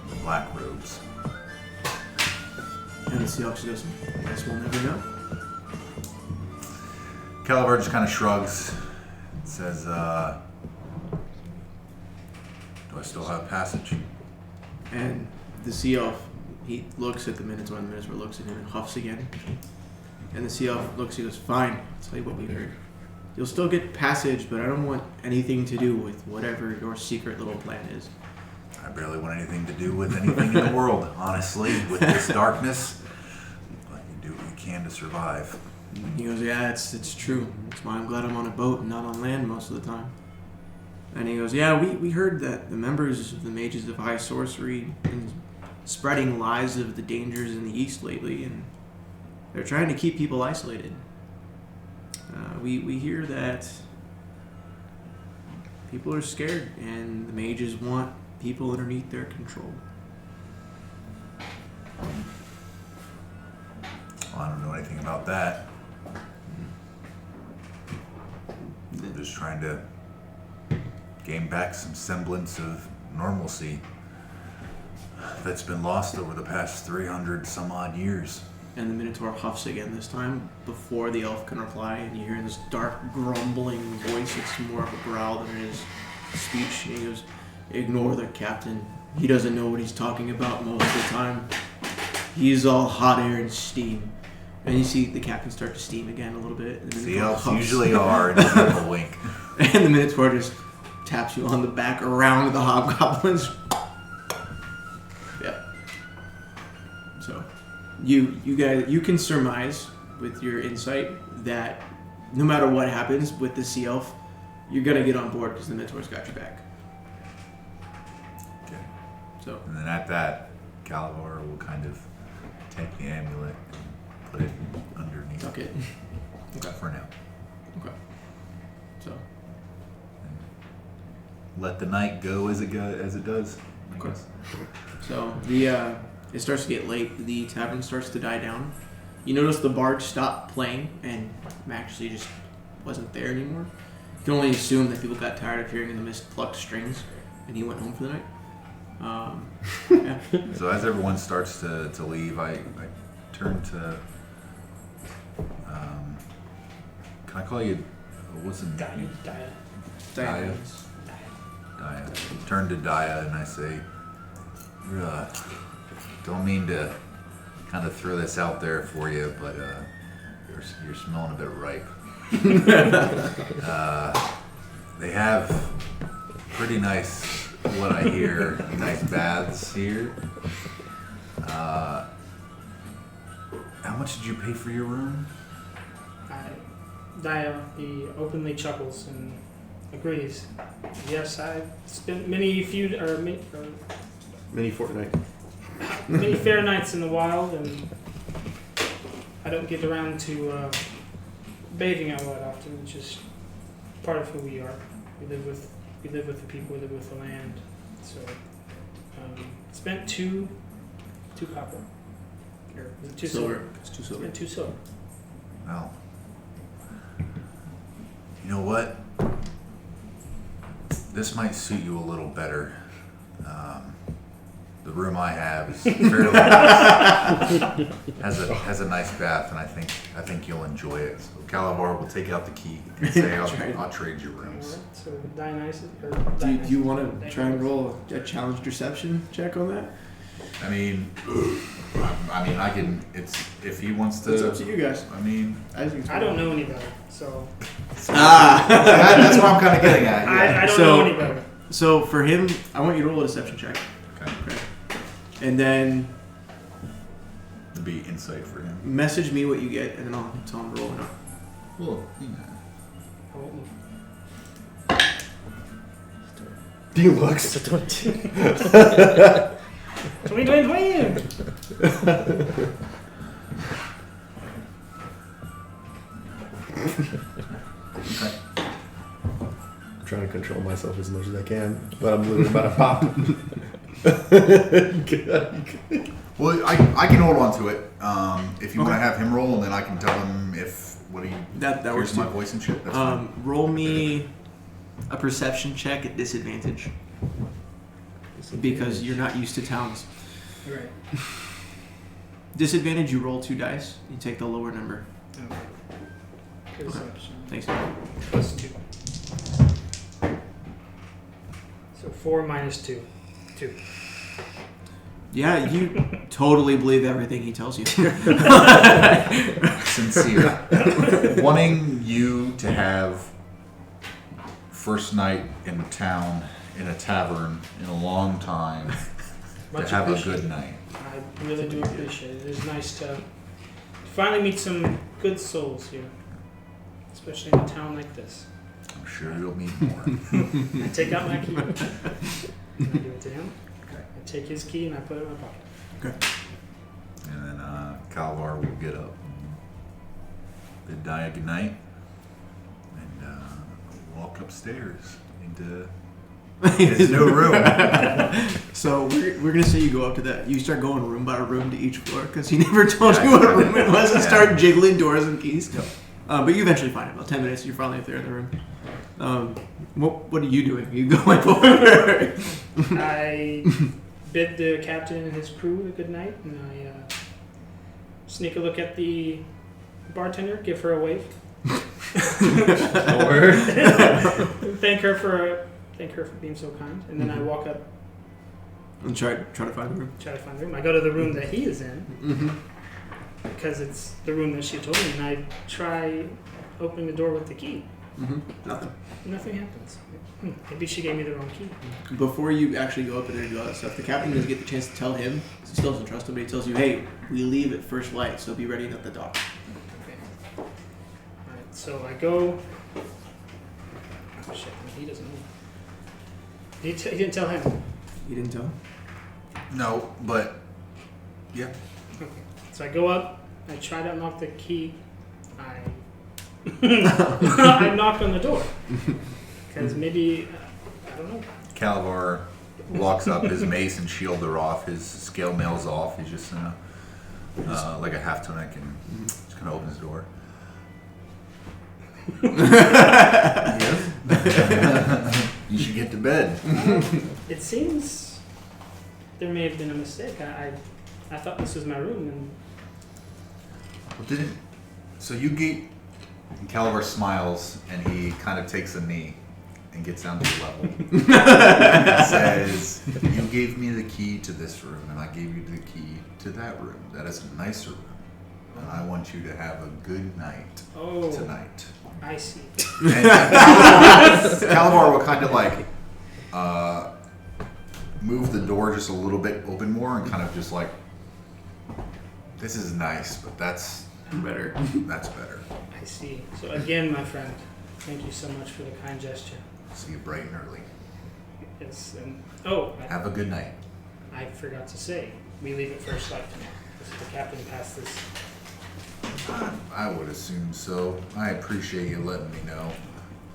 the black robes. And the sea elf just goes, "I guess we'll never know." Calavar just kind of shrugs and says, do I still have passage? And the sea elf, he looks at the Minotaur, and the Minotaur looks at him and huffs again. And the sea elf looks, he goes, "Fine, I'll tell you what we heard. You'll still get passage, but I don't want anything to do with whatever your secret little plan is." I barely want anything to do with anything in the world, honestly, with this darkness. But you do what you can to survive. And he goes, "Yeah, it's true. That's why I'm glad I'm on a boat and not on land most of the time." And he goes, "Yeah, we heard that the members of the Mages of High Sorcery been spreading lies of the dangers in the East lately, and they're trying to keep people isolated. We hear that people are scared, and the mages want people underneath their control." Well, I don't know anything about that. I'm just trying to gain back some semblance of normalcy that's been lost over the past 300 some odd years. And the Minotaur huffs again, this time before the elf can reply, and you hear this dark grumbling voice. It's more of a growl than it is speech. And he goes, "Ignore the captain. He doesn't know what he's talking about most of the time. He's all hot air and steam. And you see the captain start to steam again a little bit. And then The it elves huffs. usually are, and just give a wink. And the Minotaur just taps you on the back around the hobgoblins. Yeah. So, you guys, you can surmise with your insight that no matter what happens with the sea elf, you're gonna get on board because the Minotaur's got your back. Okay. So, And then at that, Calavar will kind of take the amulet and put it underneath. tuck it. Okay. For now. Okay. So, Let the night go as it does. I Okay. guess. so it starts to get late. The tavern starts to die down. You notice the bard stopped playing, and actually just wasn't there anymore. You can only assume that people got tired of hearing the misplucked strings, and he went home for the night. Yeah. So as everyone starts to leave, I turn to. Can I call you? What's the name? Daya. Daya. Turn to Daya and I say, don't mean to kind of throw this out there for you, but you're smelling a bit ripe. They have pretty nice, what I hear, nice baths here. How much did you pay for your room? Daya, he openly chuckles and agrees. Yes, I've spent many fortnight. many fair nights in the wild, and I don't get around to bathing out that often. It's just part of who we are. We live with the people. We live with the land. So spent two copper. Or was it two silver? It's 2 silver. Spent 2 silver. Well, you know what? This might suit you a little better. The room I have is fairly has a nice bath, and I think you'll enjoy it. So Calavar will take out the key and say, "I'll trade your rooms." Alright, so Dionysus. Do you want to try and roll a challenge deception check on that? I mean, I can. It's if he wants to. It's up to you guys. I mean, I don't know any better, so that's what I'm kind of getting at. Yeah. I don't know any better. So for him, I want you to roll a deception check. Okay. And then It'd be insight for him. message me what you get, and then I'll tell him to roll or not. Well, Deluxe. It's a 22. 20. Okay. I'm trying to control myself as much as I can, but I'm literally about to pop. Well, I can hold on to it. If you want to have him roll, and then I can tell him what he That hears works my too. voice and shit. That's fine. Roll me a perception check at disadvantage because you're not used to towns. Right. Disadvantage, you roll 2 dice. You take the lower number. Okay. Perception. Thanks. Plus 2. So 4 minus 2. 2. Yeah, you totally believe everything he tells you. Sincere. Wanting you to have first night in the town in a tavern in a long time Much to have a appreciated. good night. I really do appreciate it. It is nice to finally meet some good souls here, especially in a town like this. I'm sure you'll meet more. I take out my key. And I give it to him. Okay. I take his key and I put it in my pocket. And then Calavar will get up, bid Daya good night, and walk upstairs into his new room. So we're gonna say you go up to that. You start going room by room to each floor because he never told Yeah, you what I- room it was and yeah. start jiggling doors and keys. Yep. But you eventually find it. About 10 minutes, you're finally up there in the room. What are you doing? Are you going over? I bid the captain and his crew a good night, and I sneak a look at the bartender, give her a wave, thank her for being so kind, and then I walk up, And try to find the room. try to find the room. I go to the room that he is in, Mm-hmm. because it's the room that she told me, and I try opening the door with the key. Nothing. Nothing happens. Maybe she gave me the wrong key. Before you actually go up in there and do all that stuff, the captain doesn't get the chance to tell him. He still doesn't trust him, but he tells you, hey, we leave at first light, so be ready at the dock. Okay. Alright, so I go... Oh shit, he doesn't know. He didn't tell him. You didn't tell him? No, but yeah. Okay. So I go up, I try to unlock the key, I knock on the door. Because maybe, I don't know. Calabar walks up, his mace and shield are off, his scale mail's off, he's just in a, like a half tunic, and just kind of opens the door. Yes. You should get to bed. It seems there may have been a mistake. I thought this was my room, and Well, didn't, so you get, and Calabar smiles, and he kind of takes a knee and gets down to the level. And says, you gave me the key to this room, and I gave you the key to that room. That is a nicer room. And I want you to have a good night tonight. I see. And Calabar will kind of like move the door just a little bit open more and kind of just like, this is nice, but that's better. That's better. I see. So again, my friend, thank you so much for the kind gesture. See you bright and early. Yes, and Have a good night. I forgot to say, we leave at first light tomorrow. This is the captain passed this. I would assume so. I appreciate you letting me know.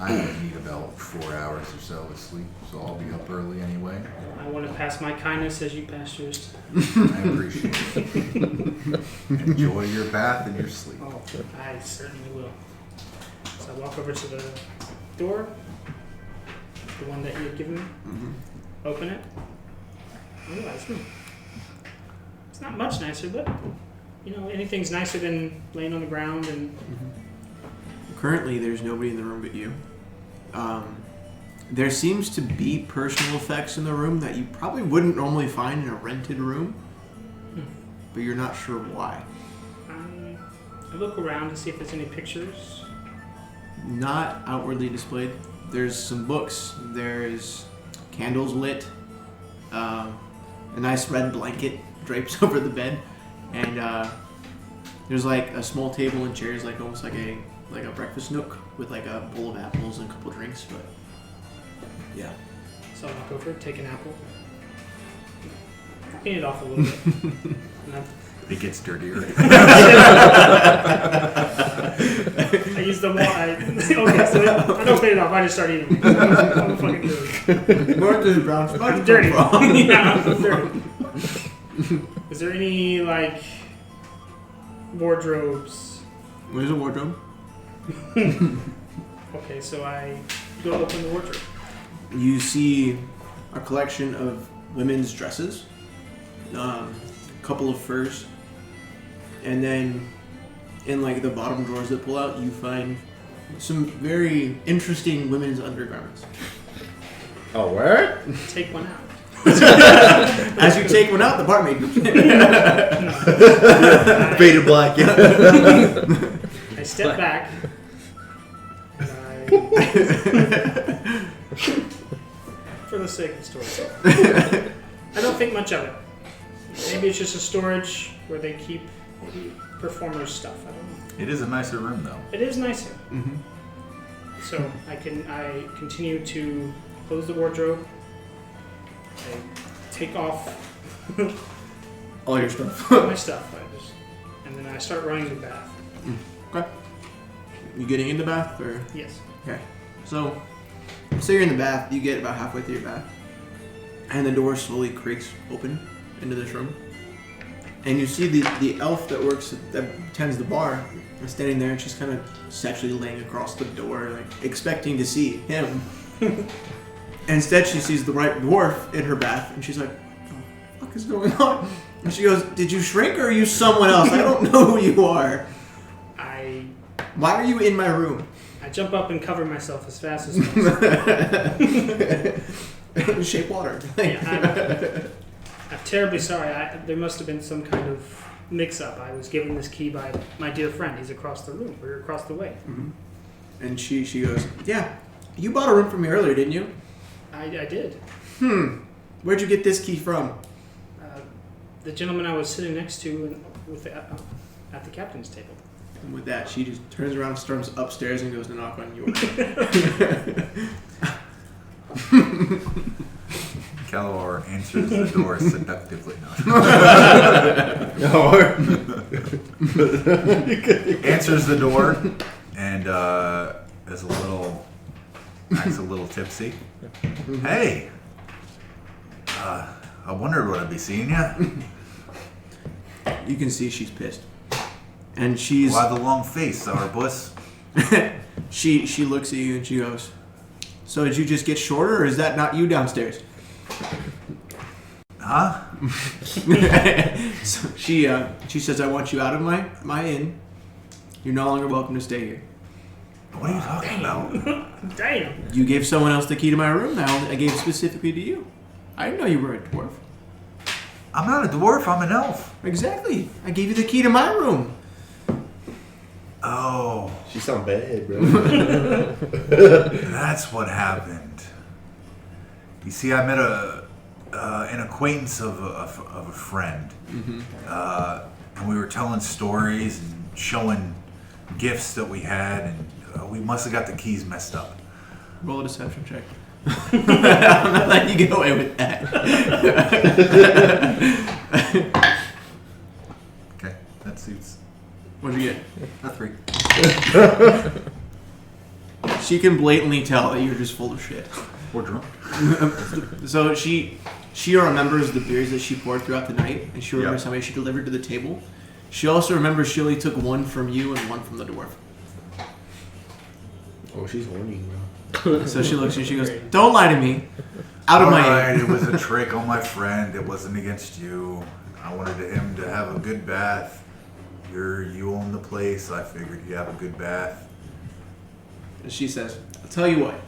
I only need about 4 hours or so of sleep, so I'll be up early anyway. I want to pass my kindness as you pass yours. I appreciate it. Enjoy your bath and your sleep. Oh, I certainly will. So I walk over to the door, the one that he had given me, open it, I realize, it's not much nicer, but, you know, anything's nicer than laying on the ground and... Currently, there's nobody in the room but you. There seems to be personal effects in the room that you probably wouldn't normally find in a rented room, but you're not sure why. I look around to see if there's any pictures. Not outwardly displayed. There's some books. There's candles lit. A nice red blanket drapes over the bed, and there's like a small table and chairs, like almost like a breakfast nook with like a bowl of apples and a couple drinks. But yeah. So I walk over, take an apple, clean it off a little bit. And It gets dirtier. I use the okay, so I don't clean it off. I just start eating it. I'm fucking dirty. Where does brown spot I'm dirty. come from? Yeah, I'm dirty. Is there any like wardrobes? Where's a wardrobe? Okay, so I go open the wardrobe. You see a collection of women's dresses, a couple of furs, and then in like the bottom drawers that pull out, you find some very interesting women's undergarments. Oh, where? Take one out. As you take one out, the barmaid comes in. Faded black. I step back. And for the sake of the story, I don't think much of it. Maybe it's just a storage where they keep performers' stuff. I don't know. It is a nicer room, though. It is nicer. Mm-hmm. So I continue to close the wardrobe. I take off All your stuff. my stuff. And then I start running the bath. Okay. You getting in the bath, or? Yes. Okay. So you're in the bath. You get about halfway through your bath, and the door slowly creaks open into this room. And you see the elf that tends the bar is standing there, and she's kind of sexually laying across the door, like expecting to see him. Instead, she sees the right dwarf in her bath, and she's like, "What the fuck is going on?" And she goes, "Did you shrink, or are you someone else? I don't know who you are. Why are you in my room?" I jump up and cover myself as fast as possible. Shape water. Yeah, I'm terribly sorry. There must have been some kind of mix-up. I was given this key by my dear friend. He's across the room. We're across the way. Mm-hmm. And she goes, yeah, you bought a room from me earlier, didn't you? I did. Where'd you get this key from? The gentleman I was sitting next to at the captain's table. And with that, she just turns around, storms upstairs, and goes to knock on yours. Calor answers the door seductively. Answers the door and acts a little tipsy. Hey, I wondered what I'd be seeing you. You can see she's pissed, and she's. Why the long face, sourpuss? She looks at you and she goes, "So did you just get shorter, or is that not you downstairs?" Huh? So she says, "I want you out of my inn. You're no longer welcome to stay here." What are you talking about? Damn. You gave someone else the key to my room. Now I gave specifically to you. I didn't know you were a dwarf. I'm not a dwarf, I'm an elf. Exactly. I gave you the key to my room. Oh. She sound bad, bro. That's what happened. You see, I met an acquaintance of a friend. And we were telling stories and showing gifts that we had, and we must have got the keys messed up. Roll a deception check. I'm not letting you get away with that. Okay, that suits. What'd you get? A 3. She can blatantly tell that you're just full of shit. Or drunk. So she remembers the beers that she poured throughout the night, and she remembers how many she delivered to the table. She also remembers she only took one from you and one from the dwarf. Oh, she's horny, bro. So she looks at you and she goes, "Don't lie to me. Out of my Alright, inn." it was a trick on my friend. It wasn't against you. I wanted him to have a good bath. You own the place. I figured you have a good bath. And she says, "I'll tell you what.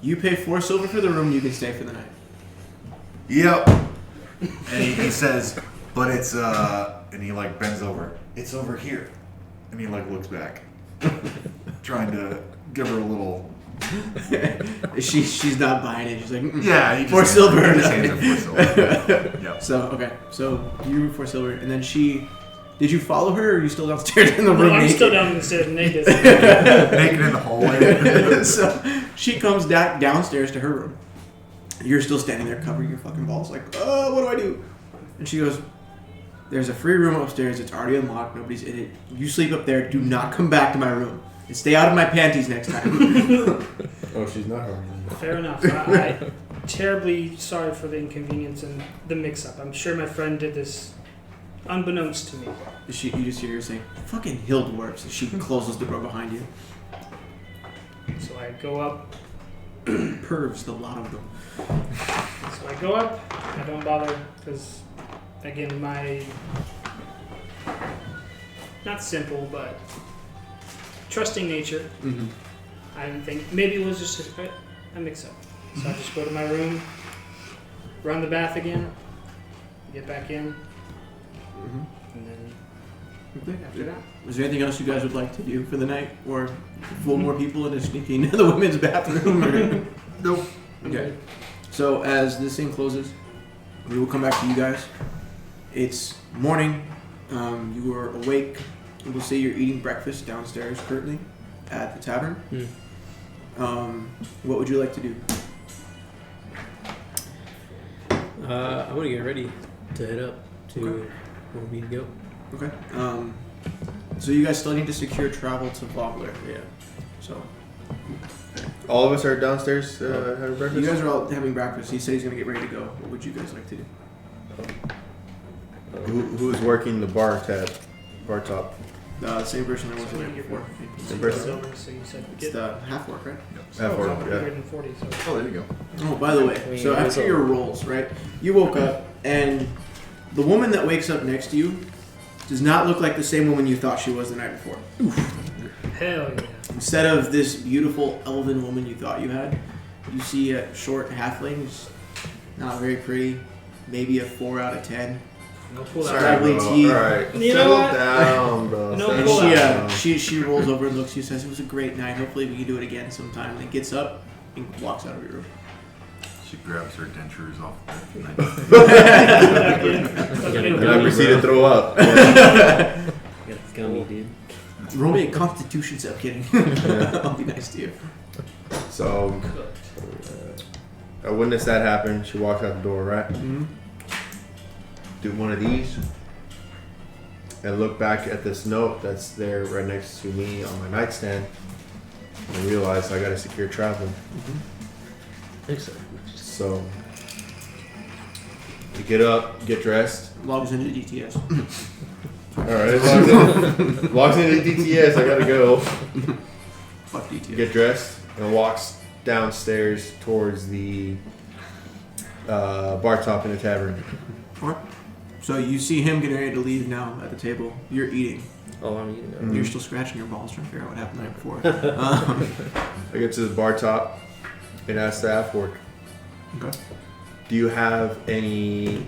You pay 4 silver for the room, you can stay for the night." Yep. And he says, but it's and he like bends over. It's over here. And he like looks back, trying to give her a little. She's not buying it. She's like, Yeah, he just 4 silver. He just hands her 4 silver. Yep. So okay, so you 4 silver, and then she. Did you follow her, or are you still downstairs in the room? I'm naked? still down the stairs naked. Naked in the hallway. So she comes downstairs to her room. You're still standing there covering your fucking balls, like, oh, what do I do? And she goes, "There's a free room upstairs. It's already unlocked. Nobody's in it. You sleep up there. Do not come back to my room. And stay out of my panties next time." Oh, she's not horny. Fair enough. I'm terribly sorry for the inconvenience and the mix-up. I'm sure my friend did this unbeknownst to me. You just hear her saying, "Fucking hill dwarves." And she closes the door behind you. So I go up. Pervs, the lot of them. So I go up. I don't bother because, again, my not simple but trusting nature. Mm-hmm. I didn't think maybe it was just a mix-up. So I just go to my room, run the bath again, get back in, and then after that. Was there anything else you guys would like to do for the night, or fool more people into sneaking into the women's bathroom? Or... Nope. Okay. So as this thing closes, we will come back to you guys. It's morning. You are awake. We'll say you're eating breakfast downstairs currently at the tavern. What would you like to do? I want to get ready to head up to where we need to go. Okay. So you guys still need to secure travel to Vogler. Yeah. So All of us are downstairs having breakfast? you guys are all having breakfast. He said he's going to get ready to go. What would you guys like to do? Who's working the bar top? The same person that was So the you night get before. Same person? silver, so you said It's get the half work, right? Half work, yeah. 140. So Oh, there you go. Oh, by the way, so after your rolls, right, you woke up, and the woman that wakes up next to you does not look like the same woman you thought she was the night before. hell yeah. Instead of this beautiful elven woman you thought you had, you see a short halfling, not very pretty, maybe a 4 out of 10. I'll pull that Sorry, right. Lee bro. T. All right, You know settle what? down, bro. No, Settle pull down. She rolls over and looks at you, says, "It was a great night. Hopefully we can do it again sometime." And gets up and walks out of your room. She grabs her dentures off the And I proceed to throw up. Yeah, it's gummy, dude. Roll me a Constitution save. Kidding. I'll be nice to you. So, I witnessed that happen. She walks out the door, right? Mm-hmm. Do one of these. And look back at this note that's there right next to me on my nightstand. And realize I gotta secure travel. Exactly. So, you get up, get dressed. Logs into DTS. Alright, logs into DTS, I gotta go. Fuck DTS. Get dressed and walks downstairs towards the bar top in the tavern. Alright. So you see him getting ready to leave now at the table. You're eating. Oh, I'm eating. Mhm. You're still scratching your balls trying to figure out what happened the night before. I get to the bar top and ask the half orc, Okay. do you have any,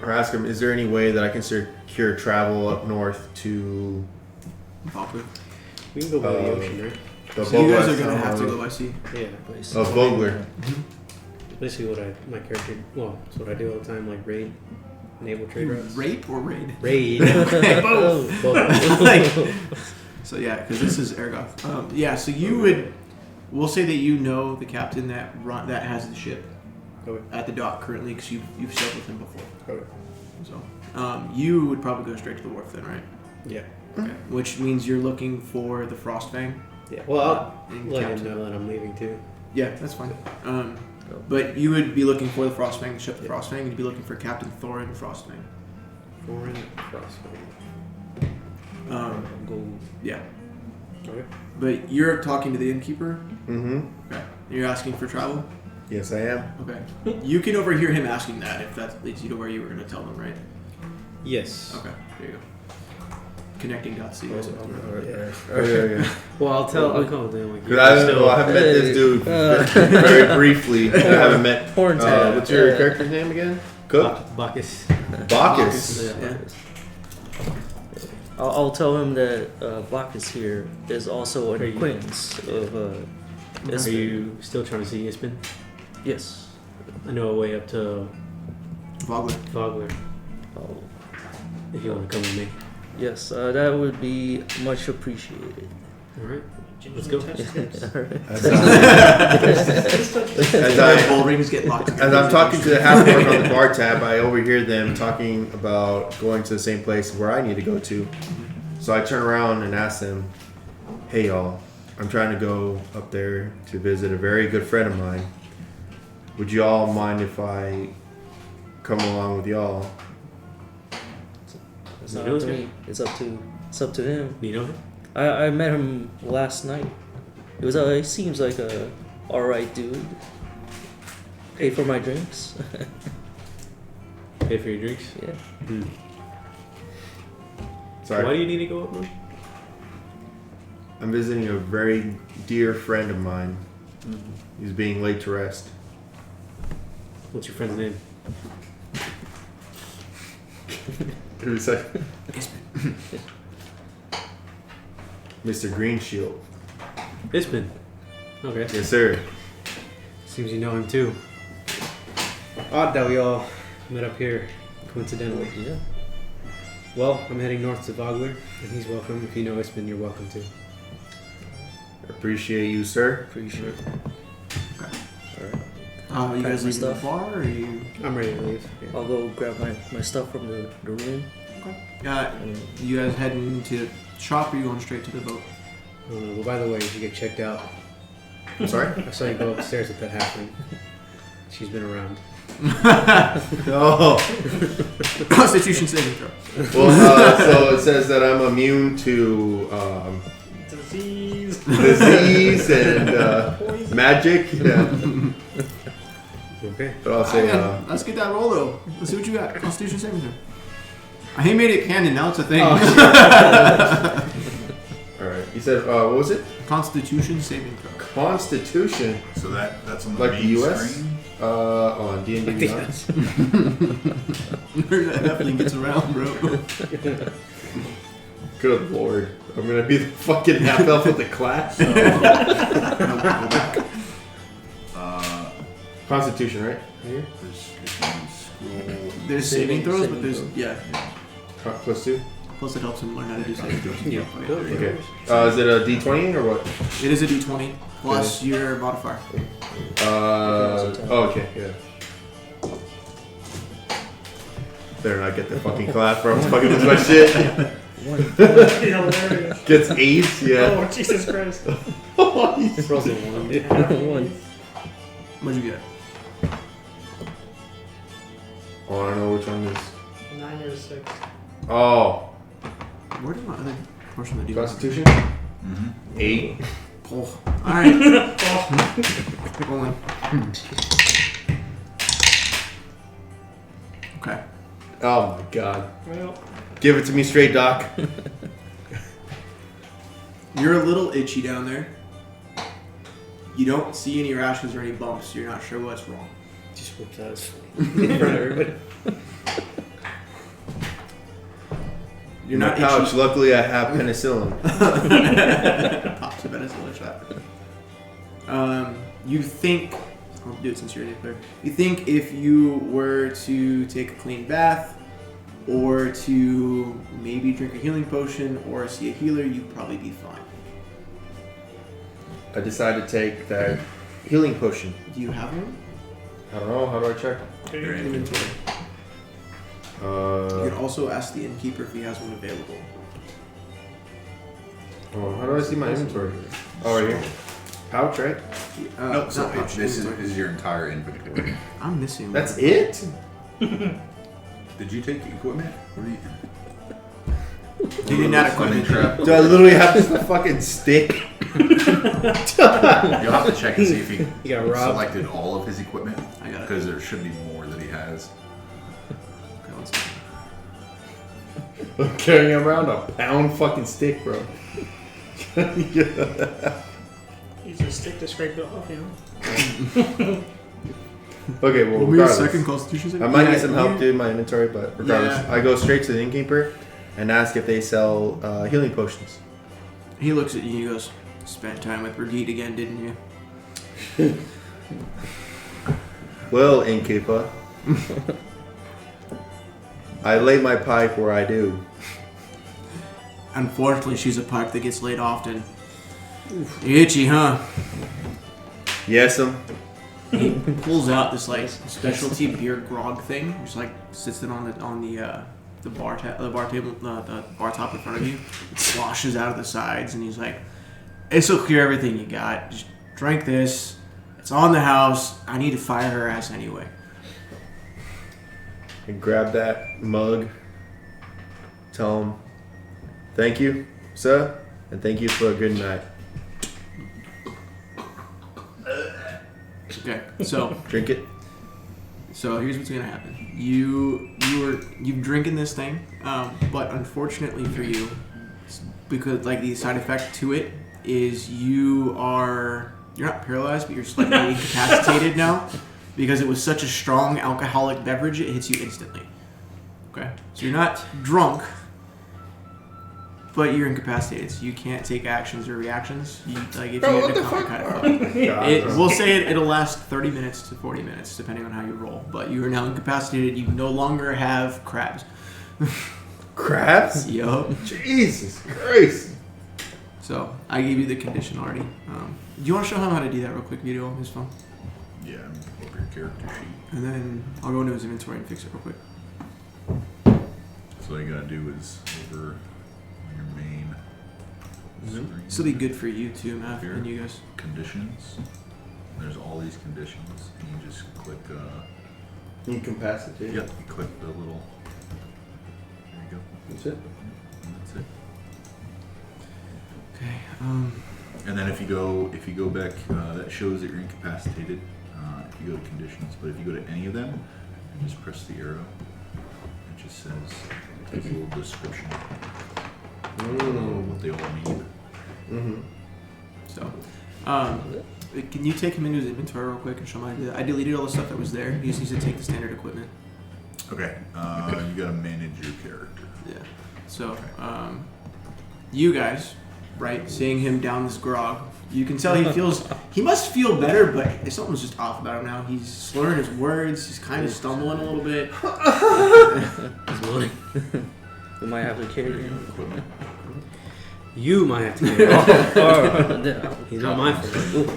or ask him, is there any way that I can secure travel up north to Vogler. We can go by the ocean, right? the So you guys Vogler are gonna have to town go by sea. Yeah. of Vogler? Basically, my character. Well, it's what I do all the time, like raid, naval trade routes. Rape or raid? Raid. Both. Both. Like, so yeah, because this is Ergoth. Yeah, so you would. We'll say that you know the captain that has the ship Okay. at the dock currently because you've sailed with him before. Okay. So you would probably go straight to the wharf then, right? Yeah. Okay. Which means you're looking for the Frostfang. Yeah. Well, I'll and let him captain. know that I'm leaving too. Yeah, that's fine. But you would be looking for the Frostfang, the ship the Frostfang, and you'd be looking for Captain Thorin Frostfang. Foreign crossway. Go. Yeah. Okay. But you're talking to the innkeeper. Mm-hmm. Okay. You're asking for travel. Yes, I am. Okay. You can overhear him asking that if that leads you to where you were going to tell them, right? Yes. Okay. There you go. Connecting.c. Okay. Well, I'll call them. Like, Because I haven't met this dude very briefly. I haven't met. Horn tag. What's your character's name again? Cook? Bacchus. Bacchus. Yeah. I'll tell him that Bacchus here is also an Are you- acquaintance of Are Ispin. you still trying to see Ispin? Yes. I know a way up to Vogler. Vogler. Oh, If you want to come with me. yes, that would be much appreciated. All right. Let's go. As Bull rings get locked. As I'm talking to the half orc on the bar tab, I overhear them talking about going to the same place where I need to go to. So I turn around and ask them, "Hey y'all, I'm trying to go up there to visit a very good friend of mine. Would you all mind if I come along with y'all?" It's You not know up to him? me. It's up to him. You know him? I met him last night. He seems like a alright dude. Pay for my drinks. Pay for your drinks? Yeah. Hmm. Sorry, Why do you need to go up, man? I'm visiting a very dear friend of mine. He's being laid to rest. What's your friend's name? Who's that? Mr. Greensheild. Ispin. Okay. Yes, sir. Seems you know him too. Odd that we all met up here, coincidentally. Yeah. Well, I'm heading north to Vogler, and he's welcome. If you know Ispin, you're welcome too. Appreciate you, sir. Appreciate it. You guys Pack my leaving the stuff. bar, or you? I'm ready to leave. Yeah. I'll go grab my stuff from the room. You guys heading to the shop, or you going straight to the boat? Well, by the way, you should get checked out. I'm sorry? I saw you go upstairs with that halfling. She's been around. Oh. Constitution saving throw. Well, so it says that I'm immune to disease and magic. Yeah. Okay. But I'll say, Let's get that roll though. Let's see what you got. Constitution saving throw. He made it canon. Now it's a thing. all right. You said, what was it? Constitution saving throw. Constitution. So that's on the Like main the US? screen. On D&D Beyond. That definitely gets around, bro. Good lord. I'm gonna be the fucking half elf of the class. Constitution, right? Here? There's saving throws, but there's Plus 2? plus it helps him learn how to do saving throws. Yeah. Okay. Is it a D20 or what? It is a d20 plus your modifier. Okay, yeah. Better not get the fucking class, bro. I'm fucking lose my shit. Hilarious. Gets 8, yeah. Oh, Jesus Christ. Rolls a 1. One. What'd you get? Oh, I don't know which one is. 9 or 6. Oh, Where did my other portion of the d20? Constitution? Mm-hmm. 8. Oh. Alright. Rolling. Okay. Oh my god. Well, Give it to me straight, Doc. You're a little itchy down there. You don't see any rashes or any bumps. You're not sure what's wrong. Just whipped out his phone in front of everybody. You're In my not pouch. itchy. Luckily, I have penicillin. Pops a penicillin shot. You think... I'll do it since you're a nuclear. You think if you were to take a clean bath, or to maybe drink a healing potion, or see a healer, you'd probably be fine. I decided to take that healing potion. Do you have one? I don't know. How do I check? Inventory. You can also ask the innkeeper if he has one available. Oh, how do I see my inventory? Oh, right here. Pouch, right? Nope, so not pouch, this inventory. is your entire inventory. I'm missing That's one. it? Did you take equipment? What do you... You didn't add equipment. Trap. Do I literally have just a fucking stick? You'll have to check and see if he You got robbed. selected all of his equipment, I got it. because there should be more that he has. Okay, one second. I'm carrying around a pound fucking stick, bro. use a stick to scrape it off, you know? Okay, well, What were your regardless. second constitution save? I might Yeah, need some help you- doing my inventory, but regardless, Yeah. I go straight to the innkeeper and ask if they sell healing potions. He looks at you and he goes, "Spent time with Brigitte again, didn't you?" Well, innkeeper, I lay my pipe where I do. Unfortunately, she's a pipe that gets laid often. Itchy, huh? Yes'm. He pulls out this like specialty beer grog thing, just like sits it on the bar table, the bar top in front of you. It sloshes out of the sides, and he's like, "This'll cure everything you got. Just drink this. It's on the house. I need to fire her ass anyway." And grab that mug. Tell him, thank you, sir, and thank you for a good night. Okay, so Drink it. here's what's gonna happen. You're drinking this thing, but unfortunately for you, because like the side effect to it is you're not paralyzed, but you're slightly incapacitated now because it was such a strong alcoholic beverage. It hits you instantly. Okay, so you're not drunk, but you're incapacitated, so you can't take actions or reactions. If you Bro, get what in a the combat fuck? kind of fuck. God, bro. We'll say it'll last 30 minutes to 40 minutes, depending on how you roll. But you are now incapacitated. You no longer have crabs. Crabs? Yup. Jesus Christ. So I gave you the condition already. Do you want to show him how to do that real quick, video on his phone? Yeah, I'm over your character sheet. And then I'll go into his inventory and fix it real quick. So all you gotta do is over your main screen. This will be good for you too, Matt, and you guys. Conditions. There's all these conditions. And you just click. Incapacitated. Yep. You click the little. There you go. That's it. And that's it. Okay. And then if you go back, that shows that you're incapacitated. If you go to conditions, but if you go to any of them, and just press the arrow, it just says a little description of what they all mean. Mm-hmm. So, Can you take him into his inventory real quick and show him? I deleted all the stuff that was there. He just needs to take the standard equipment. Okay. You gotta manage your character. Yeah. So, you guys, right, seeing him down this grog, you can tell he must feel better, but something's just off about him now. He's slurring his words. He's kind of stumbling a little bit. He's willing. We might have to carry him. Equipment. You might have to get it off. Oh, He's not my fault.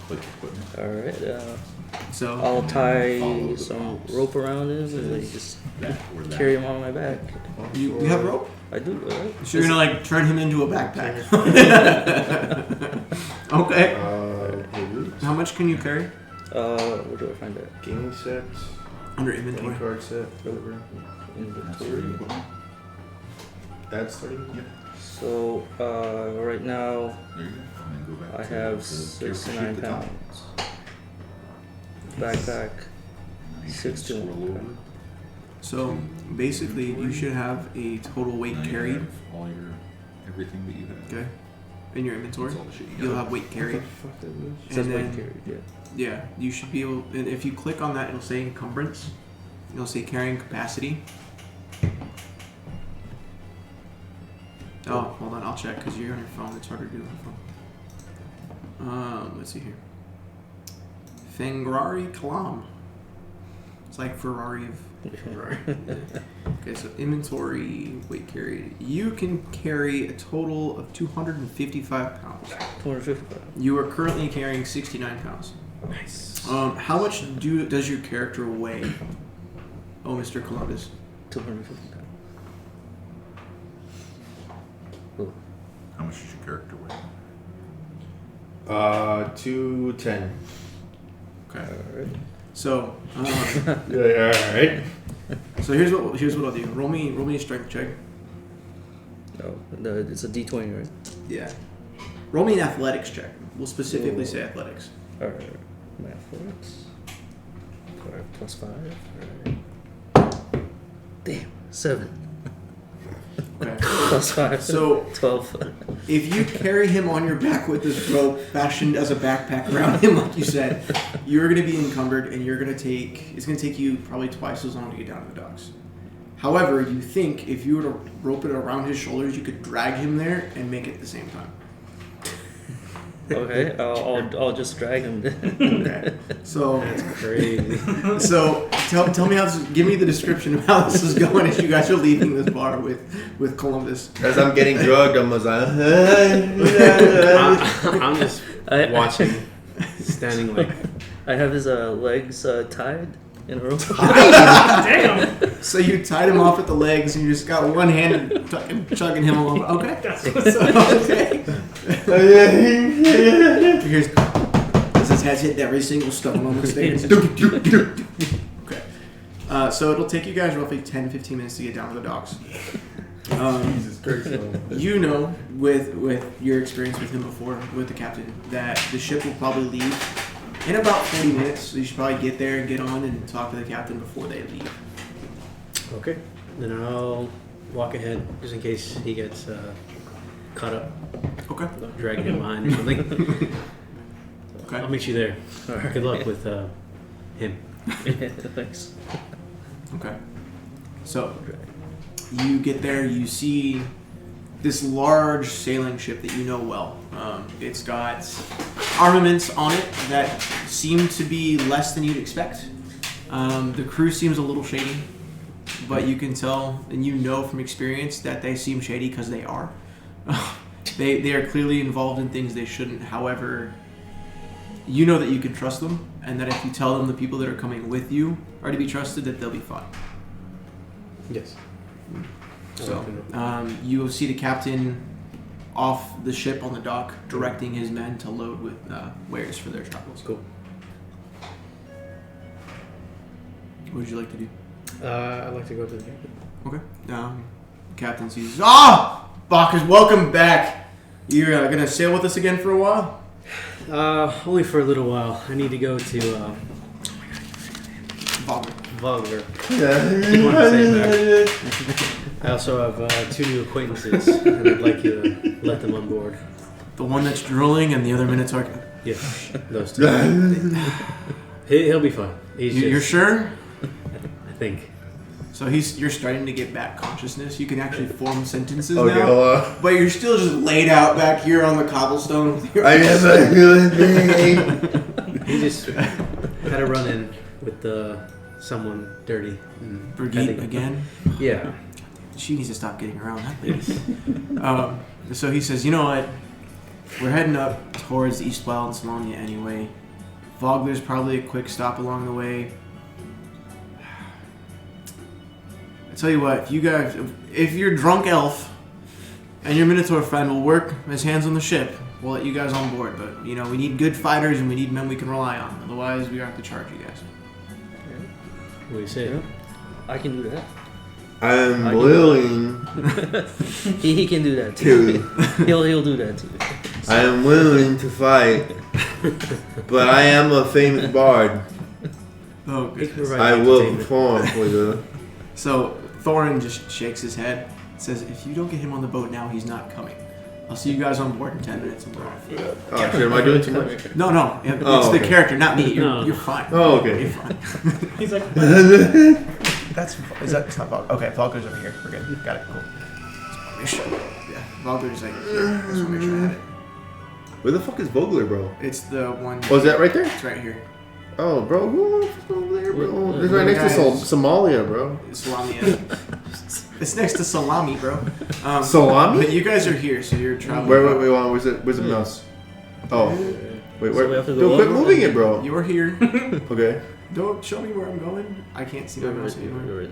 Click equipment. Alright, So I'll tie Follow the some prompts. rope around him and like, just That or that. carry him on my back. you have rope? I do, alright? So you're gonna like turn him into a backpack. Okay. How much can you carry? Where do I find that? Gaming set, Under game inventory. card set, whatever. That's for Inventory. equipment. That's 30. Yep. So, right now There you go. And then go back I to have the 69 character sheet at the top. pounds. Backpack, And you 61 scroll over. pounds. So basically, you should have a total weight Now you carried. have all your everything that you have. Okay. In your inventory, That's all the shit you you'll got. have weight carried. It says And weight then- carried, yeah. Yeah, you should be able. And if you click on that, it'll say encumbrance. It'll say carrying capacity. Oh, hold on, I'll check because you're on your phone. It's harder to do on your phone. Let's see here. Fangrari Kalam. It's like Ferrari of. Okay, so inventory, weight carried. You can carry a total of 255 pounds. 255. You are currently carrying 69 pounds. Nice. How much does your character weigh? Oh, Mr. Columbus. 250 pounds. Cool. How much does your character weigh? 210. Okay. Alright. So, Alright. so here's what I'll do. Roll me a strength check. Oh, it's a D20, right? Yeah. Roll me an athletics check. We'll specifically say athletics. Alright. Math works. Alright, plus 5. Alright. Damn, 7. Okay. Plus 5. So 12. if you carry him on your back with this rope fashioned as a backpack around him, like you said, you're going to be encumbered, and it's going to take you probably twice as long to get down to the docks. However, you think if you were to rope it around his shoulders, you could drag him there and make it at the same time. Okay, I'll just drag him. Okay. So, That's crazy. so tell me give me the description of how this is going as you guys are leaving this bar with Columbus. As I'm getting drugged, I'm just like, I'm just watching, standing like. I have his legs tied in a rope. Damn! So you tied him off at the legs, and you just got one hand and chugging him along. Okay. That's what's up. Okay. Here's this has hit every single stone on the stairs. Okay. So it'll take you guys roughly 10-15 minutes to get down to the docks. Jesus Christ. You know, with your experience with him before, with the captain, that the ship will probably leave in about 40 minutes. So you should probably get there and get on and talk to the captain before they leave. Okay. Then I'll walk ahead just in case he gets caught up, Okay. dragging him behind or something. Okay. I'll meet you there. Alright. Good luck with him. Thanks. Okay. So you get there, you see this large sailing ship that you know well. It's got armaments on it that seem to be less than you'd expect. The crew seems a little shady, but you can tell and you know from experience that they seem shady because they are. They are clearly involved in things they shouldn't. However, you know that you can trust them, and that if you tell them the people that are coming with you are to be trusted, that they'll be fine. Yes. So you'll see the captain off the ship on the dock, directing his men to load with wares for their travels. Cool. What would you like to do? I'd like to go to the captain. Okay. Captain sees, Bacchus, welcome back. You're gonna sail with us again for a while? Only for a little while. I need to go to Vogler. Vogler. Keep wanting to say it back. I also have 2 new acquaintances, and I'd like you to let them on board. The one that's drooling and the other Minotaur. Yeah, those two. He'll be fine. You're sure? I think. So you're starting to get back consciousness. You can actually form sentences Okay, now. hello. But you're still just laid out back here on the cobblestone. With your I guess I feel a thing. He just had a run-in with someone dirty. Brigitte again. Yeah. She needs to stop getting around that lady. So he says, you know what? We're heading up towards Eastwell and Salonia anyway. Vogler's probably a quick stop along the way. I tell you what, if your drunk elf and your Minotaur friend will work as hands on the ship, we'll let you guys on board. But, we need good fighters and we need men we can rely on. Otherwise, we have to charge you guys. What do you say? Yeah. I can do that. I'm willing He can do that too. He'll do that too. I am willing to fight, but I am a famous bard. Oh, goodness. I will perform for you. So Thorin just shakes his head, says, if you don't get him on the boat now, he's not coming. I'll see you guys on board in 10 minutes and we're off. Oh shit, am I doing too much? No, it's Oh, the okay. character, not me. No. You're fine. Oh, okay. You're fine. He's like, Is that not Vogler? Okay, Vogler's over here. We're good. Got it. Cool. Just wanna make sure. Yeah, Vogler's like here. Just want to make sure I had it. Where the fuck is Vogler, bro? It's the one. Oh, is that right there? It's right here. Oh, bro, who the fuck's over there, bro? It's the right next to guys- Somalia, bro. Salami. It's next to salami, bro. Salami? But you guys are here, so you're traveling. Wait, where's the mouse? Oh, wait, So where? we have to Dude, go quit over moving it, bro. You're here. Okay, Don't show me where I'm going. I can't see my mouse anymore.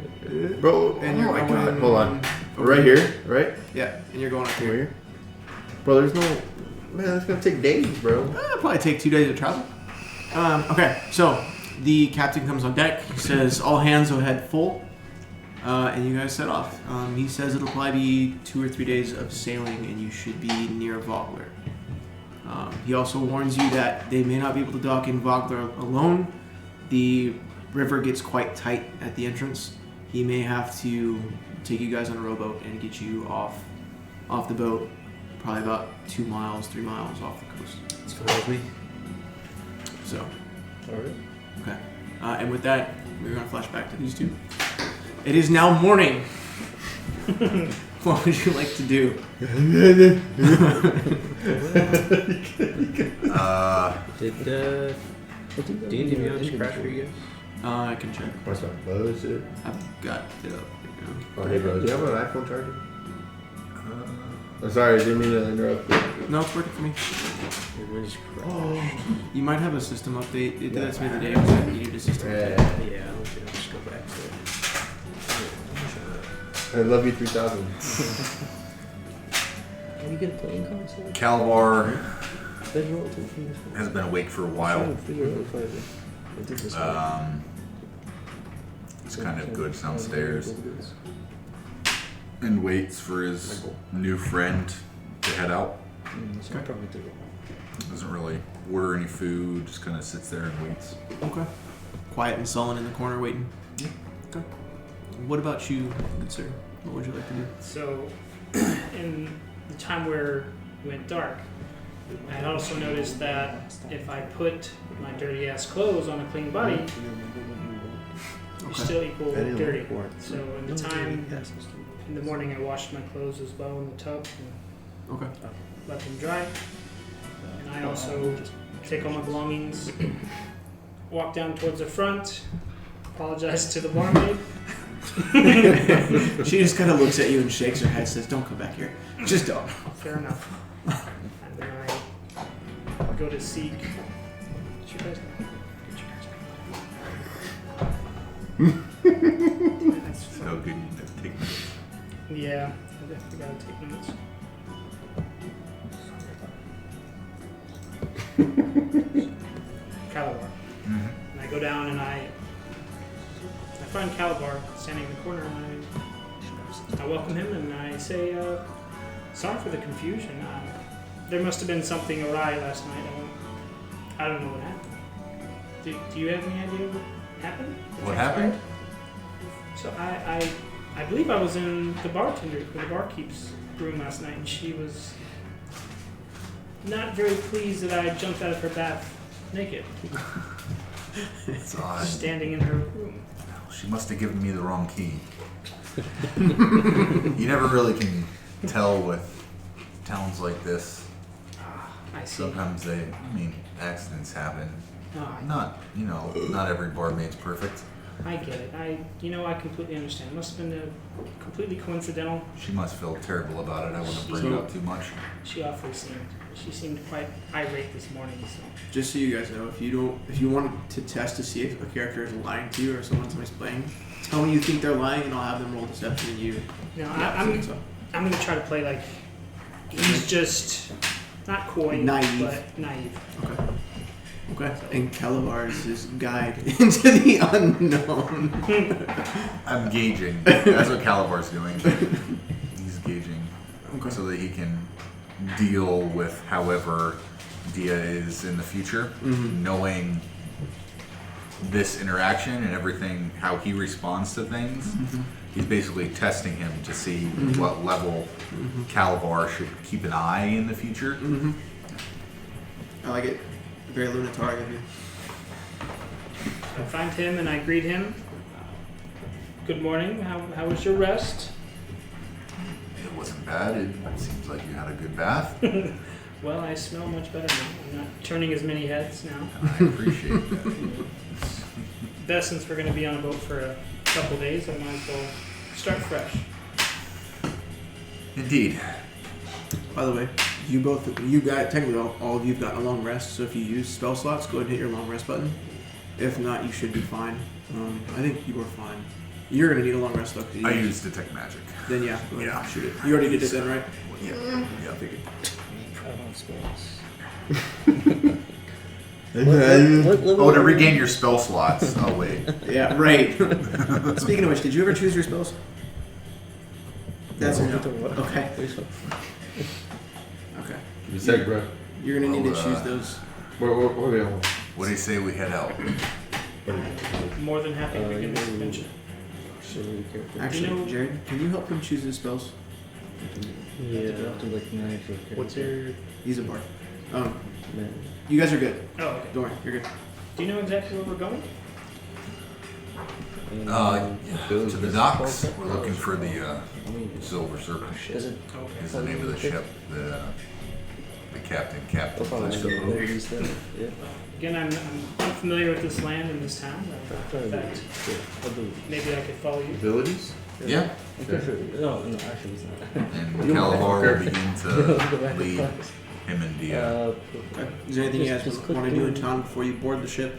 bro. And Oh you're my going god, hold on. over Right here, right? Yeah, and you're going up Over here. here. Bro, there's no. Man, that's gonna take days, bro. It'll probably take 2 days of travel. Okay, so the captain comes on deck. He says, all hands will head full. And you guys set off. He says it'll probably be 2 or 3 days of sailing and you should be near Vogler. He also warns you that they may not be able to dock in Vogler alone. The river gets quite tight at the entrance. He may have to take you guys on a rowboat and get you off the boat, probably about 2 miles, 3 miles off the coast. It's fine with me. So, Alright. okay. And with that, we're going to flash back to these two. It is now morning. What would you like to do? Did D&D Beyond crash for you guys? I can check. What's up? Bullshit. I've got it up. Oh, hey, bro. Do you have an iPhone charger? I'm sorry, I didn't mean to interrupt you. No, it's working for me. It was crashed. You might have a system update. It did that to me the other day. Was that you needed a system update. Yeah. Yeah, I'll just go back to it. I love you 3000. Can you get a playing console? Calvar Better roll to from this one. has been awake for a I'm while. trying to figure out if I did this one. It's kind of good downstairs and waits for his new friend to head out. So I'll probably do it. Doesn't really order any food, just kind of sits there and waits. Okay. Quiet and sullen in the corner waiting. Yeah. Okay. What about you, good sir? What would you like to do? so in the time where it went dark, I had also noticed that if I put my dirty ass clothes on a clean body, you Okay. still equal I didn't dirty. look for it. So in the time in the morning, I washed my clothes as well in the tub and Okay. let them dry. And I also take all my belongings, walk down towards the front, apologize to the barmaid. She just kind of looks at you and shakes her head, says, "Don't come back here. Just don't." Fair enough. And then I go to seek. What's your guys' name? So good you have to take notes. Yeah, I definitely gotta take notes. Calabar. And I go down and I find Calabar standing in the corner and I welcome him and I say, sorry for the confusion. There must have been something awry last night. I don't know what happened. Do you have any idea what happened? What happened? So I believe I was in the barkeep's room last night and she was not very pleased that I jumped out of her bath naked, It's odd. standing in her room. She must have given me the wrong key. You never really can tell with towns like this. I see. Sometimes accidents happen. Oh, Not every barmaid's perfect. I get it. I completely understand. It must have been completely coincidental. She must feel terrible about it. I wouldn't bring it up too much. She awfully seemed. She seemed quite irate this morning. So Just so you guys know, if you wanted to test to see if a character is lying to you or somebody's playing, tell me you think they're lying, and I'll have them roll deception. And you. no, Yeah, I'm gonna try to play like he's just not coy, Naive. but naive. Okay. And Calabar is his guide into the unknown. I'm gauging. That's what Calabar's doing. He's gauging so that he can deal with however Dia is in the future, knowing this interaction and everything, how he responds to things. He's basically testing him to see what level Calabar should keep an eye in the future. I like it. Very lunataric of you. I find him and I greet him. Good morning. How was your rest? It wasn't bad. It seems like you had a good bath. Well, I smell much better now. I'm not turning as many heads now. I appreciate that. Best since we're going to be on a boat for a couple days, I might as well start fresh. Indeed. By the way, technically all of you've gotten a long rest, so if you use spell slots, go ahead and hit your long rest button. If not, you should be fine. I think you were fine. You're going to need a long rest, though. I used Detect Magic. Then yeah, go ahead Yeah. and shoot it. You already did it then, right? Yeah. I figured. Oh, to regain your spell slots. Oh, wait. Yeah, right. Speaking of which, did you ever choose your spells? That's a no. Okay. Okay. Give me a sec, bro. You're going to need to Well, choose those. Where are we on? What do you say we head out? More than happy to begin this adventure. Actually, Jared, can you help him choose his spells? Yeah. What's your... He's a bard. You guys are good. Oh, okay. Don't worry, you're good. Do you know exactly where we're going? To the docks. We're looking for the Silver Serpent. Does it? Okay. Is the name of the ship. The captain. I'll probably Captain. use that. Yeah. Again, I'm unfamiliar with this land and this town. In fact, maybe I could follow you. Abilities? Yeah. No, actually it's not. And Calabar will begin to lead him and Dia. Okay. Is there anything you guys Just want to do in town before you board the ship?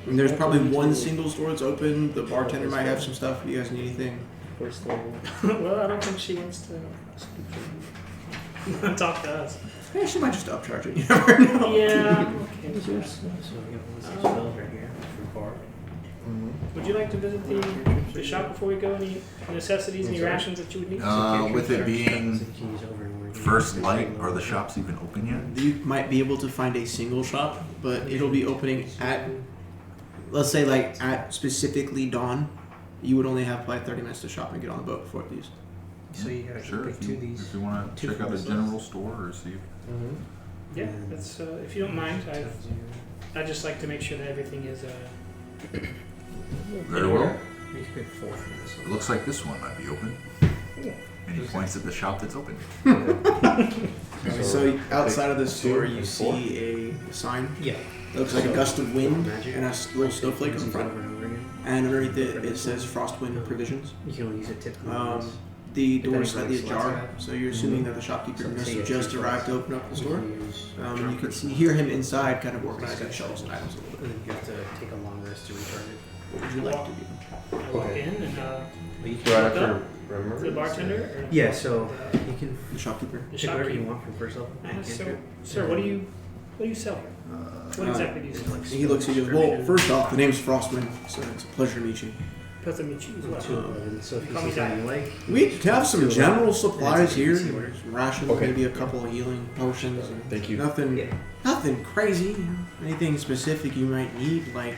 I mean, there's probably one single store that's open. The bartender might have some stuff. If you guys need anything. First level. Well, I don't think she wants to talk to us. Yeah, she might just upcharge it. You never know. Yeah. So we got spells right here for bar. Would you like to visit the shop before we go? Any necessities, any rations that you would need? With it being first light, are the shops even open yet? You might be able to find a single shop, but it'll be opening at, let's say, like at specifically dawn. You would only have like 30 minutes to shop and get on the boat before it leaves. So you gotta Sure. pick two of these. If you want to two check out the full general store or see. Yeah, that's if you don't mind. I'd just like to make sure that everything is. Very well. You can pick four from this It looks like this one might be open. And he points at the shop that's open. So outside of the store, you see a sign. Yeah. It looks like a gust of wind Magic. and a little snowflake on the front. Over and over again. And underneath it says Frostwind Provisions. You can only use it typically. The door is Depending slightly on the ajar, slots so you're assuming that the shopkeeper So must say have you have just two arrived to slots. open up the store. You can can hear him inside, kind of organizing shelves and items a little And bit. then you have to take a long rest to recharge it. What would you like to do? I walk in and But you Do I have pick up to remember? to the bartender. Or Yeah, so you can The shopkeeper. the pick whatever you shopkeeper. want from first level. Sir, what do you sell here? What exactly do you sell? He looks at you and goes, well, first off, the name's Frostwind, so it's a pleasure to meet you. Pleasure to meet you as well. 211. So if you Call me see something you Dad. like, We have some general supplies That's here. easy order. Some rations, Okay. maybe a couple of healing potions. And Thank you. Nothing, yeah. nothing crazy. You know, anything specific you might need, like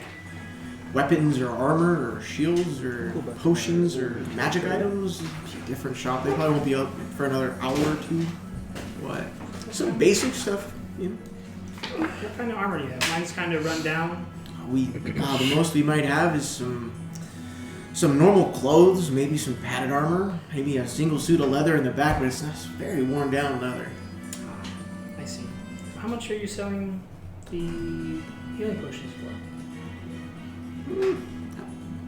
weapons or armor or shields or potions or magic items. It's a different shop. They probably won't be up for another hour or two. What? Some basic stuff, you know. What kind of armor do you have? Mine's kind of run down. The most we might have is some normal clothes, maybe some padded armor, maybe a single suit of leather in the back, but it's not very worn down leather. I see. How much are you selling the healing potions for?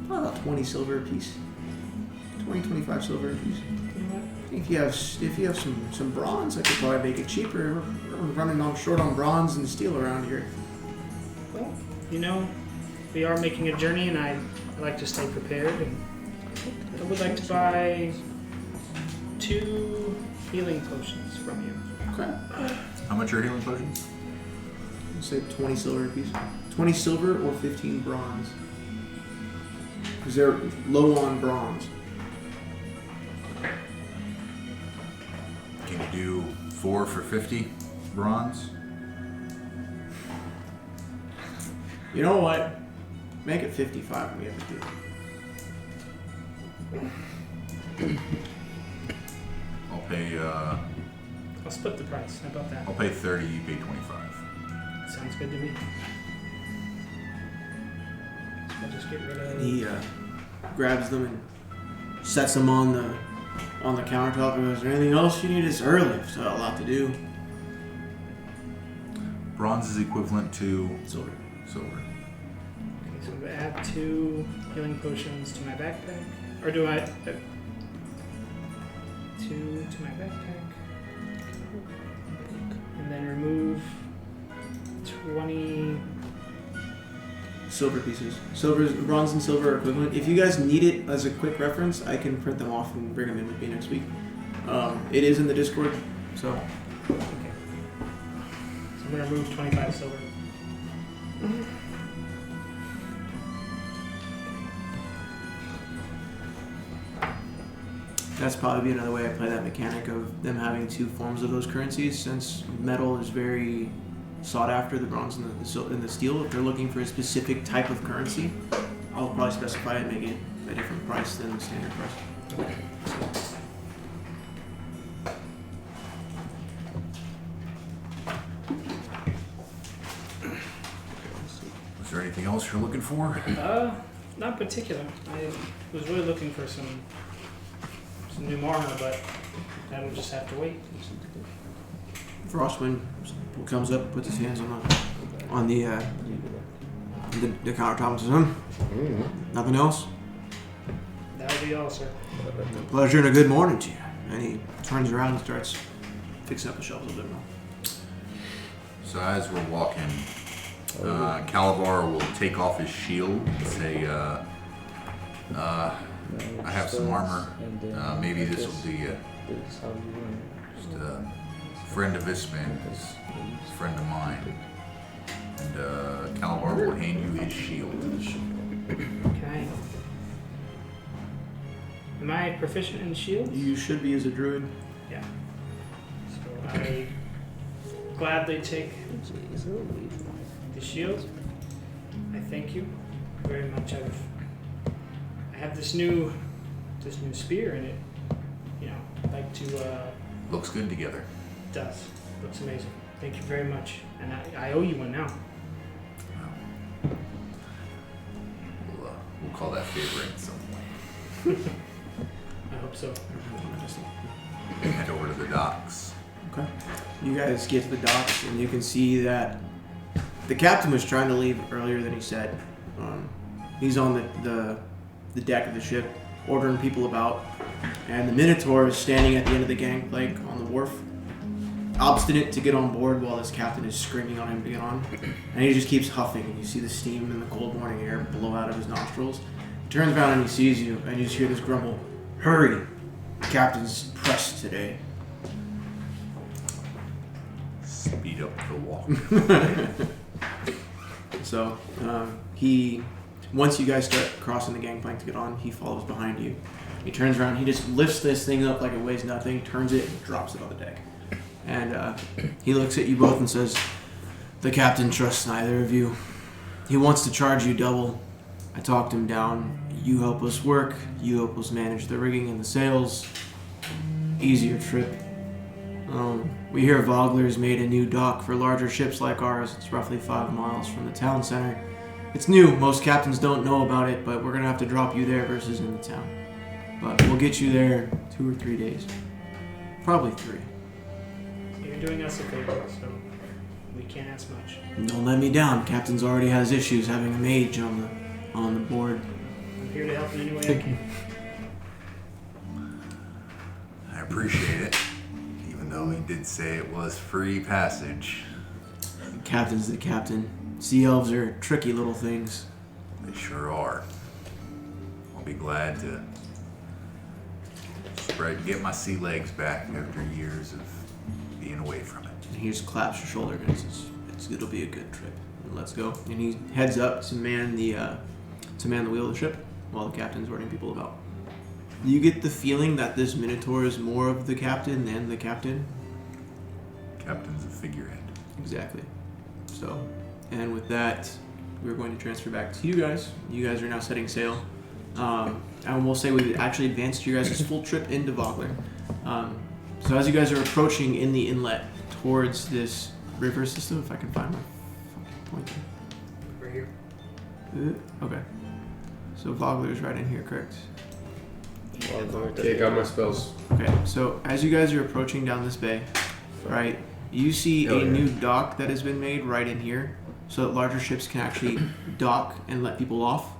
Probably about 20 silver a piece. 20, 25 silver a piece. You know what? If you have some bronze, I could probably make it cheaper. We're running on short on bronze and steel around here. Well, you know, we are making a journey, and I like to stay prepared. And I would like to buy 2 healing potions from you. Okay. How much are healing potions? I'll say 20 silver a piece. 20 silver or 15 bronze. Because they're low on bronze. Can you do 4 for 50 bronze? You know what? Make it 55 and we have to do it. I'll pay. I'll split the price. How about that? I'll pay 30. You pay 25. Sounds good to me. So I'll just get rid of. He grabs them and sets them on the countertop and goes, "Is there anything else you need? It's early. I've still got a lot to do." Bronze is equivalent to Silver. silver. Okay, so I'm gonna add 2 healing potions to my backpack, or do I? 2 to my backpack, and then remove 20. Silver pieces. Bronze and silver are equivalent. If you guys need it as a quick reference, I can print them off and bring them in with me next week. It is in the Discord, so. Okay. So I'm gonna remove 25 silver. That's probably another way I play that mechanic of them having 2 forms of those currencies, since metal is very sought after, the bronze and the steel. If they're looking for a specific type of currency, I'll probably specify it and make it a different price than the standard price. Is there anything else you're looking for? Not particular. I was really looking for some new armor, but that'll just have to wait. Frostwind comes up, puts his hands on the countertop and says, nothing else? That'll be all, sir. Pleasure and a good morning to you. And he turns around and starts fixing up the shelves a little bit more. So as we're walking, Calabar will take off his shield and say, I have some armor. Maybe this will do you. Just a friend of Ispin is a friend of mine. And Calabar will hand you his shield. Okay. Am I proficient in shields? You should be as a druid. Yeah. So I gladly take the shield. I thank you very much. I have this new spear in it. You know, I'd like to. Looks good together. It does. Looks amazing. Thank you very much. And I owe you one now. We'll call that favoring at some point. I hope so. Head over to the docks. Okay. You guys get to the docks and you can see that the captain was trying to leave earlier than he said. He's on the deck of the ship, ordering people about, and the Minotaur is standing at the end of the gangplank on the wharf, obstinate to get on board while this captain is screaming on him to get on. And he just keeps huffing, and you see the steam in the cold morning air blow out of his nostrils. He turns around and he sees you, and you just hear this grumble, "Hurry! The captain's pressed today." Speed up the walk. So, once you guys start crossing the gangplank to get on, he follows behind you. He turns around, he just lifts this thing up like it weighs nothing, turns it, and drops it on the deck. And he looks at you both and says, "The captain trusts neither of you. He wants to charge you double. I talked him down. You help us work, you help us manage the rigging and the sails. Easier trip. We hear Vogler's made a new dock for larger ships like ours. It's roughly 5 miles from the town center. It's new. Most captains don't know about it, but we're going to have to drop you there versus in the town. But we'll get you there 2 or 3 days. Probably 3. You're doing us a favor, so we can't ask much. Don't let me down. Captain's already has issues having a mage on the board. I'm here to help in any way I can. I appreciate it, even though he did say it was free passage. Captain's the captain. Sea elves are tricky little things. They sure are. I'll be glad to get my sea legs back after years of being away from it. And he just claps your shoulder and says, "It'll be a good trip. Let's go." And he heads up to man the wheel of the ship while the captain's ordering people about. You get the feeling that this Minotaur is more of the captain than the captain. Captain's a figurehead. Exactly. So, and with that, we're going to transfer back to you guys. You guys are now setting sail. And we'll say we've actually advanced your guys' full trip into Vogler. So as you guys are approaching in the inlet towards this river system, if I can find my fucking pointer. We're here. Okay. So Vogler's right in here, correct? Okay, got my spells. Okay, so as you guys are approaching down this bay, right, you see a new dock that has been made right in here so that larger ships can actually dock and let people off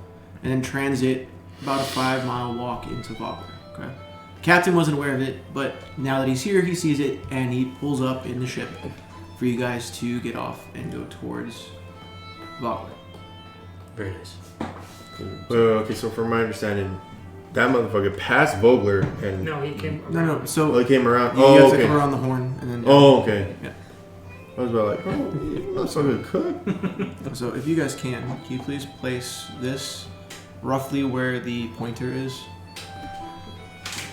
and then transit about a 5-mile walk into Vogler, okay? Captain wasn't aware of it, but now that he's here, he sees it and he pulls up in the ship for you guys to get off and go towards Vogler. Very nice. Okay, so from my understanding, that motherfucker passed Vogler and No, he came. No, so he came around. you guys have to come around the horn and then... Okay. Yeah. I was about like, that's so good cook. So if you guys can you please place this roughly where the pointer is?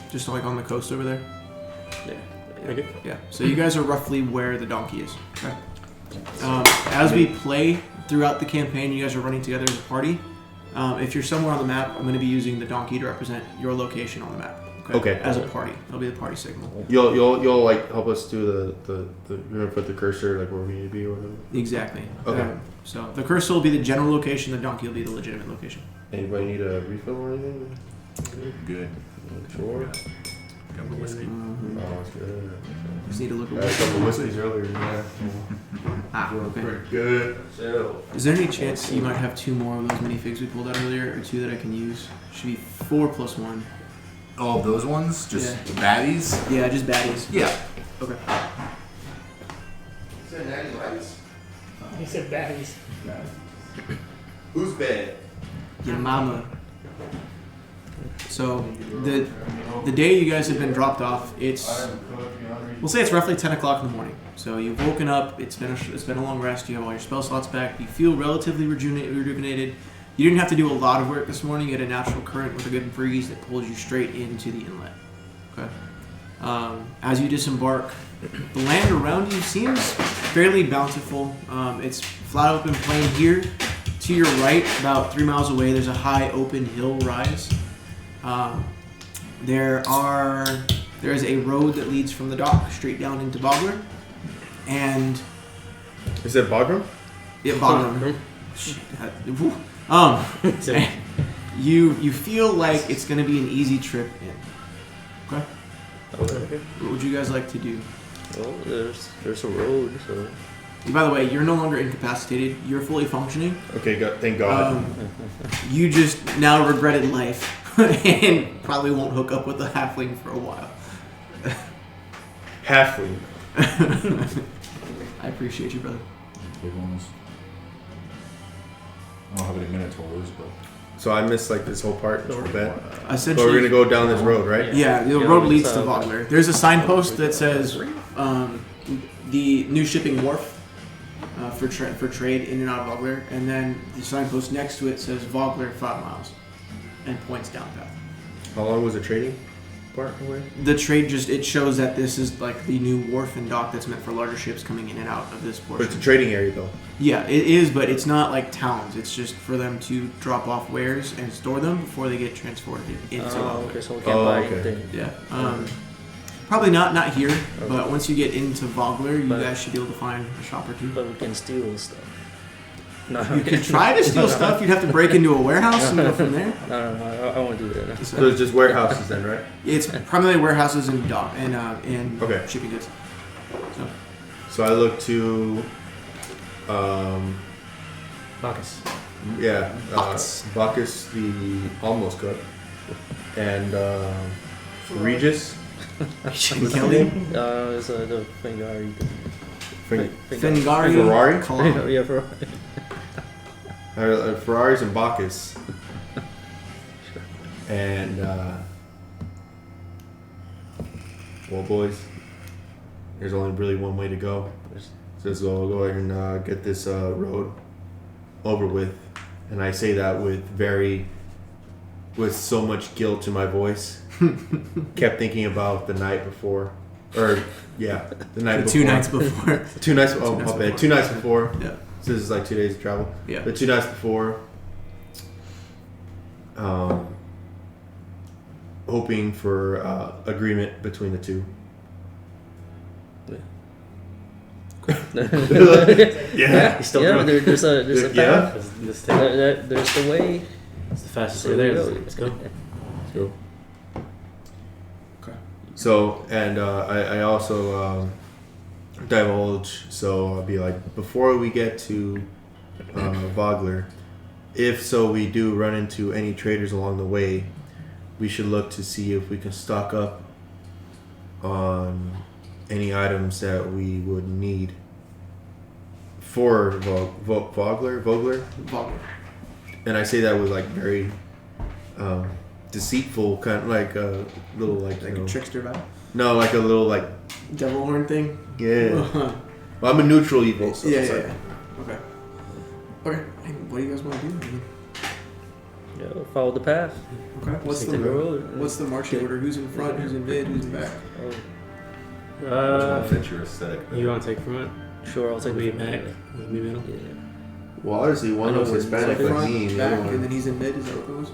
Just like on the coast over there? Yeah. Okay. Yeah. So you guys are roughly where the donkey is. Okay. As we play throughout the campaign, you guys are running together as a party. If you're somewhere on the map, I'm going to be using the donkey to represent your location on the map. Okay. As a party. It'll be the party signal. You'll like help us do the you're gonna put the cursor like where we need to be or whatever. Exactly. Okay. So the cursor will be the general location, the donkey will be the legitimate location. Anybody need a refill or anything? Good. Sure. Got my whiskey. Mm-hmm. Oh, it's good. Just need to look I had a couple whiskeys earlier. Yeah. Okay. Pretty good. So. Is there any chance you might have 2 more of those minifigs we pulled out earlier, or 2 that I can use? Should be 4 plus 1. Oh, those ones? Just baddies? Yeah, just baddies. Yeah. Okay. He said baddies. Who's bad? Your mama. So the day you guys have been dropped off, we'll say it's roughly 10 o'clock in the morning. So you've woken up. It's been a long rest. You have all your spell slots back. You feel relatively rejuvenated. You didn't have to do a lot of work this morning. You had a natural current with a good breeze that pulls you straight into the inlet. Okay. As you disembark, the land around you seems fairly bountiful. It's flat open plain here. To your right, about 3 miles away, there's a high open hill rise. There is a road that leads from the dock straight down into Vogler, and Is it Bagram? Vogler. You feel like it's going to be an easy trip in. Okay. Okay. What would you guys like to do? Well, there's a road, so. And by the way, you're no longer incapacitated. You're fully functioning. Okay, thank God. You just now regretted life and probably won't hook up with a halfling for a while. Halfling. I appreciate you, brother. Big ones. I don't have any minotaurs, but So I missed like this whole part. I bet. Essentially, So we're gonna go down this road, right? Yeah, the road leads to Vogler. There's a signpost that says the new shipping wharf for trade in and out of Vogler, and then the signpost next to it says Vogler 5 miles, and points down path. How long was the trading part away? The trade it shows that this is like the new wharf and dock that's meant for larger ships coming in and out of this But portion. it's a trading area though. Yeah, it is, but it's not like towns. It's just for them to drop off wares and store them before they get transported into Vogler. Okay, so we can't buy okay. anything. Yeah. Probably not here, but once you get into Vogler, you guys should be able to find a shop or two. But we can steal stuff. No, You could try to steal stuff. You'd have to break into a warehouse and go from there. No, I won't do that. So it's just warehouses then, right? It's primarily warehouses and dock and Okay. shipping goods. So So I look to, Bacchus. Bacchus the almost cook, and Regis. Kelly, It's the Fingari thing. Fingari, Ferrari? Kalal. Yeah, Ferrari. Ferraris and Bacchus. And, well, boys, there's only really one way to go. So I'll go ahead and get this road over with. And I say that with so much guilt in my voice. Kept thinking about the night before. Or, yeah, the night before. 2 nights before. 2 nights, oh, my bad. 2 nights before. Yeah. So this is like 2 days of travel. Yeah. The 2 nights before, hoping for agreement between the two. Yeah, He's still yeah. drunk. There's a Yeah. path. Let's take it. There's the way. It's the fastest So way there. we go. Let's go. So, Okay. so and I also divulge. So I'll be like, before we get to Vogler, if so we do run into any traders along the way, we should look to see if we can stock up on any items that we would need for Vogler. Vogler. And I say that with like very deceitful kind of like a little like Like a trickster vibe. no, like a little like Devil horn thing. yeah. Well, I'm a neutral evil, so Yeah, it's yeah, like, yeah. Okay. Okay. Hey, what do you guys want to do? Yeah, follow the path. Okay. What's Take the the road. What's the marching order? Who's in front? Who's in mid? Who's in back? Oh, Which one fits your aesthetic? You want to take front? sure, I'll take Be the back. Be middle. Yeah. well, honestly, one I was know where Hispanic he's like Front, me. The back, other and one, then he's in mid. Is that what it was?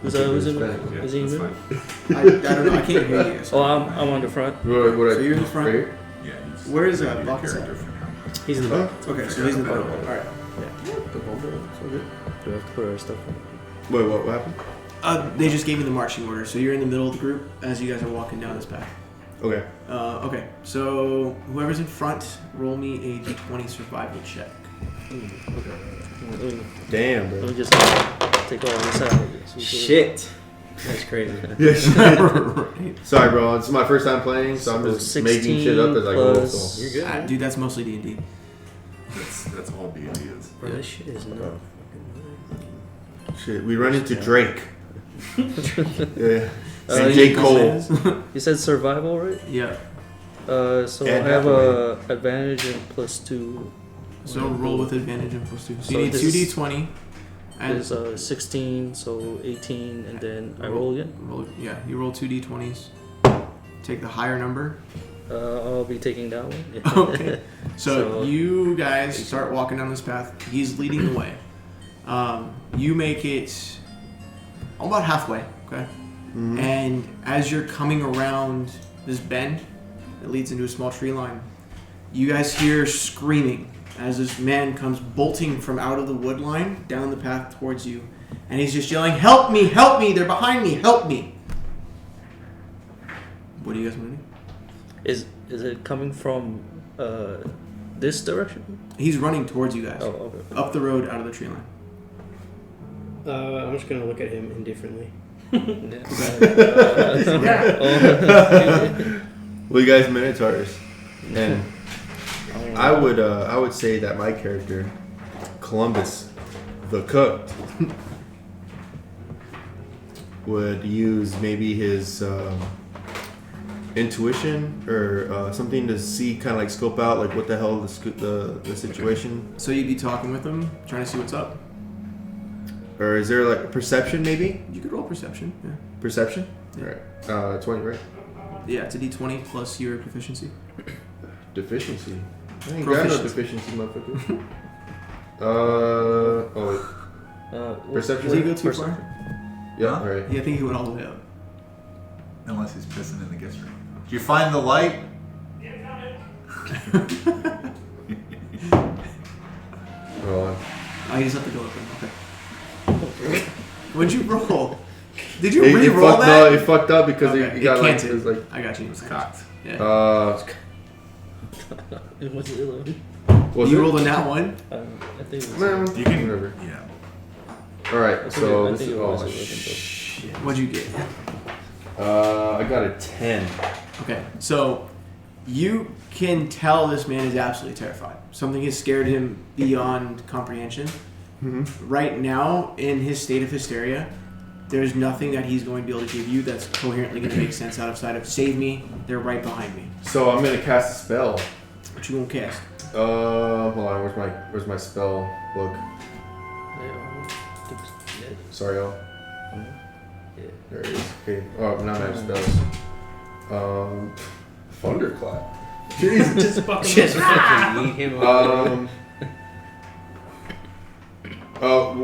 Who's in? Yeah, Is he in that's mid? fine. I don't know. I can't hear you. Oh, I'm on the front. what So you're in the front? right here? Yeah, he's Where is your Bacchus character at? for now. He's in the back. Okay, so he's in the front. All right. Yeah. The Vogler. So good. Do we have to put our stuff in? Wait, what happened? They just gave me the marching order, so you're in the middle of the group as you guys are walking down this path. Okay. Okay, so whoever's in front, roll me a d20 survival check. Damn, Let bro. me just take all this out. So we can- Shit. That's crazy. Yes. Right. Sorry, bro. This is my first time playing, so I'm So just making shit up as I go. plus- So. You're good. man. Dude, that's mostly D&D. That's all D&D is. Bro, this shit is not. Shit, we run into Drake. Yeah. Uh, And J. Cole. You said survival, right? Yeah. So And I have Hathaway. a advantage and +2. So roll with advantage and +2. So So you need this 2d20. And There's 16, so 18, and then I roll again. Yeah, you roll 2d20s. Take the higher number. I'll be taking that one. Okay. So you guys start walking down this path. He's leading the way. You make it about halfway, okay? Mhm. And as you're coming around this bend that leads into a small tree line, you guys hear screaming as this man comes bolting from out of the wood line down the path towards you. And he's just yelling, "Help me! Help me! They're behind me! Help me!" What do you guys want to do? Is it coming from this direction? He's running towards you guys. Oh, okay. Up the road out of the tree line. I'm just gonna look at him indifferently. Well, you guys Minotaurs, and I would say that my character, Columbus, the cook, would use maybe his intuition or something to see, kind of like scope out like what the hell the situation, So you'd be talking with him, trying to see what's up. or is there like perception maybe? You could roll perception. Yeah. Perception. Yeah. All right. 20, right? Yeah, it's a d20 plus your proficiency. Deficiency. I ain't got no deficiency, motherfucker. Oh wait. Perception. Did he go too Perception. far? Yeah. Huh? Right. Yeah, I think he went all the way up. Unless he's pissing in the guest room. Did you find the light? Roll on. Oh, you just have to go open. Okay. What'd you roll? Did you It re-roll fucked, that? no, it fucked up because Okay, you got it like, canted. it was like, I got you. It was Cocked. Yeah. It was it loaded? was You it? rolled a nat one. I think it was. Man, You can. whatever. Yeah. All right, I so think this it is was oh a shit. What'd you get? I got a 10. Okay, so you can tell this man is absolutely terrified. Something has scared him beyond comprehension. Mm-hmm. Right now, in his state of hysteria, there's nothing that he's going to be able to give you that's coherently going to make sense outside of save me, they're right behind me. So I'm gonna cast a spell. What you gonna cast? Hold on. Where's my spell book? Yeah. Sorry, y'all. Yeah. There it is. Okay. Oh, now I have spells. Thunderclap. Jesus. Just fucking eat him.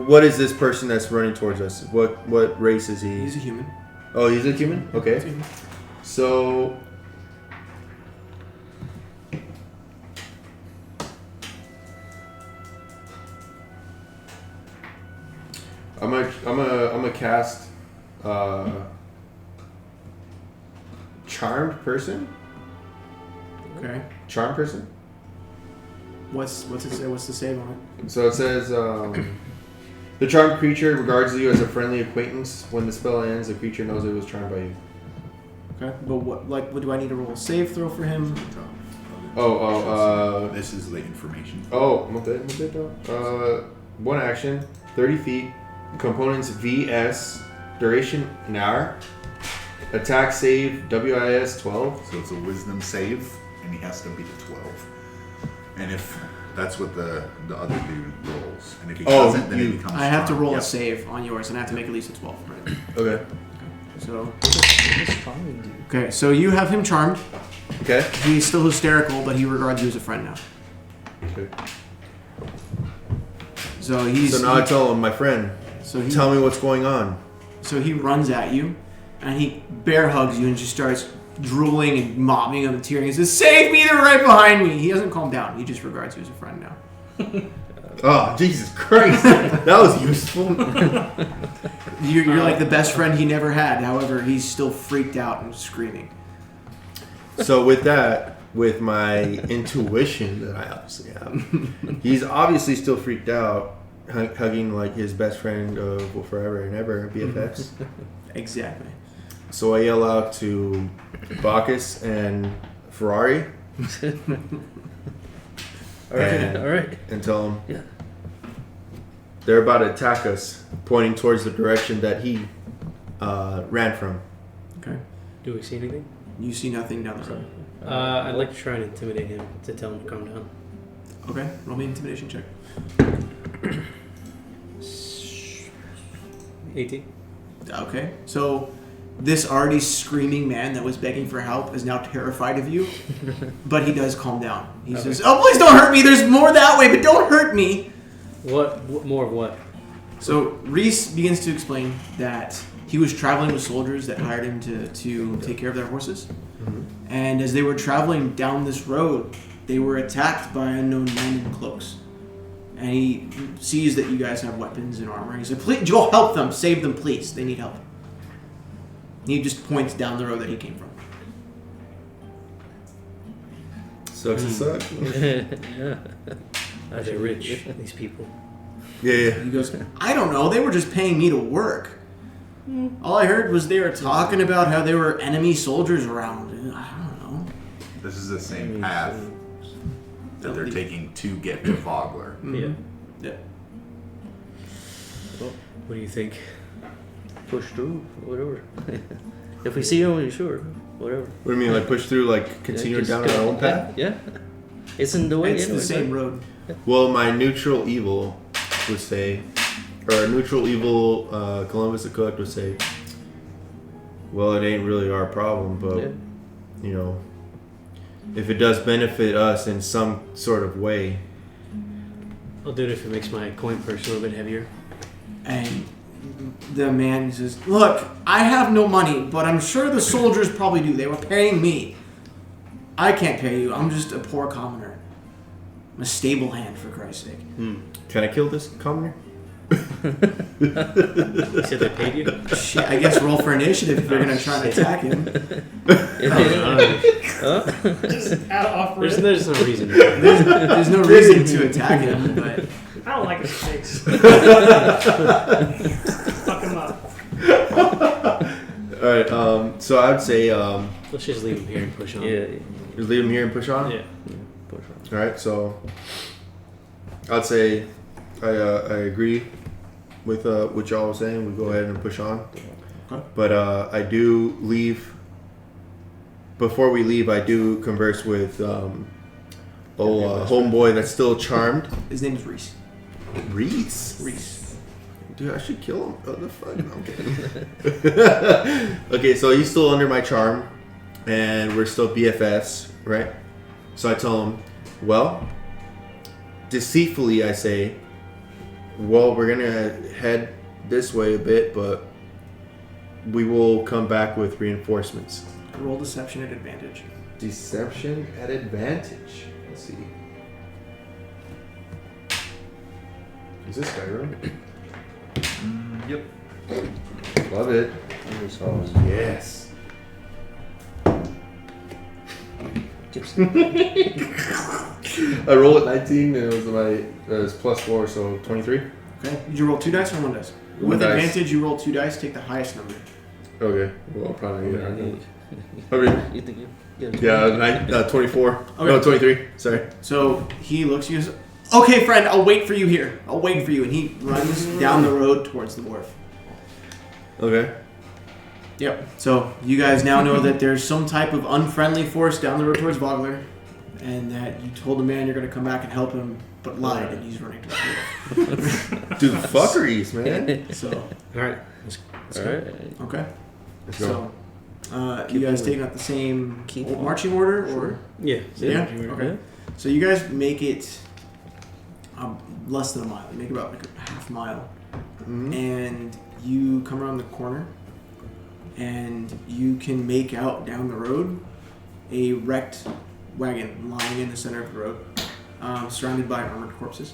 What is this person that's running towards us? What race is he? He's a human. Oh, he's a human? He's a Okay. human. So I'm gonna cast charmed person. Okay. Charmed person. What's it say? What's the save on it? So it says, the charmed creature regards you as a friendly acquaintance. When the spell ends, the creature knows it was charmed by you. Okay. But what do I need to roll a save throw for him? This is the information. One action, 30 feet, components VS, duration an hour, attack save WIS 12. So it's a wisdom save, and he has to beat a 12. And if that's what the other dude rolls, and if he doesn't, then it becomes I have to charmed. roll Yep. a save on yours, and I have to make at least a 12, right? Okay. So What's fine, dude? okay, so you have him charmed. Okay. He's still hysterical, but he regards you as a friend now. Okay. So he's So now I tell him, my friend, tell me what's going on. So he runs at you, and he bear hugs you and just starts drooling and mopping up and tearing. He says, "Save me! They're right behind me!" He doesn't calm down. He just regards you as a friend now. Oh, Jesus Christ. That was useful. You're like the best friend he never had. However, he's still freaked out and screaming. So with that, with my intuition that I obviously have, he's obviously still freaked out, hugging like his best friend of forever and ever, BFFs. Exactly. So I yell out to Bacchus and Ferrari. All right. And tell them Yeah. they're about to attack us, pointing towards the direction that he ran from. Okay. Do we see anything? You see nothing down the road. I'd like to try and intimidate him to tell him to calm down. Okay. Roll me an intimidation check. 18. Okay. So this already screaming man that was begging for help is now terrified of you, but he does calm down. He says, "Oh, please don't hurt me. There's more that way, but don't hurt me." What more of what? So Reese begins to explain that he was traveling with soldiers that hired him to take care of their horses. Mm-hmm. And as they were traveling down this road, they were attacked by unknown men in cloaks. And he sees that you guys have weapons and armor. He said, "Please, go help them. Save them, please. They need help." He just points down the road that he came from. Sucks to suck. Yeah. Are they rich, these people? Yeah. He goes, "I don't know. They were just paying me to work. All I heard was they were talking about how there were enemy soldiers around. I don't know." This is the same path that they're taking to get to Vogler. Mhm. Yeah. Yeah. What do you think? Push through, whatever. If we see him, sure, whatever. What do you mean, like push through, like continue Just down go- our own path? Yeah. It's in the way. It's the anyway, same right? road. Well, my neutral evil would say, or neutral evil Columbus the Cook would say, well, it ain't really our problem, but, Yeah. you know, if it does benefit us in some sort of way. I'll do it if it makes my coin purse a little bit heavier. And The man says, "Look, I have no money, but I'm sure the soldiers probably do. They were paying me. I can't pay you. I'm just a poor commoner. I'm a stable hand, for Christ's sake." Can I kill this commoner? You said they paid you? Shit, I guess roll for initiative if you're going to try and attack him. Just out off There's rip. no reason. There's no reason to attack him, but... I don't like his face. Fuck him up. Alright, so I would say, Let's just leave him here and push on. Yeah. just leave him here and push on? Yeah. Push on. Alright, so I'd say I agree with what y'all was saying. We go ahead and push on. Okay. But I do leave. Before we leave, I do converse with homeboy that's still charmed. His name is Reese. Reese. Dude, I should kill him. Oh, the fuck? No, I'm kidding. Okay, so he's still under my charm, and we're still BFFs, right? So I tell him, well, deceitfully I say, well, we're gonna head this way a bit, but we will come back with reinforcements. Roll deception at advantage. Deception at advantage. Let's see. Is this Skyrim? Yep. Love it. Oh, Yes. I rolled at 19 and it was plus 4, so 23. Okay. Did you roll 2 dice or 1 dice? One With dice. advantage, you roll 2 dice. Take the highest number. Okay. Well, I'll probably get You it. think you get it? Yeah, 24. Okay. No, 23. Sorry. So he looks, he goes, "Okay, friend, I'll wait for you here. I'll wait for you." And he runs down the road towards the wharf. Okay. Yep. So you guys now know that there's some type of unfriendly force down the road towards Vogler, and that you told the man you're going to come back and help him, but lied, and he's running towards the wharf. Dude, fuckeries, man. So, Alright. Alright. okay. Let's go. So, you guys taking out the same Keep marching order, or? Yeah. Yeah. Okay. So you guys make it less than a mile. You make about like a half mile, and you come around the corner, and you can make out down the road a wrecked wagon lying in the center of the road, surrounded by armored corpses.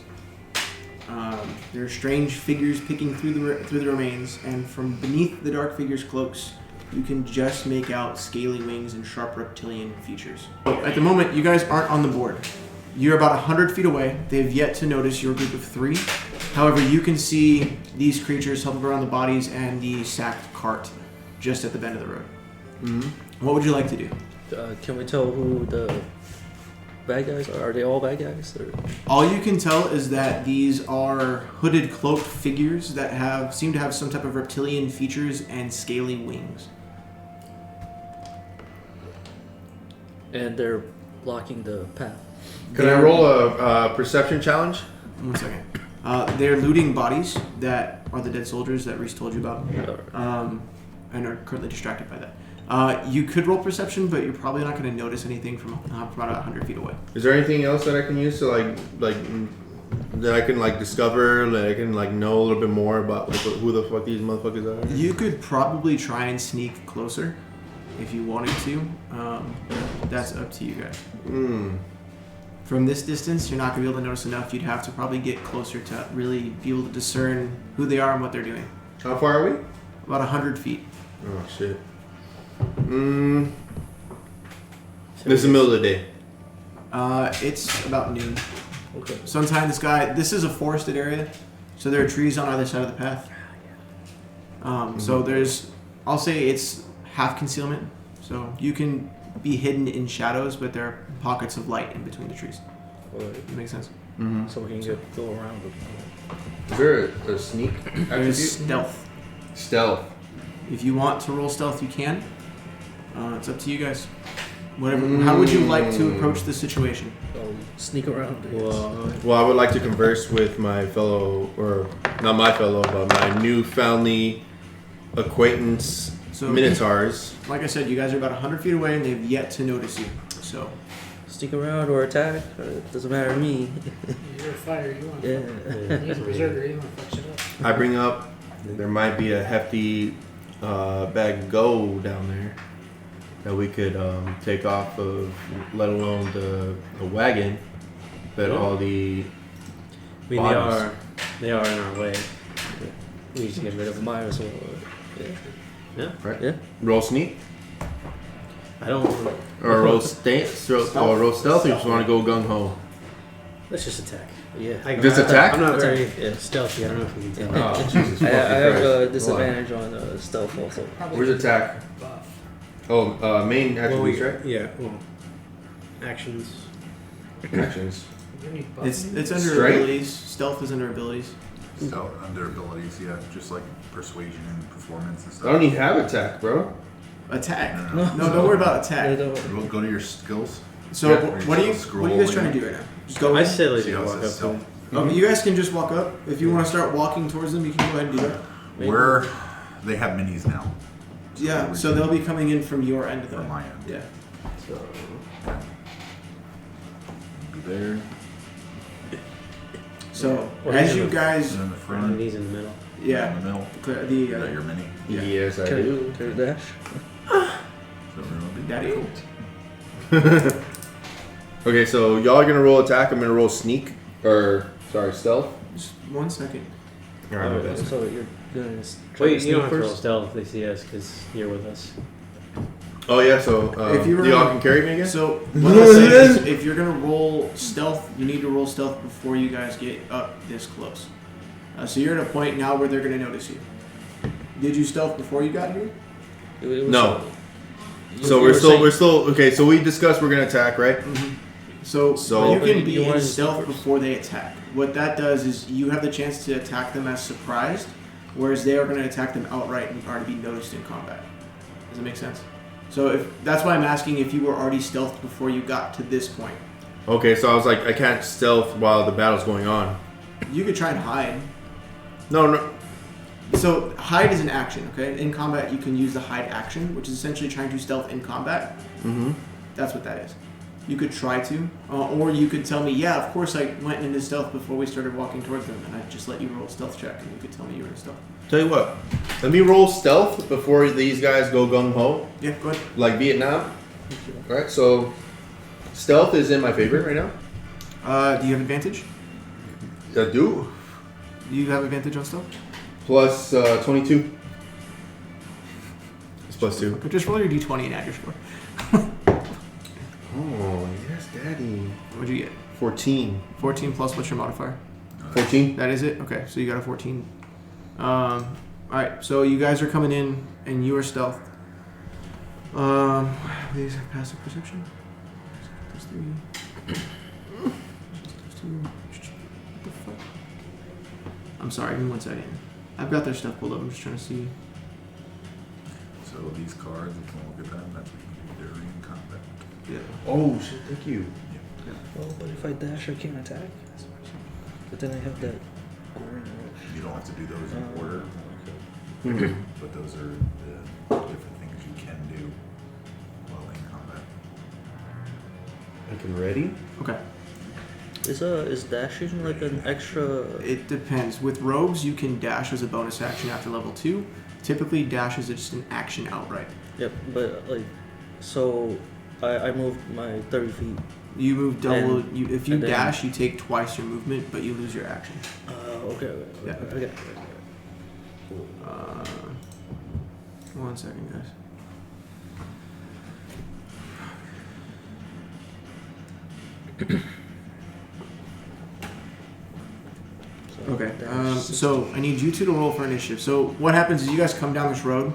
There are strange figures picking through the remains, and from beneath the dark figures' cloaks, you can just make out scaly wings and sharp reptilian features. At the moment, you guys aren't on the board. You're about 100 feet away. They've yet to notice your group of 3. However, you can see these creatures huddled around the bodies and the sacked cart just at the bend of the road. What would you like to do? Can we tell who the bad guys are? Are they all bad guys? Or? All you can tell is that these are hooded, cloaked figures that seem to have some type of reptilian features and scaly wings. And they're blocking the path. Can I roll a perception challenge? 1 second. They're looting bodies that are the dead soldiers that Reese told you about, and are currently distracted by that. You could roll perception, but you're probably not going to notice anything from about 100 feet away. Is there anything else that I can use to like that I can like discover, that I can like know a little bit more about who the fuck these motherfuckers are? You could probably try and sneak closer if you wanted to. That's up to you guys. From this distance, you're not going to be able to notice enough. You'd have to probably get closer to really be able to discern who they are and what they're doing. How far are we? About 100 feet. Oh shit. This is the middle of the day. It's about noon. Okay. Sometime this is a forested area, so there are trees on either side of the path. So I'll say it's half concealment, so you can be hidden in shadows, but there are pockets of light in between the trees. Alright. Makes sense. So we can go around them. Is there a sneak There's attribute? stealth. Stealth. If you want to roll stealth, you can. It's up to you guys. Whatever. How would you like to approach the situation? I'll sneak around. Well, I would like to converse with my fellow, or not my fellow, but my newfoundly acquaintance So, Minotaurs. like I said, you guys are about 100 feet away, and they've yet to notice you. So, Sneak around or attack. It doesn't matter to me. You're a fighter. You want Yeah. He's a berserker. You want to fuck shit up. I bring up there might be a hefty bag of gold down there that we could take off of, let alone the wagon, but all the. I mean, bodies. they are in our way. We need to get rid of them. Might as well. Yeah. Right. Yeah. Roll sneak I don't. or roll stealth, or roll stealth. Or you just want to go gung ho? Let's just attack. Yeah. Just attack? I'm not very Yeah. stealthy. I don't know if we can Yeah. tell. Oh, Jesus I have fucking a Christ. disadvantage on stealth also. Where's attack? Buff. Oh, main attributes, right? Yeah. Well, actions. Actions. You need buff. It's under Strength? abilities. Stealth is under abilities. So under abilities, yeah, just like persuasion and performance and I stuff. don't even have attack, bro. Attack. No, No, don't worry about attack. Go to your skills. So Yeah. what are you guys trying to do right now? Just go. I in? say let's See how it walk up says to them. stealth. You guys can just walk up. If you want to start walking towards them, you can go ahead and do that. Where they have minis now. Yeah. So they'll be coming in from your end of From the. my end. Yeah. So be there. So Well, as he's you in the- guys, And in the And front. he's in the middle. yeah, In the middle. the Is that your mini? Yeah. Yes, I Can do. you dash? So we're gonna be daddy cool. Okay, so y'all are gonna roll attack. I'm gonna roll sneak, or sorry, stealth. Just 1 second. All right, my bad. So you're gonna try Wait, to you don't sneak have to roll first? stealth if they see us because you're with us. Oh yeah, so If you were- y'all can carry me again. So what I'll say is, if you're gonna roll stealth, you need to roll stealth before you guys get up this close. So you're at a point now where they're gonna notice you. Did you stealth before you got here? It was, No. you- So you we're were still saying- okay. So we discussed we're gonna attack, right? So So- you can be You in wanted to stealth sneak first. before they attack. What that does is you have the chance to attack them as surprised, whereas they are going to attack them outright and already be noticed in combat. Does that make sense? So if that's why I'm asking if you were already stealthed before you got to this point. Okay, so I was like, I can't stealth while the battle's going on. You could try and hide. No. So hide is an action, okay? In combat, you can use the hide action, which is essentially trying to stealth in combat. Mm-hmm. That's what that is. You could try to, or you could tell me, yeah, of course I went into stealth before we started walking towards them, and I'd just let you roll a stealth check, and you could tell me you were in stealth. Tell you what, let me roll stealth before these guys go gung ho, Yeah, go ahead. like Vietnam. All right, so stealth is in my favor right now. Do you have advantage? I do. Do you have advantage on stealth? Plus 22. It's plus 2. Okay, just roll your d20 and add your score. Oh, yes, daddy. What'd you get? 14. 14 plus what's your modifier? 14? That is it? Okay, so you got a 14. Alright, so you guys are coming in and you are stealth. These have passive perception. Plus 3. Plus 2. What the fuck? I'm sorry, give me 1 second. I've got their stuff pulled up, I'm just trying to see. So these cards, if you want to look at them, that's what you can do during combat. Yeah. Oh, shit, thank you. Well, but if I dash, I can't attack. But then I have that. Goring rush. You don't have to do those in Oh, order, okay. but those are the different things you can do while in combat. I can ready? Okay. Is dashing like an extra? It depends. With rogues, you can dash as a bonus action after level 2. Typically, dash is just an action outright. Yep, but like, so I moved my 30 feet. You move double. And- If you and then- dash, you take twice your movement, but you lose your action. Okay. Yeah. Okay. 1 second, guys. Okay. So I need you two to roll for initiative. So what happens is you guys come down this road,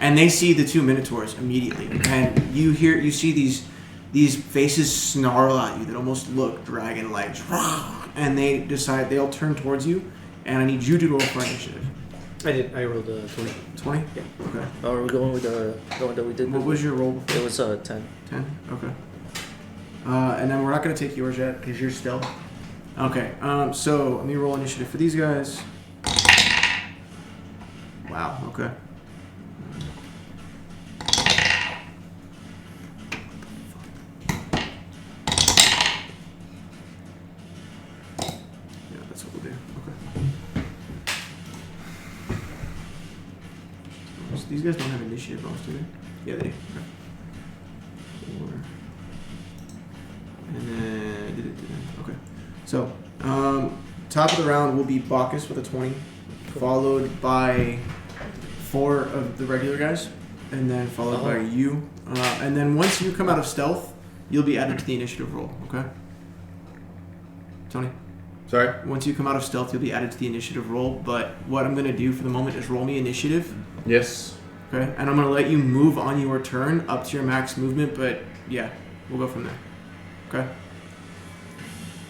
and they see the two minotaurs immediately, and you see these faces snarl at you that almost look dragon-like, and they decide they'll turn towards you, and I need you to roll for initiative. I rolled a 20. 20? Yeah. Okay. Oh, are we going with the one that we did? What was your roll before? It was 10. 10? Okay. And then we're not going to take yours yet because you're stealth. Okay. So let me roll initiative for these guys. Wow. Okay. Yeah, that's what we'll do. Okay. These guys don't have initiative bonus, do they? Yeah, they do. Okay. 4. And then... Okay. So, top of the round will be Bacchus with a 20, followed by 4 of the regular guys, and then followed by you. And then once you come out of stealth, you'll be added to the initiative roll, okay? Tony? Sorry? Once you come out of stealth, you'll be added to the initiative roll, but what I'm going to do for the moment is roll me initiative. Yes. Okay? And I'm going to let you move on your turn up to your max movement, but yeah, we'll go from there. Okay?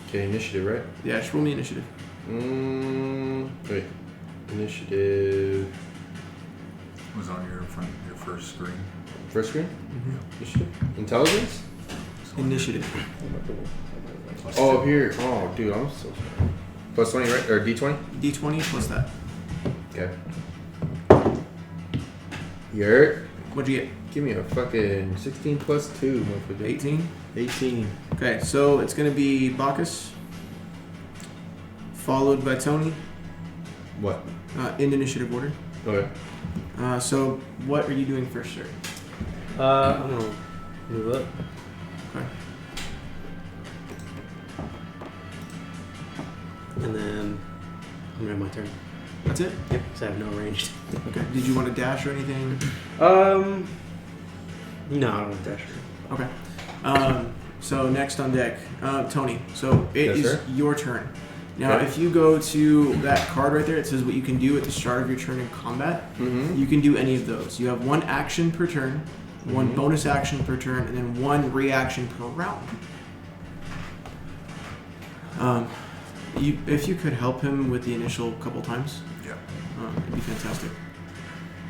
Okay, initiative, right? Yeah, just roll me initiative. Wait. Initiative. It was on your first screen. First screen? Mm-hmm. Initiative? Intelligence? Initiative. Oh, here. Oh, dude, I'm so sorry. Plus 20, right? Or D20? D20 plus that. Okay. Yurt. What'd you get? Give me a fucking 16 plus 2, motherfucker. 18? 18. Okay, so it's going to be Bacchus, followed by Tony, What? in initiative order. Okay. So what are you doing first, sir? I'm gonna move up. Okay. And then I'm gonna have my turn. That's it? Yep, because I have no ranged. Okay. Did you want to dash or anything? No, I don't want dash. Okay. So next on deck, Tony. So it Yes, is sir? your turn. Now, Okay. if you go to that card right there, it says what you can do at the start of your turn in combat. Mm-hmm. You can do any of those. You have 1 action per turn, 1 bonus action per turn, and then 1 reaction per round. If you could help him with the initial couple times, Yeah. it'd be fantastic.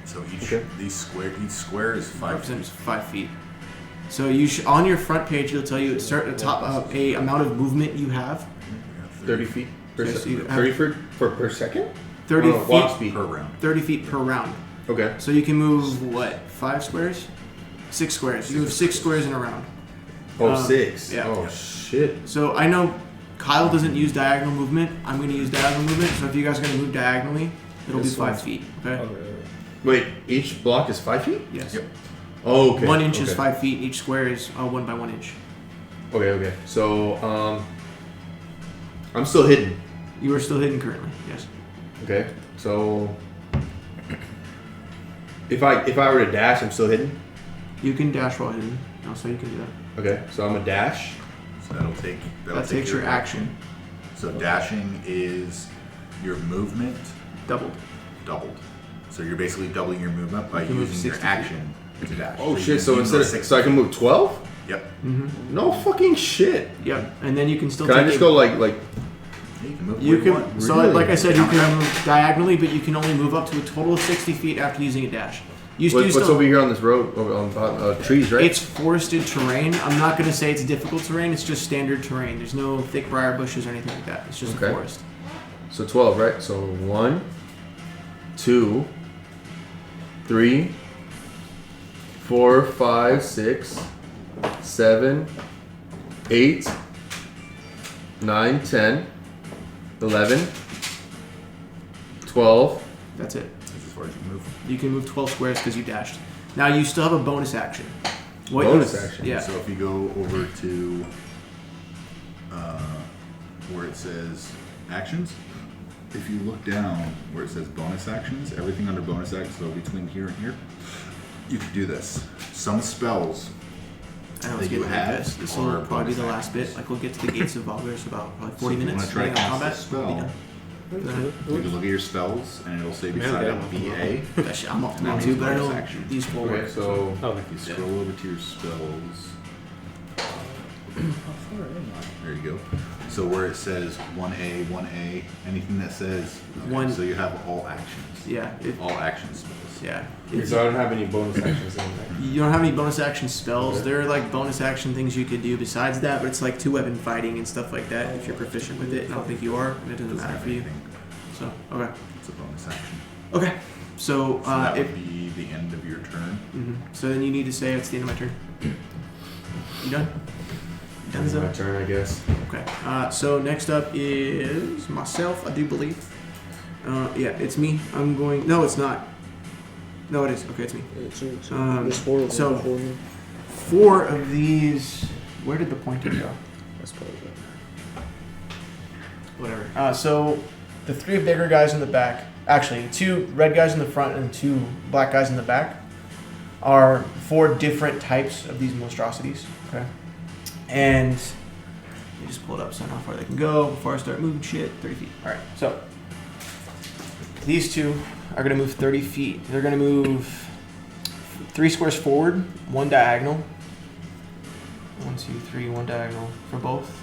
So each Okay. each square is 5 Represents 5 feet. So you on your front page, it'll tell you at start at the top of a amount of movement you have. 30 feet per Okay, so second. you have 30 per second? 30 Oh, walk feet. speed. per round. 30 feet per round. Okay. So you can move what? 5 squares? 6 squares. You can move 6 squares in a round. Oh, 6. yeah. Oh, Yeah. shit. So I know Kyle doesn't use diagonal movement. I'm going to use diagonal movement. So if you guys are going to move diagonally, it'll be This 5 one's- feet. Okay. Wait, each block is 5 feet? Yes. Yep. Oh, okay. 1 inch is okay. 5 feet. Each square is 1 by 1 inch. Okay. So, I'm still hidden. You are still hidden currently. Yes. Okay. So, if I were to dash, I'm still hidden. You can dash while hidden. Also, you can do that. Okay. So I'm a dash. So that'll take That takes your action So dashing is your movement doubled. doubled. So you're basically doubling your movement by You can move using your 60 feet. action to dash. Oh you shit! can So move instead of 6 so I can move 12? Yep. Mm-hmm. No fucking shit. Yep. And then you can still. Can take I just a- go like? You can move You where you can. want. So, Really? like I said, you can move diagonally, but you can only move up to a total of 60 feet after using a dash. You do What's still. over here on this road? Over on trees, right? It's forested terrain. I'm not going to say it's difficult terrain. It's just standard terrain. There's no thick briar bushes or anything like that. It's just Okay. a forest. So 12, right? So 1, 2, 3, 4, 5, 6, 7, 8, 9, 10, 11, 12. That's it. That's as far as you can move. You can move 12 squares because you dashed. Now you still have a bonus action. Bonus action? Yeah. So if you go over to where it says actions, if you look down where it says bonus actions, everything under bonus actions, so between here and here, you can do this. Some spells I know that it's you getting like have this. This or will probably be the bonus last actions. bit. Like we'll get to the gates of Vogler, so about probably 40 So if you minutes. wanna try depending on cast combat. a We'll be done. you can look at your spells and it'll say Man, beside I it got my VA. Gosh, I'm off And that now too, means but I know bonus action. these 4 Okay, work. so Oh, If you scroll over to your spells, there you go. So where it says 1A, anything that says One- so you have all actions, Yeah. all action spells. Yeah. so I don't have any bonus actions in there. You don't have any bonus action spells. Okay. There are like bonus action things you could do besides that, but it's like 2-weapon fighting and stuff like that. If you're proficient with it, and I don't think you are, and it doesn't matter for you. Anything. So okay, It's a bonus action. okay. So So that if would be the end of your turn. so, then you need to say it's the end of my turn. You done? You done, It's my Zoe? turn, I guess. Okay. So next up is myself, I do believe. Yeah, it's me. I'm going. No, it's not. No, it is. Okay, it's me. There's 4 of them so- before me. 4 of these. Where did the pointer go? That's probably right. Whatever. So the 3 bigger guys in the back, actually 2 red guys in the front and 2 black guys in the back, are 4 different types of these monstrosities. Okay. And let me just pull it up so I know how far they can go before I start moving shit. 30 feet. All right. So these 2 are going to move 30 feet. They're going to move 3 squares forward, 1 diagonal. 1, 2, 3, 1 diagonal for both.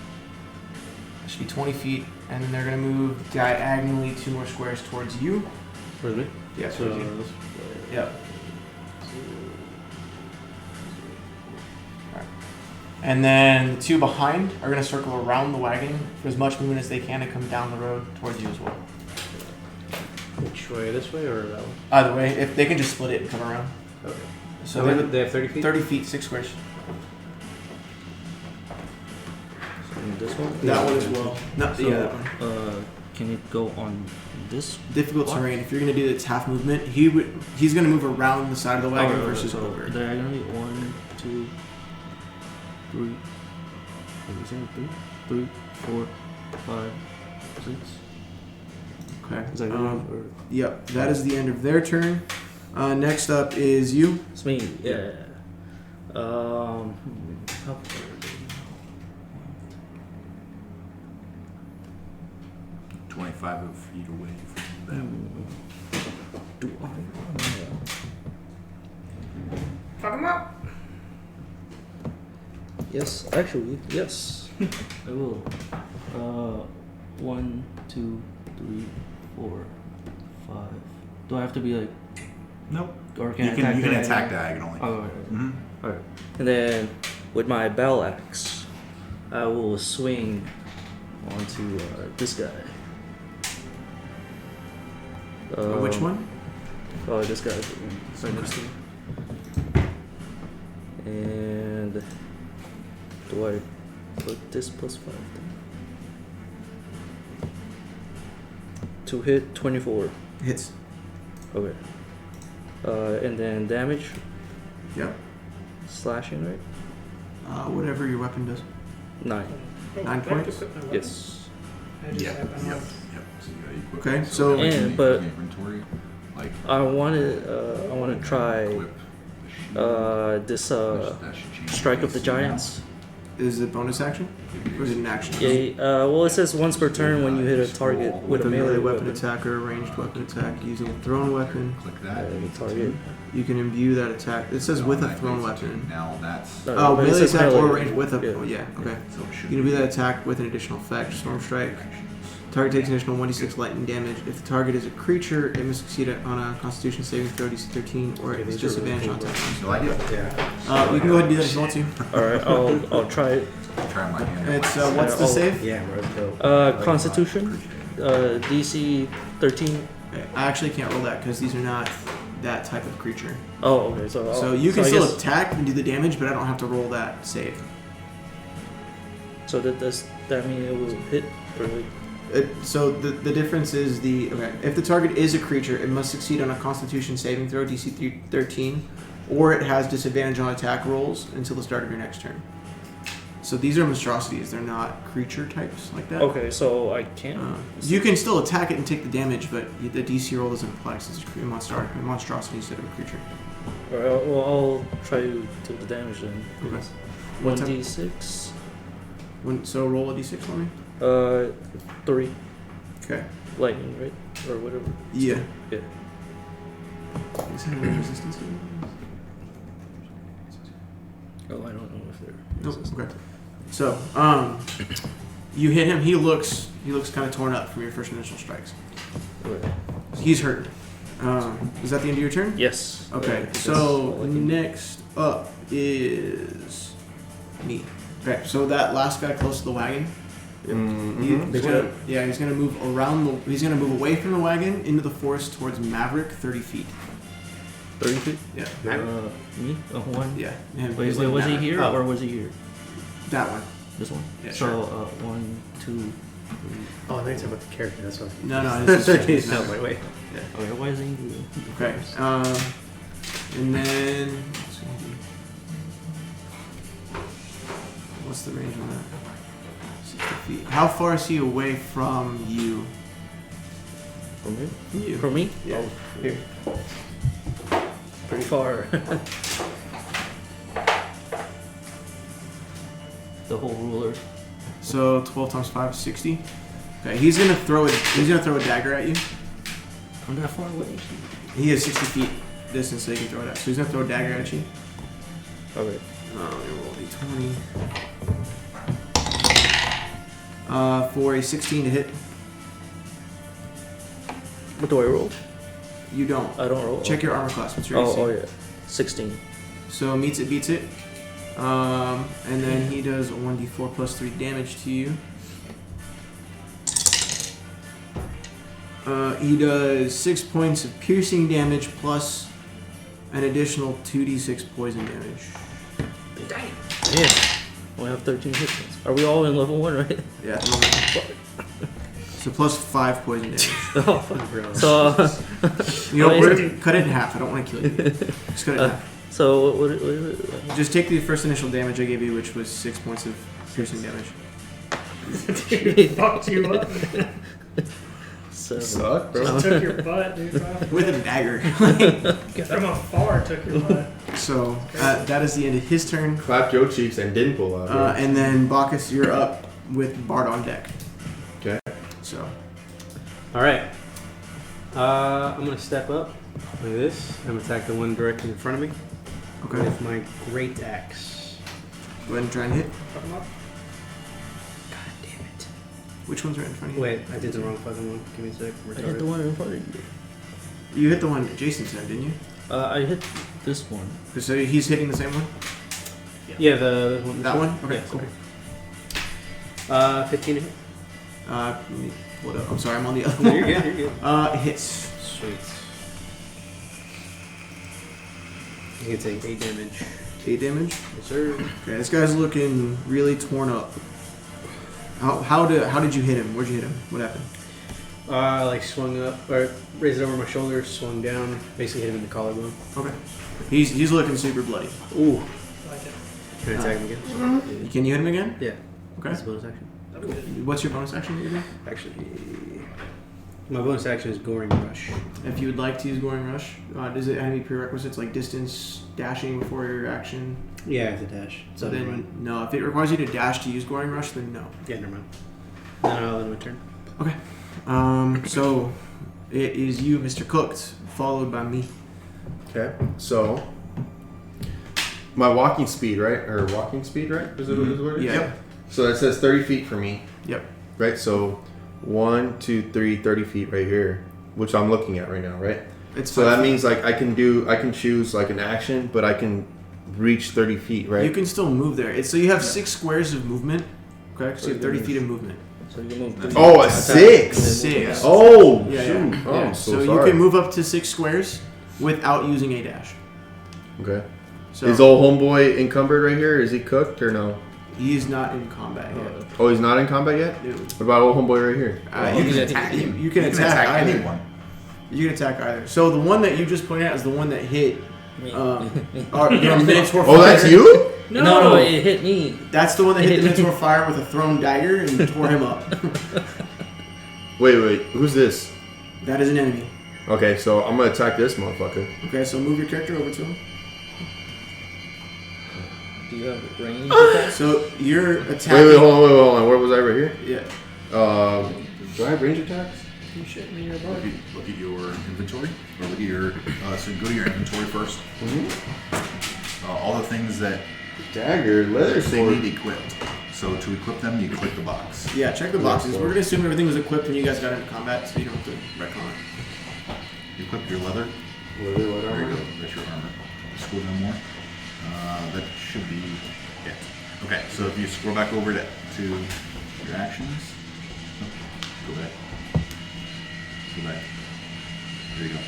That should be 20 feet. And then they're going to move diagonally 2 more squares towards you. Towards me? Yeah, So, towards you. Yep. Alright. And then the 2 behind are going to circle around the wagon for as much movement as they can to come down the road towards you as well. which way? This way or that way? Either way, if they can just split it and come around. Okay. So So they're they have 30 feet? 30 feet, 6 squares. And this one? That one as well. No, So, yeah, that one. can it go on this? Difficult block? terrain. If you're going to do its half movement, he's going to move around the side of the wagon versus so over. diagonally 1, 2, 3. What was that? 3, 4, 5, 6. Okay. Is that good enough? Or? Yep, that is the end of their turn. Next up is you. It's me. Yeah. How far are they? 25 feet away from them. Do I? Fuck him up. Yes, actually, yes. I will. 1, 2, 3, 4, 5. Do I have to be like? Nope. Or can You I can attack attack diagonally? diagonally. Oh, alright. Mm-hmm. Alright. And then with my battle axe, I will swing onto this guy. Which one? Oh, this guy right next to me. And do I put this +5 then? To hit 24. Hits. Okay. And then damage, Yep. slashing, right? Whatever your weapon does. 9. 9 points? Yes. Yep. So you gotta equip Okay, it. so- that And- in but- the inventory, like I want to try equip the shield. this That should change strike of the AC. giants. Is it bonus action? Or is it an action? Yeah. Well, it says once per turn when you hit a target With a melee weapon attack or a ranged weapon attack using a thrown weapon, Click that. The target. you can imbue that attack. It says with a thrown weapon. Now that's No, Oh, but it melee says attack or melee. ranged with a. Yeah. Oh, yeah, okay. so it should You can imbue that attack with an additional effect. Storm Strike. Target takes additional 1d6 lightning damage. If the target is a creature, it must succeed on a Constitution saving throw DC 13 or it is these are really disadvantage on cool, attack. So I get Yeah. You can go ahead and do that if you want to. All right, I'll try it. try my hand. at It's my- what's the Oh. save? Yeah, bro. Dope. Constitution, DC 13. Okay, I actually can't roll that because these are not that type of creature. Oh, okay. So So you can I still guess- attack and do the damage, but I don't have to roll that save. So does that mean it will hit or like? So the difference is if the target is a creature, it must succeed on a Constitution saving throw DC 13, or it has disadvantage on attack rolls until the start of your next turn. So these are monstrosities; they're not creature types like that. Okay, so I can't. You can still attack it and take the damage, but the DC roll doesn't apply because it's a monstrosity instead of a creature. All right, well, I'll try to do the damage then. Okay. What type- 1d6. So roll a D6 for me. 3 Okay. lightning, right, or whatever. Yeah. Yeah. Is that a resistance? Oh, I don't know if they're. Nope. Okay. So, you hit him. He looks kind of torn up from your first initial strikes. Okay. He's hurt. Is that the end of your turn? Yes. Okay. That's So all I can do. next up is me. Okay. So that last guy close to the wagon. Mm-hmm. He's gonna move around. He's gonna move away from the wagon into the forest towards Maverick, 30 feet. 30 feet. Yeah. Me? Oh, 1. Yeah. him. Wait, He's was like he Maverick. here Oh, or was he here? that one? This one. Yeah, So sure. 1, 2, 3. Oh, I think it's about the character. That's what. No, this is No, Maverick. wait. Okay, why is he here? Okay. And then what's the range on that? 60 feet. How far is he away from you? From me? You. From me? Yeah. Oh, here. Pretty far. The whole ruler. So 12 times 5 is 60. Okay, he's gonna throw a dagger at you. I'm that far away. He has 60 feet distance, so he can throw it at. So he's gonna throw a dagger at you. Okay. Let me roll d20. For a 16 to hit. What do I roll? You don't. I don't roll. Check your armor class. What's your AC? Oh yeah. 16. So meets it, beats it. And then he does a 1d4 plus 3 damage to you. He does 6 points of piercing damage plus an additional 2d6 poison damage. Damn. We have 13 hit points. Are we all in level 1, right? Yeah. So plus 5 poison damage. So, You know, cut it in half. I don't want to kill you. Just cut it in half. so what is it? Just take the first initial damage I gave you, which was 6 points of piercing damage. Dude, fucked you up. So, Suck, bro. Just took your butt, dude. With a dagger. From afar, took your butt. So that is the end of his turn. Clapped your cheeks and didn't pull out. And then Bacchus, you're up with Bard on deck. Okay. So All right. I'm gonna step up like this. I'm gonna attack the one directly in front of me okay, with my great axe. go ahead and try and hit. Fuck 'em up. God damn it! Which one's right in front of you? Wait, I did the wrong fucking one. Give me a sec. I hit the Retarded. one in front of you. You hit the one at Jason's head, didn't you? I hit this one. So he's hitting the same one. Yeah, the one. That one. Okay, Yeah, cool. sorry. 15 to hit. Let me pull it up. I'm sorry, I'm on the other No, one. you're good. You're good. Hits. Sweet. You can take 8 damage. 8 damage. Yes, sir. Okay, this guy's looking really torn up. How did you hit him? Where'd you hit him? What happened? Like swung up, or raised it over my shoulder, swung down, basically hit him in the collarbone. Okay. He's looking super bloody. Ooh. Like it. Can I attack him again? Can you hit him again? Yeah. Okay. That's a bonus action. What's your bonus action that you do? Actually, my bonus action is Goring Rush. If you would like to use Goring Rush, does it have any prerequisites like distance, dashing before your action? Yeah, I have to dash. So never then, mind. no. If it requires you to dash to use Goring Rush, then no. Yeah, never mind. Then I'll end my turn. Okay. So it is you, Mr. Cooked, followed by me. Okay. So my walking speed, right? Or walking speed, right? Is it what it is? Yeah. Yep. So that says 30 feet for me, Yep. right? So 1, 2, 3, 30 feet right here, which I'm looking at right now, right? It's So 5 that feet. means like I can choose like an action, but I can reach 30 feet, right? You can still move there. So you have 6 squares of movement. Okay. So you have 30 feet of movement. So you can move. 3. Oh, a Attack, 6. and then move 6. down. Oh, Yeah, shoot. yeah. Oh, yeah. I'm so you sorry. can move up to 6 squares without using a dash. Okay. So Is old homeboy encumbered right here? Is he cooked or no? he's not in combat yet. Oh, he's not in combat yet? Dude. What about old homeboy right here? You can attack him. You can attack either. anyone. You can attack either. So the one that you just pointed out is the one that hit Me. our Minotaur Oh, fire. that's you? No, it hit me. That's the one that hit the Minotaur fire with a thrown dagger and tore him up. Wait. Who's this? That is an enemy. Okay, so I'm gonna attack this motherfucker. Okay, so move your character over to him. Do you have range attack? So you're attacking. Wait, hold on. Where was I right here? Yeah. Do I have range attacks? You shit me your butt. Look at your inventory, or look at your. So go to your inventory first. All the things that Dagger, leather they sword. need equipped. So to equip them, you click the box. Yeah, check the boxes. We're gonna assume everything was equipped when you guys got into combat, so you don't have to retcon it. You equip your leather. Leather, what There you armor? go. That's your armor. Scroll down more. That should be it. Okay, so if you scroll back over to your actions, go back. Go back. There you go.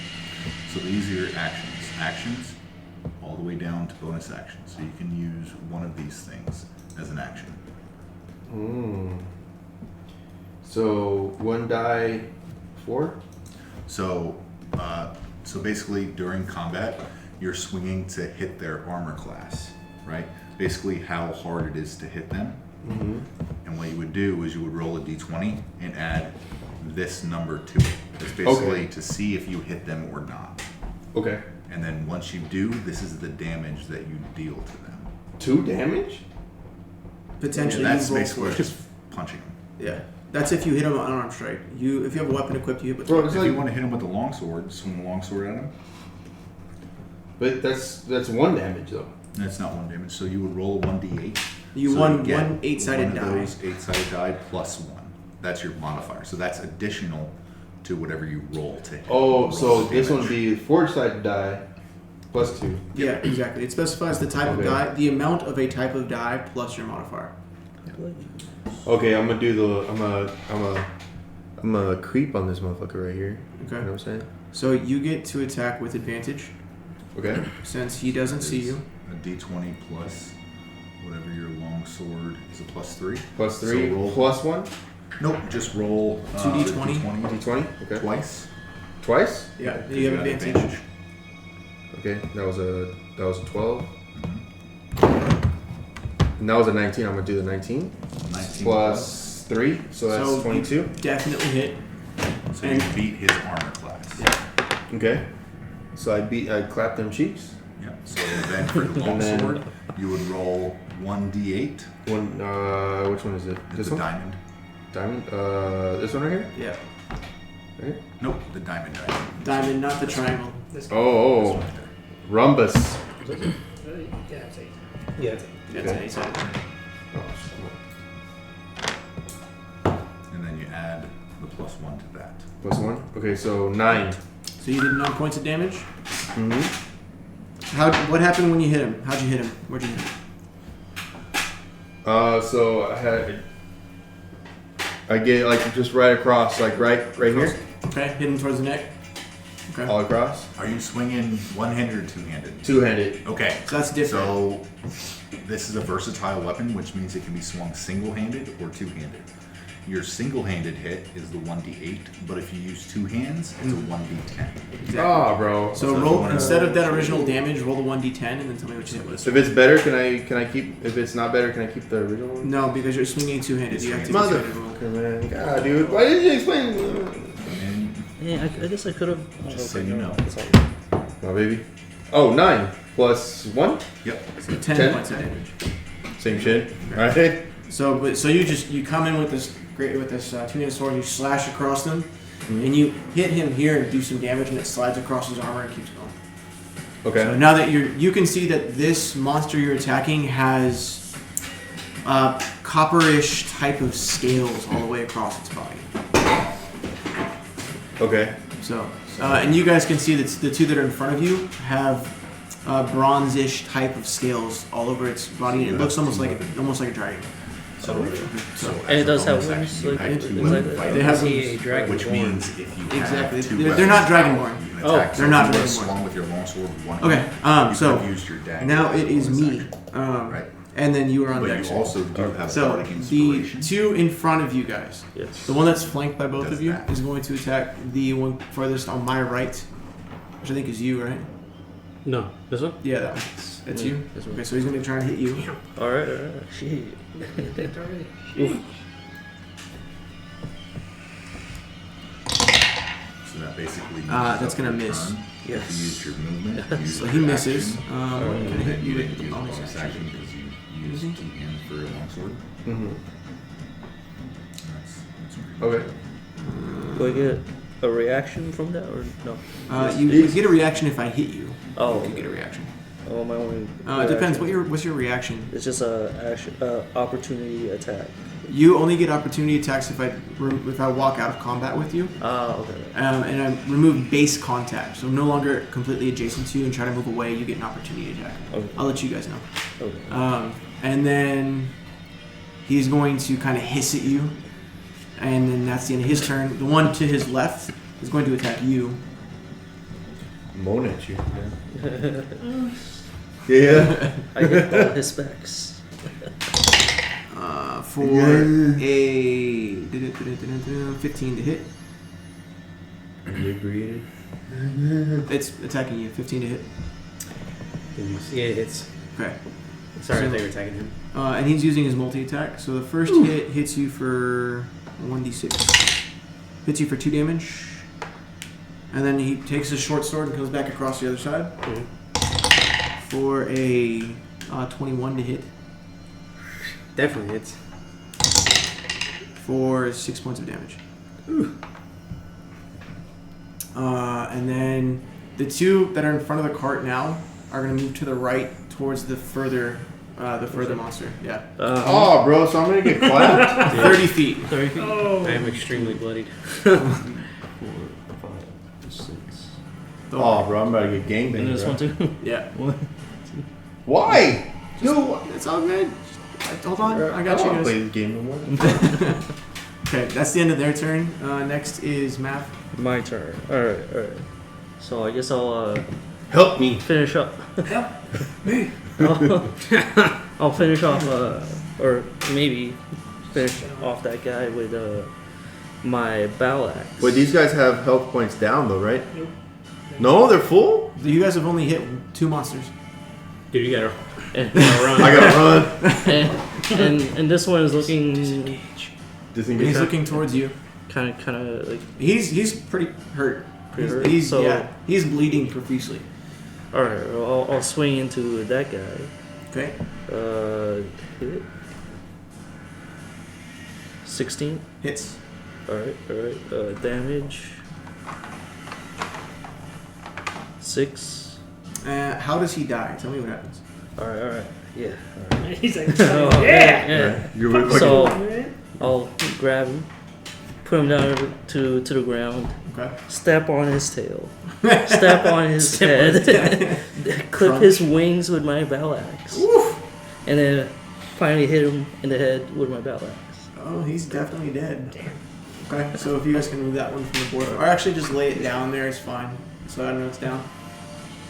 So these are your actions. Actions, all the way down to bonus actions. So you can use one of these things as an action. So 1 die 4? So basically during combat, you're swinging to hit their armor class, right? Basically how hard it is to hit them. Mm-hmm. And what you would do is you would roll a d20 and add this number to it. It's basically to see if you hit them or not. Okay. And then once you do, this is the damage that you deal to them. 2 damage? Potentially, And that's you roll basically for it. just punching them. Yeah, that's if you hit him on unarmed strike. If you have a weapon equipped, you hit with. Bro, it's If like, you want to hit them with the longsword, swing the longsword at them. but that's 1 damage though. That's not 1 damage. So you would roll a 1d8. You So won get one 8-sided one of die. those 8-sided die plus 1. That's your modifier. So that's additional to whatever you roll to hit. Oh, so Roll this one would damage. be 4-sided die plus 2. Yeah, exactly. It specifies the type of Okay. die, the amount of a type of die plus your modifier. Okay, I'm gonna do the. I'm a creep on this motherfucker right here. Okay. You know what I'm saying? So you get to attack with advantage Okay. since he doesn't see It's you. A d20 plus whatever your longsword is a plus 3. Plus So 3 roll- plus 1. Nope, just roll 2d20. D20. Okay. Twice. Twice. Yeah, you have got advantage. Okay. That was a 12. And that was a 19. I'm gonna do the 19 19 plus 3, so that's So 22. you definitely hit. So you beat his armor class. Yeah. Okay. So I clapped them cheeks. Yeah. So then for the And then- longsword, you would roll 1d8. One. Which one is it? It's This a one. diamond. Diamond. This one right here. Yeah. Right. Nope, the diamond die. Diamond, not the triangle. This Oh. Rhombus. yeah, it's 8. Yeah, it's That's Okay. an 8-sided die. And then you add the plus 1 to that. Plus 1. Okay, so 9. So you did 9 points of damage. Mm-hmm. What happened when you hit him? How'd you hit him? Where'd you hit him? So I get like just right across, like right here, Okay, hit him towards the neck. Okay. all across, Are you swinging one-handed or two-handed? 2-handed. Okay. So that's different. So this is a versatile weapon, which means it can be swung single-handed or two-handed. Your single-handed hit is the 1d8, but if you use 2 hands, it's a 1d10. Exactly. Oh, bro. So if you roll wanna- instead of that original damage, roll the 1d10 and then tell me what you hit with. If it's better, can I keep? If it's not better, can I keep the original one? No, because you're swinging two-handed. You have to Motherfucker, man. God, dude. Why didn't you explain? And Yeah, I guess I could have. Just so you know. My baby. Oh, 9 plus 1. yep. So 10 10? points of damage. Same shit. All right. So you come in with this two-handed sword, and you slash across them, and you hit him here and do some damage, and it slides across his armor and keeps going. Okay. So now that you can see that this monster you're attacking has copperish type of scales all the way across its body. Okay. So, and you guys can see that the two that are in front of you have bronzish type of scales all over its body. And it looks almost like a dragon. So And it does have bonus wings, action, you like, have to exactly. fight They have See wings. a dragon which born. means if you Exactly. have 2 They're not weapons, dragonborn. you can Oh, attack. they're not if you dragonborn. swung with your longsword one Okay. hand, you So could have used your dagger now as a it is bonus me. action. Right. And then you are on But deck. you also do have So bardic the inspiration. two in front of you guys, Yes. the one that's flanked by both Does of you, that. is going to attack the one farthest on my right, which I think is you, right? No, this one? Yeah, that one. That's you. This one. Okay, so he's going to try and hit you. Alright, shit. Picked already. So that basically That's uses up gonna your miss. turn. Yes. You use your movement. Use So your he misses. action, Can I and hit then you you with use the the bonus bonus action? action because you use Easy. 2 hands for your longsword. Mm-hmm. That's pretty Okay. Do I get a reaction from that or no? You get a reaction if I hit you. Oh, You get a reaction. Oh, my only. It depends. reaction. What's your reaction? It's just a opportunity attack. You only get opportunity attacks if I walk out of combat with you. Ah, okay. And I remove base contact, so no longer completely adjacent to you and try to move away, you get an opportunity attack. Okay. I'll let you guys know. Okay. And then he's going to kind of hiss at you, and then that's the end of his turn. The one to his left is going to attack you. Moan at you, man. Yeah. I hit all his specs. For a 15 to hit. Inebriated. It's attacking you. 15 to hit. Yeah, it hits. Okay. Sorry, So- they were attacking him. And he's using his multi-attack. So the first hit hits you for 1d6. Hits you for 2 damage. And then he takes his short sword and comes back across the other side. For a 21 to hit. Definitely hits. For 6 points of damage. And then the two that are in front of the cart now are going to move to the right towards the further monster. Yeah. Oh, bro, so I'm gonna get clapped. 30 feet. 30 feet. Oh. I am extremely bloodied. 4, 5, 6. Oh, bro, I'm about to get And gangbanged. this bro. one too. Yeah. 1. Why? No, It's all good. Hold on. I got you don't guys. play this game no more. Okay, that's the end of their turn. Next is Math. My turn. Alright. So I guess I'll Help me. finish up. Me. I'll finish off, or maybe finish off that guy with my battle axe. Wait, these guys have health points down though, right? Nope. No, they're full. You guys have only hit 2 monsters. Dude, you gotta And, run. I gotta run. and this one is looking Disengage. He's looking towards you. kind of like. He's pretty hurt. Pretty hurt? He's So- he's bleeding profusely. All right, I'll swing into that guy. Okay. Hit. 16. Hits. All right. Damage. 6. How does he die? Tell me what happens. All right. Yeah. All right. He's like, Oh, yeah. Yeah. You're fucking. So Man. I'll grab him, put him down to the ground, Okay. step on his tail, step on his head, clip his wings with my battle axe, Woof. and then finally hit him in the head with my battle axe. Oh, he's definitely dead. Damn. Okay, so if you guys can move that one from the board, or actually just lay it down there, it's fine. So I know it's down.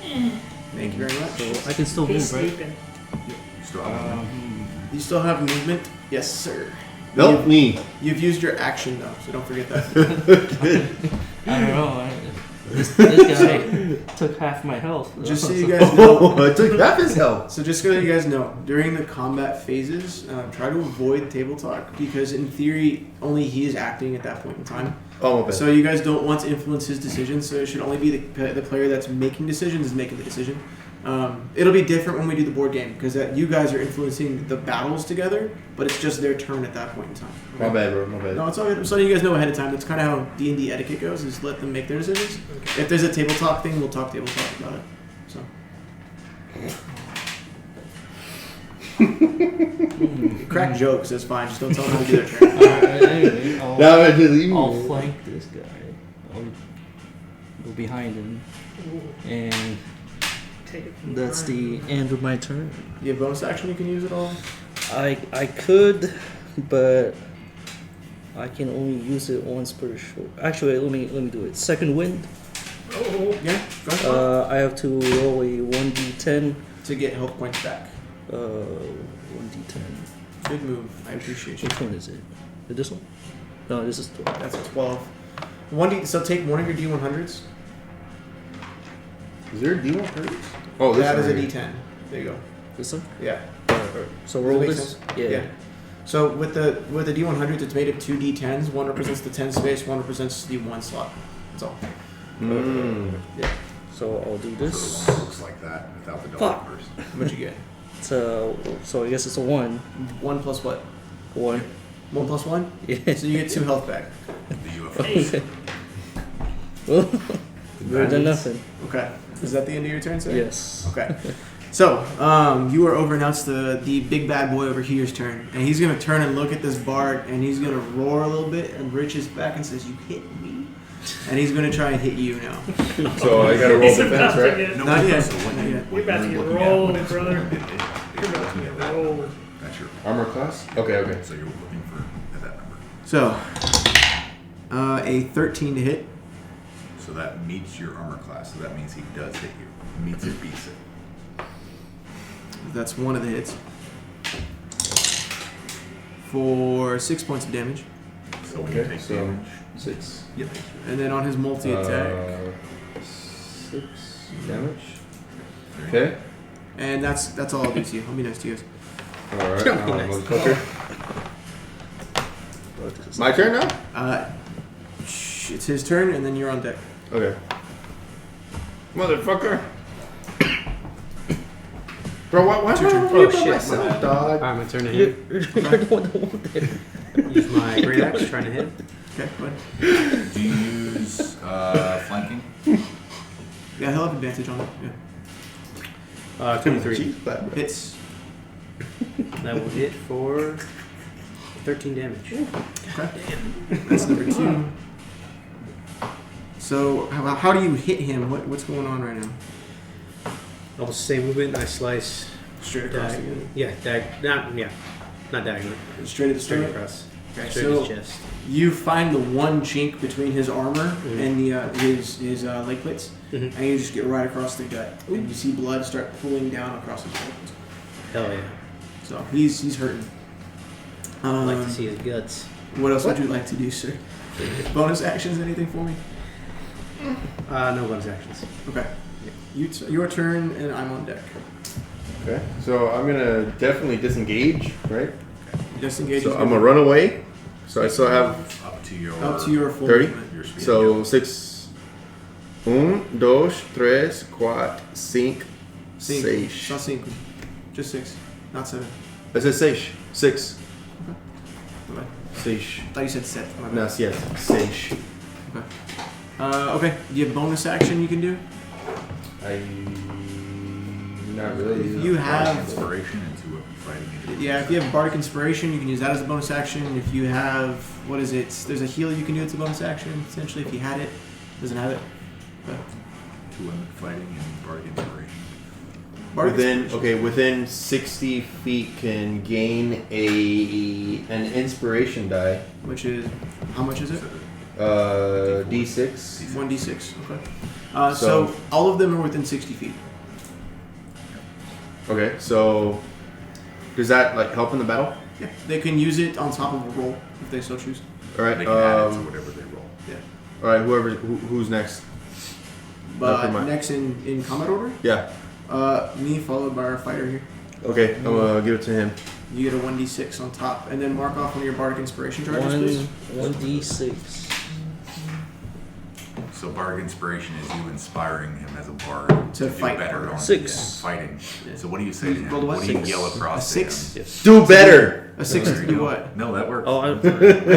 Thank you very much. So I can still He's move, right? sleeping. You still have You still have movement? Yes, sir. Help me. You've used your action though, so don't forget that. I don't know. This guy took half my health. Just so you guys know. Oh, I took half his health. So just so you guys know, during the combat phases, try to avoid table talk because in theory, only he is acting at that point in time. Oh, my bad. So you guys don't want to influence his decisions. So it should only be the player that's making decisions is making the decision. It'll be different when we do the board game because you guys are influencing the battles together, but it's just their turn at that point in time. My bad, bro. My bad. No, it's all good. I'm so you guys know ahead of time. That's kind of how D&D etiquette goes. Is let them make their decisions. Okay. If there's a table talk thing, we'll talk table talk about it. So. Crack jokes, that's fine. Just don't tell them how to do their turn. Anyway, Now I just leave I'll you. flank this guy. I'll go behind him, and Take it from that's the end of my turn. You have bonus action you can use at all? I could, but I can only use it once per short. Actually, let me do it. Second wind. Oh, Yeah, go ahead. I have to roll a 1d10. To get health points back. 1d10. Good move. I appreciate you. Which one is it? This one? No, this is 12. That's a 12. So take one of your D100s. Is there a D1 first? Oh, this That is a one right D10. There you go. This one? Yeah. So Does roll that make this. sense? Yeah. So with the D100s, it's made of 2 D10s. One represents the 10 space. One represents the 1 slot. That's all. there. So I'll do So this. the one looks like that without the dog first. What'd you get? So I guess it's a 1. 1 plus what? 1. 1 plus 1? Yeah. So you get 2 health back. The UFO. Well, better than nothing. Okay. Is that the end of your turn, sir? Yes. Okay. So, you are over, now it's the big bad boy over here's turn. And he's going to turn and look at this bard, and he's going to roar a little bit and reaches back and says, "You hit me." And he's going to try and hit you now. So I gotta roll He's defense, about to right? get- No, Not yet. So what Not you, yet. what You're about to you're get looking at rolled, when it's- brother. You're You're about looking to at get that. rolled. That's your. Armor class? Okay. So you're looking for at that number. So, a 13 to hit. So that meets your armor class. So that means he does hit you. Meets it, beats it. That's one of the hits. For 6 points of damage. So when you Okay, take so damage, 6. yep. And then on his multi-attack, 6 damage. Okay. And that's all I'll do to you. I'll be nice to you guys. Alright, Nice. motherfucker. My turn now? It's his turn, and then you're on deck. Okay. Motherfucker. Bro, why am I Oh, rolling by shit, myself, my bad. dog? Alright, my turn to You're, hit. you're the one that wanted it. Use my great axe, trying to hit. Okay, go ahead. Do you use flanking? Yeah, he'll have advantage on it. Yeah. 23. Jeez, bro. Hits. That will hit for 13 damage. Okay. That's number 2. So, how do you hit him? What's going on right now? Almost the same movement. I slice. Straight across Dag- again. Yeah, not diagonal. Straight at the Straight stomach. across. Okay, Straight so his chest. you find the one chink between his armor Mhm. and the his leg plates, Mhm. and you just get right across the gut, and you see blood start pooling down across his bones. Hell yeah. So he's hurting. I'd like to see his guts. What else would you like to do, sir? Bonus actions? Anything for me? No bonus actions. Okay. Your turn, and I'm on deck. Okay, so I'm gonna definitely disengage, right? Disengage. So I'm gonna run away. So I still have Up to your full 30? movement. Your speed. so 6. 1, 2, 3, 4, 5, 5. 6. Not 5. Just 6. Not 7. I said 6. 6. My bad. 6. I thought you said 7. My bad. No, yes, 6. Okay. Do you have bonus action you can do? Not really. If you have... inspiration into what you're fighting. Yeah, if you have Bardic Inspiration, you can use that as a bonus action. If you have... What is it? There's a heal you can do as a bonus action, potentially, if you had it. Doesn't have it. But 2 epic fighting and bardic inspiration. Bardic Inspiration. Within 60 feet can gain an inspiration die. Which is... How much is it? D6. 1d6. Okay. So all of them are within 60 feet. Okay, so does that like help in the battle? Yeah. They can use it on top of a roll if they so choose. All right. They can add it to whatever they roll. Yeah. All right. Who's next? But Never mind. next in combat order, Yeah. me followed by our fighter here. Okay, I'm gonna give it to him. You get a 1d6 on top, and then mark off one of your Bardic Inspiration charges, please. 1d6. So bardic inspiration is you inspiring him as a bard To fight do better harder. on 6. fighting. Yeah. So what do you say to him? Rolled a what? What do you 6. yell A across to 6? him? Yes. Do better. A 6 There to you do go. what? No, that works. Oh, I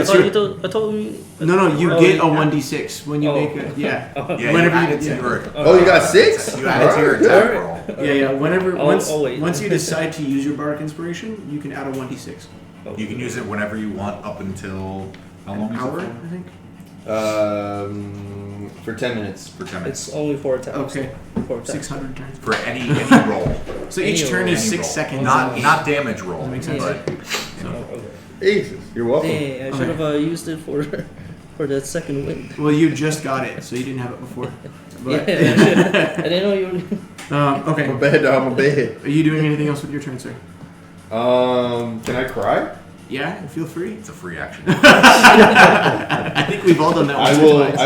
thought you told, I told me. No, you Oh, get a yeah. 1d6 when you Oh. make a... Yeah. Yeah, Whenever you you add it did- to yeah. your Oh, you got 6. You add it to your attack roll. Yeah. Whenever... Once wait. once you decide to use your Bardic Inspiration, you can add a 1d6. You can use it whenever you want up until how long? An is it hour, for? I think. For 10 minutes. For 10 minutes. It's only 4 attacks. Okay. 4 attacks. 600 turns. For any roll. So each Any turn roll. is Any 6 roll. seconds. Not damage roll. That makes sense. But Oh, okay. Jesus, you're welcome. Dang, I should have used it for that second wind. Well, you just got it, so you didn't have it before. But, Yeah, I should. I didn't know you were. okay. I'm a bed, dog. I'm a bed. Are you doing anything else with your turn, sir? Can I cry? Yeah, feel free. it's a free action. I think we've all done that once or twice.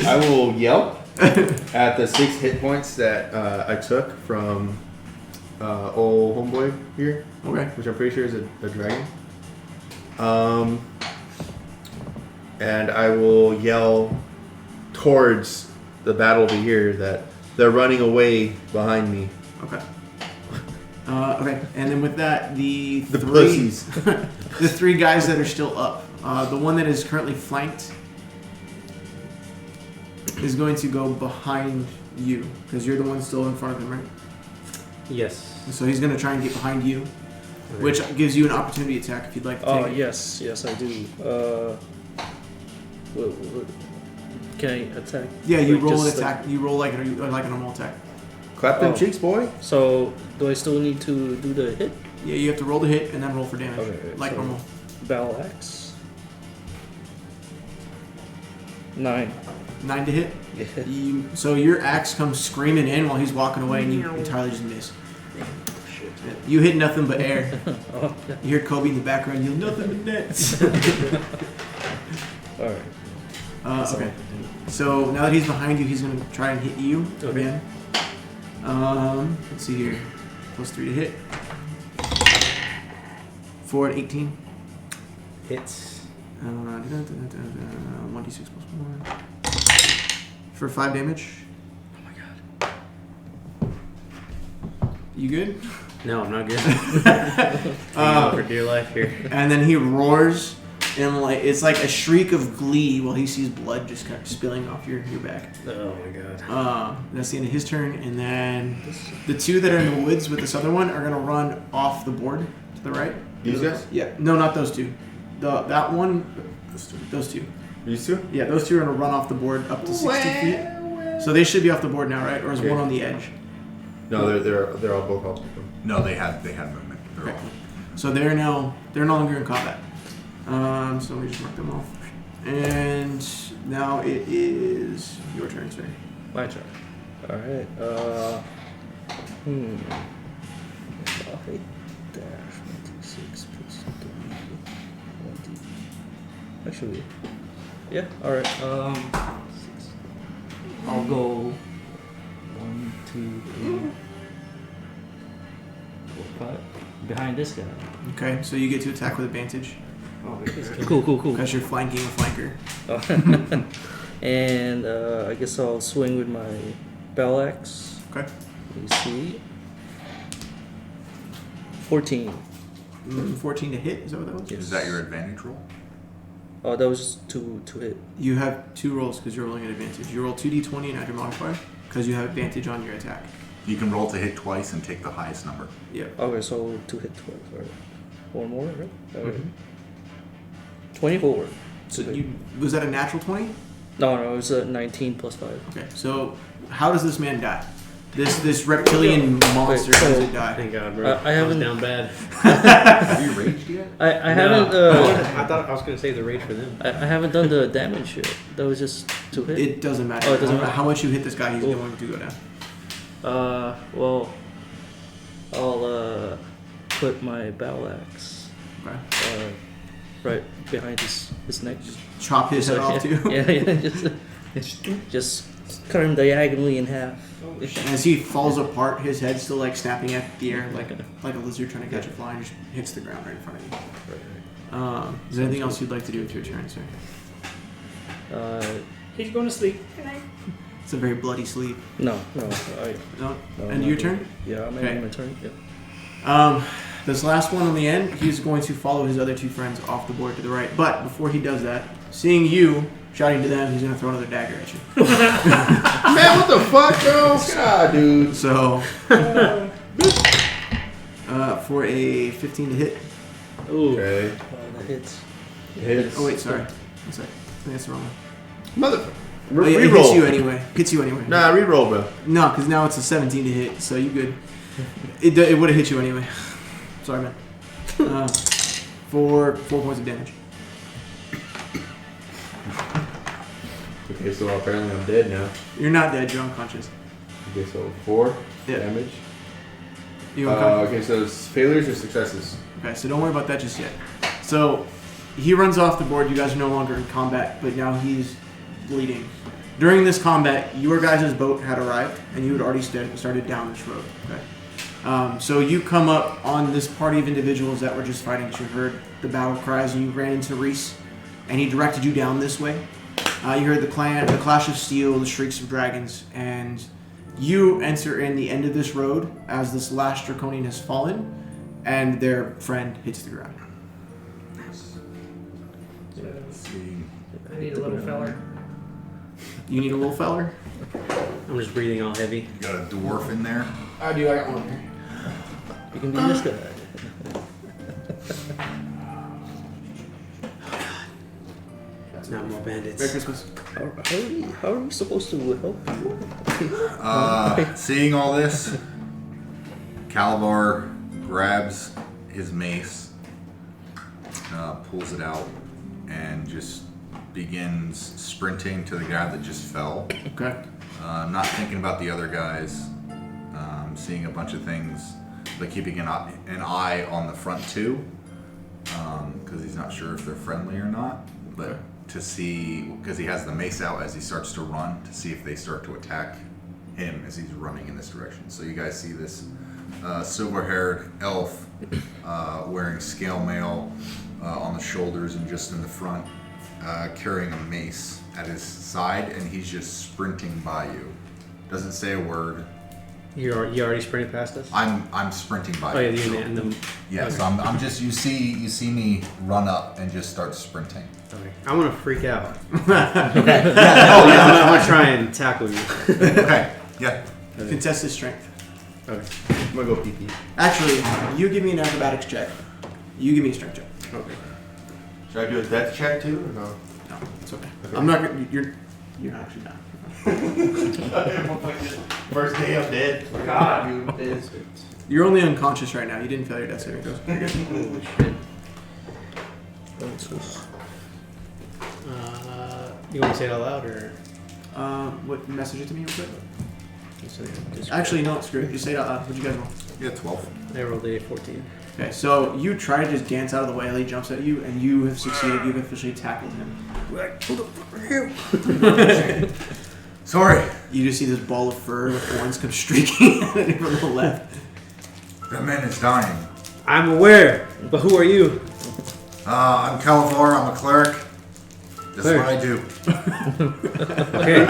I will yell at the 6 hit points that I took from old homeboy here, Okay. which I'm pretty sure is a dragon. And I will yell towards the battle to here that they're running away behind me. Okay. Okay, and then with that, the The three, pussies. the 3 guys that are still up. The one that is currently flanked is going to go behind you because you're the one still in front of him, right? Yes. So he's going to try and get behind you, which gives you an opportunity attack if you'd like to take Oh, it. yes, I do. Can I attack? Yeah, you Like, roll an just, attack. You roll like a normal attack. Clap them Oh. cheeks, boy. So, do I still need to do the hit? Yeah, you have to roll the hit and then roll for damage, Okay, like so- normal. Battle axe. 9. 9 to hit. Yeah. So your axe comes screaming in while he's walking away, and you entirely just miss. You hit nothing but air. Oh, yeah. You hear Kobe in the background yell, "Nothing but nets." Alright. Okay. So now that he's behind you, he's gonna try and hit you Okay. again. Let's see here. plus 3 to hit. For an 18. Hits. 1d6 plus 1. For 5 damage. Oh my god. You good? No, I'm not good. Hanging on for dear life here. And then he roars, and like it's like a shriek of glee while he sees blood just kind of spilling off your back. Oh my god. That's the end of his turn, and then the 2 that are in the woods with this other one are gonna run off the board to the right. These guys? Yeah, no, not those 2. That one, those 2. These two? Yeah, those 2 are gonna run off the board up to 60 feet. So they should be off the board now, right? Or is Okay. one on the edge? No, they're all both off. No, they had movement. They're Okay. all. So they're no longer in combat. So let me just mark them off. And now it is your turn, sir. My turn. Alright, right dash 1d6 plus 3. 1d. Actually, yeah, alright, 6. I'll go 1, 2, 3, 4, 5. Behind this guy. Okay, so you get to attack with advantage Oh, it's Cool. because you're flanking a flanker. And I guess I'll swing with my battle axe. Okay. Let me see. 14. 14 to hit, is that what that was? Yes. Is that your advantage roll? Oh, that was to hit. You have 2 rolls because you're rolling at advantage. You roll 2d20 and add your modifier because you have advantage on your attack. You can roll to hit twice and take the highest number. Yep. Okay, so 2 hit twice. Alright. One more, right? Alright. 24. So was that a natural 20? No, it was a 19 plus 5. Okay, so how does this man die? This reptilian monster, how does it die? Thank God, bro. I I was haven't- down bad. Have you raged yet? I haven't I thought I was gonna save the rage for them. I haven't done the damage yet. That was just 2 hit. It doesn't matter. Oh, it doesn't No matter matter. how much you hit this guy, he's Cool. going to go down. Well, I'll put my battle axe Okay. right behind his neck. Chop his head off too. Yeah, just cut him diagonally in half. As he falls apart, his head's still like snapping at the air, like a lizard trying to catch a fly, and just hits the ground right in front of you. Is there anything else you'd like to do with your turn, sir? He's going to sleep. It's a very bloody sleep. No. No. No, End not your good. turn. Yeah, I'm Okay. ending my turn. Yeah. This last one on the end, he's going to follow his other 2 friends off the board to the right. But before he does that, seeing you shouting to them, he's going to throw another dagger at you. Man, what the fuck, bro? God, dude. So, for a 15 to hit. Ooh. Okay. That hits. Hits. Oh wait, sorry. One sec. I think that's the wrong one. Motherfucker. Oh, yeah, it hits you anyway. Hits you anyway. Nah, reroll, bro. No, because now it's a 17 to hit, so you good. It would have hit you anyway. Sorry, man. For 4 points of damage. Okay, so apparently I'm dead now. You're not dead. You're unconscious. Okay, so 4 Yeah. damage. You unconscious? Okay, so it's failures or successes? Okay, so don't worry about that just yet. So he runs off the board. You guys are no longer in combat, but now he's bleeding. During this combat, your guys' boat had arrived, and you had already started down this road. Okay. So you come up on this party of individuals that were just fighting. You heard the battle cries, and you ran into Reese, and he directed you down this way. You heard the clash of steel, the shrieks of dragons, and you enter in the end of this road as this last draconian has fallen, and their friend hits the ground. I need a little feller. You need a little feller? I'm just breathing all heavy. You got a dwarf in there. I do. I got one here. You can be this guy. Not more bandits. Merry Christmas. How are we supposed to help you? Seeing all this, Calabar grabs his mace, pulls it out, and just begins sprinting to the guy that just fell. Okay. Not thinking about the other guys, seeing a bunch of things, but keeping an eye on the front two, because he's not sure if they're friendly or not. But to see, because he has the mace out as he starts to run, to see if they start to attack him as he's running in this direction. So you guys see this silver-haired elf wearing scale mail on the shoulders and just in the front, carrying a mace at his side, and he's just sprinting by you. Doesn't say a word. You already sprinted past us? I'm sprinting by Oh, yeah, you. and the Yeah, so I'm just you see me run up and just start sprinting. okay. I want to freak out. I'm gonna try and tackle you. Okay. Yeah. Contest his strength. Okay. I'm gonna go pee. Actually, you give me an acrobatics check. You give me a strength check. Okay. Should I do a death check too or no? No, it's okay. I'm not gonna. You're actually not. First day I'm dead. God, you bastard. You're only unconscious right now. You didn't fail your death saving throws. You're good. Holy shit. You want to say it out loud or? What message it to me real quick? Just Actually, no, screw it. Just say it out loud. What'd you guys roll? Yeah, 12. I rolled a 14. Okay, so you try to just dance out of the way. He jumps at you, and you have succeeded. You've officially tackled him. Who the fuck are you? Sorry. You just see this ball of fur with horns come streaking at him from the left. That man is dying. I'm aware, but who are you? I'm Calavar. I'm a cleric. This is what I do. Okay.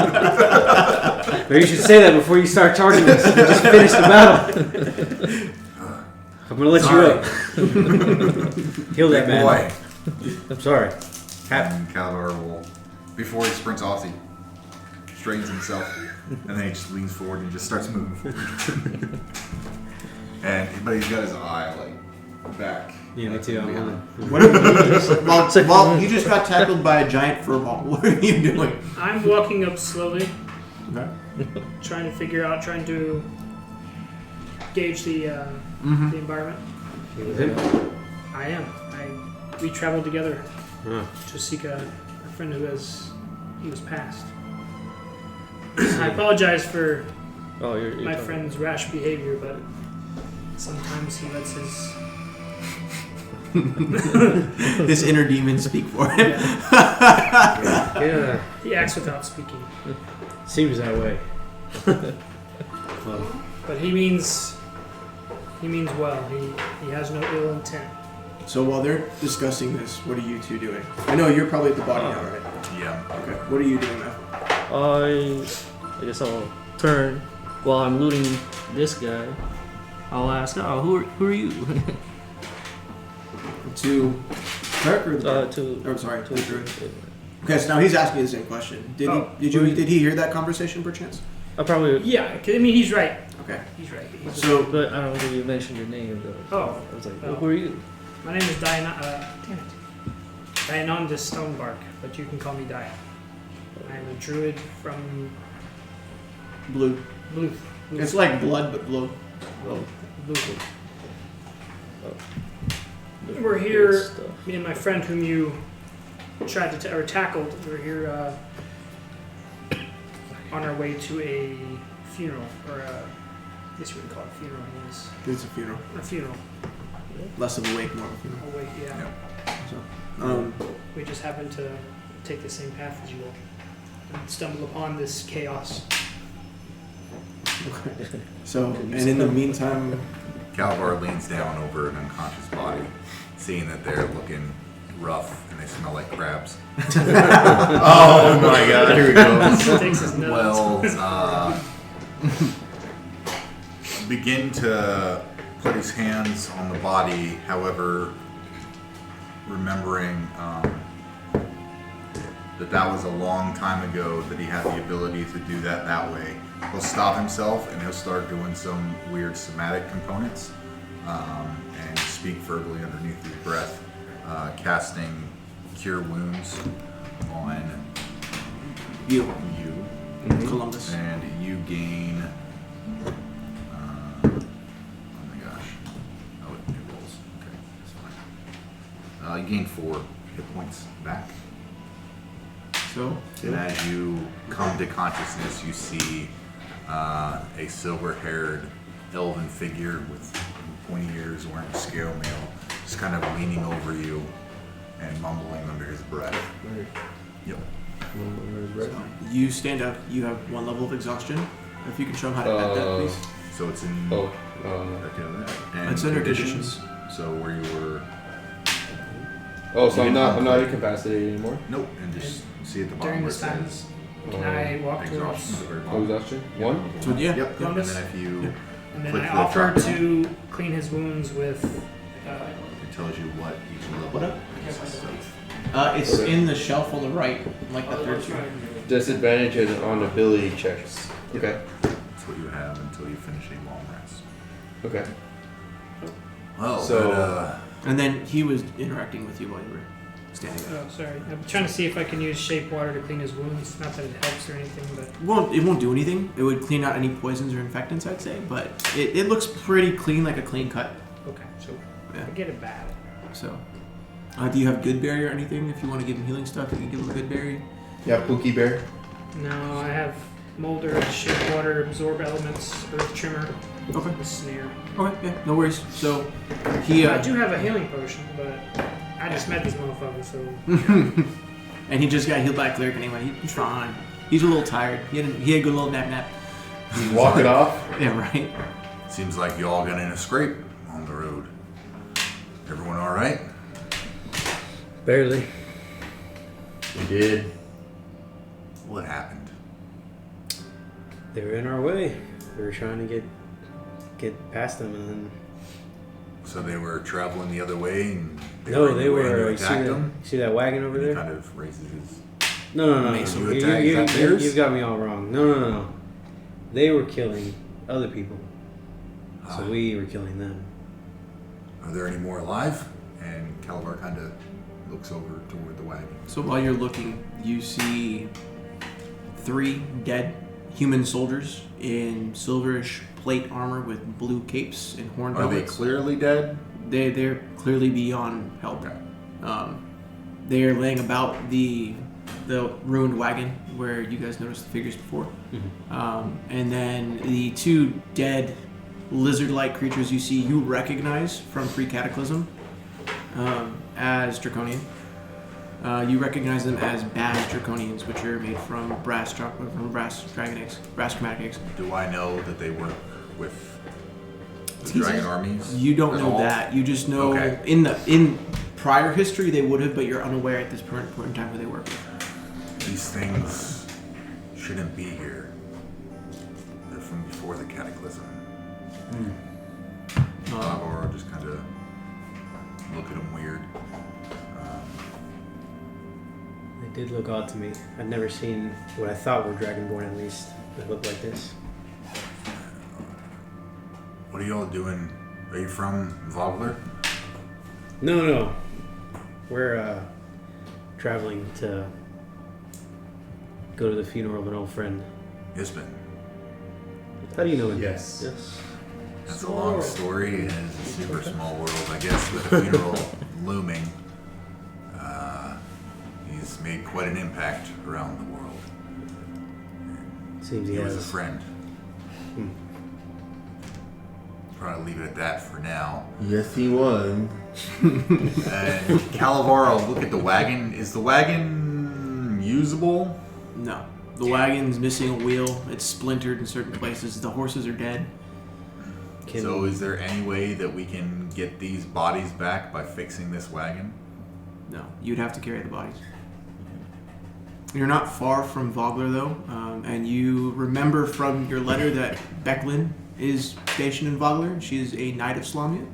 Maybe you should say that before you start charging us. You just finished the battle. I'm gonna let you up. Kill that Big man. boy. I'm sorry. And Calavar will, before he sprints off, he straightens himself, and then he just leans forward and just starts moving forward. But he's got his eye like back. Yeah, me too. What are you, well, you just got tackled by a giant fur ball. What are you doing? I'm walking up slowly, Okay. trying to gauge the environment. With him? I am. We traveled together Huh. to seek a friend he was passed. I apologize for Oh, you're my talking- friend's rash behavior, but sometimes he lets his His inner demons speak for him. Yeah. he acts without speaking. Seems that way. Well, But he means well. He has no ill intent. So while they're discussing this, what are you two doing? I know you're probably at the body now, right? Yeah. Okay. What are you doing now? I guess I'll turn while I'm looting this guy. I'll ask, oh, who are you? To Kirk or the To Oh, sorry, to the druid. Okay, so now he's asking you the same question. Did he hear that conversation perchance? I probably, Yeah, I mean he's right. Okay. He's right. So but I don't think you mentioned your name though. Oh. I was like, Oh. who are you? My name is Dianonda Stonebark, but you can call me Dia. I'm a druid from blue. Blue. It's like blood, but blue. Oh, Blue. oh. We're here, Good stuff. me and my friend whom you tried to tackled. We're here on our way to a funeral, or I guess you would call it a funeral. It's a funeral. A funeral. Less of a wake, more of a funeral. Oh wait, yeah. So, We just happened to take the same path as you all and stumble upon this chaos. okay. So, and in the meantime, Calavar leans down over an unconscious body, seeing that they're looking rough and they smell like crabs. Oh my god, here we go. Takes his nuts. Well, begin to put his hands on the body, however, remembering that was a long time ago that he had the ability to do that way. He'll stop himself and he'll start doing some weird somatic components and speak verbally underneath his breath, casting Cure Wounds on you, you. Columbus. And you gain. Oh my gosh. Oh, it rolls. Okay, that's fine. You gain 4 hit points back. So, And as you come to consciousness, you see a silver-haired elven figure with pointy ears wearing scale mail, just kind of leaning over you and mumbling under his breath. Yep. you stand up. You have 1 level of exhaustion. If you can show him how to add that, please. So it's in. Oh. Okay, that. And It's under conditions. So where you were. Oh, so You I'm didn't not upgrade. incapacitated anymore. Nope, and just see at the bottom During where it this time, says can I walk exhaustion. towards? at the very Oh, bottom. exhaustion. One. So yeah. Yep. And Columbus? then if you, Yep. And then Click I the offer drop down. to clean his wounds with. it tells you what each level What up? consists of. It's in the shelf on the right, like the third tier. Disadvantage on ability checks. Okay. That's what you have until you finish a long rest. Okay. Well, So- And then he was interacting with you while you were standing there. Oh, sorry. I'm trying to see if I can use shape water to clean his wounds. Not that it helps or anything, but Well, it won't do anything. It would clean out any poisons or infectants, I'd say, but it looks pretty clean, like a clean cut. okay. So Yeah. forget it bad. So, do you have good berry or anything? If you want to give him healing stuff, you can give him a good berry. Yeah, Pookie Bear. No, I have molder, shape water, absorb elements, earth trimmer, Okay. the snare. Okay, yeah, no worries. So, he I do have a healing potion, but I just met this motherfucker, so and he just got healed by a cleric anyway. He's fine. He's a little tired. He had a good little nap. Walk it off. Yeah, right. Seems like you all got in a scrape on the road. Everyone all right? Barely. We did. What happened? They were in our way. We were trying to get past them, and then So they were traveling the other way, and they in the way were. and you You see attacked that? them. See that wagon over And he there? kind of raises his. No. Mason, you attacked that theirs? You've got me all wrong. No. They were killing other people, so we were killing them. Are there any more alive? And Calabar kind of looks over toward the wagon. So while you're looking, you see 3 dead human soldiers in silverish plate armor with blue capes and horn Are they helmets. clearly dead? They're clearly beyond help. Okay. They are laying about the ruined wagon where you guys noticed the figures before. And then the 2 dead lizard-like creatures you see, you recognize from pre-Cataclysm as Draconian. You recognize them as badged Draconians, which are made from brass dragon eggs, brass chromatic eggs. Do I know that they work with the Jesus. Dragon Armies? You don't at know all? that. You just know Okay. in prior history they would have, but you're unaware at this point in time who they work with. These things shouldn't be here. They're from before the Cataclysm. Calabar just kind of look at him weird. They did look odd to me. I'd never seen what I thought were Dragonborn, at least, that looked like this. What are y'all doing? Are you from Vogler? No. We're traveling to go to the funeral of an old friend. Ispin. How do you know it? Yes. That's a long story, and it's a super small world, I guess, with a funeral looming. He's made quite an impact around the world. Seems He he was a has. friend. Probably leave it at that for now. Yes, he was. And Calabar, I'll look at the wagon. Is the wagon usable? No. The wagon's missing a wheel. It's splintered in certain places. The horses are dead. So is there any way that we can get these bodies back by fixing this wagon? No. You'd have to carry the bodies. You're not far from Vogler, though, and you remember from your letter that Becklin is stationed in Vogler, and she is a knight of Slamia.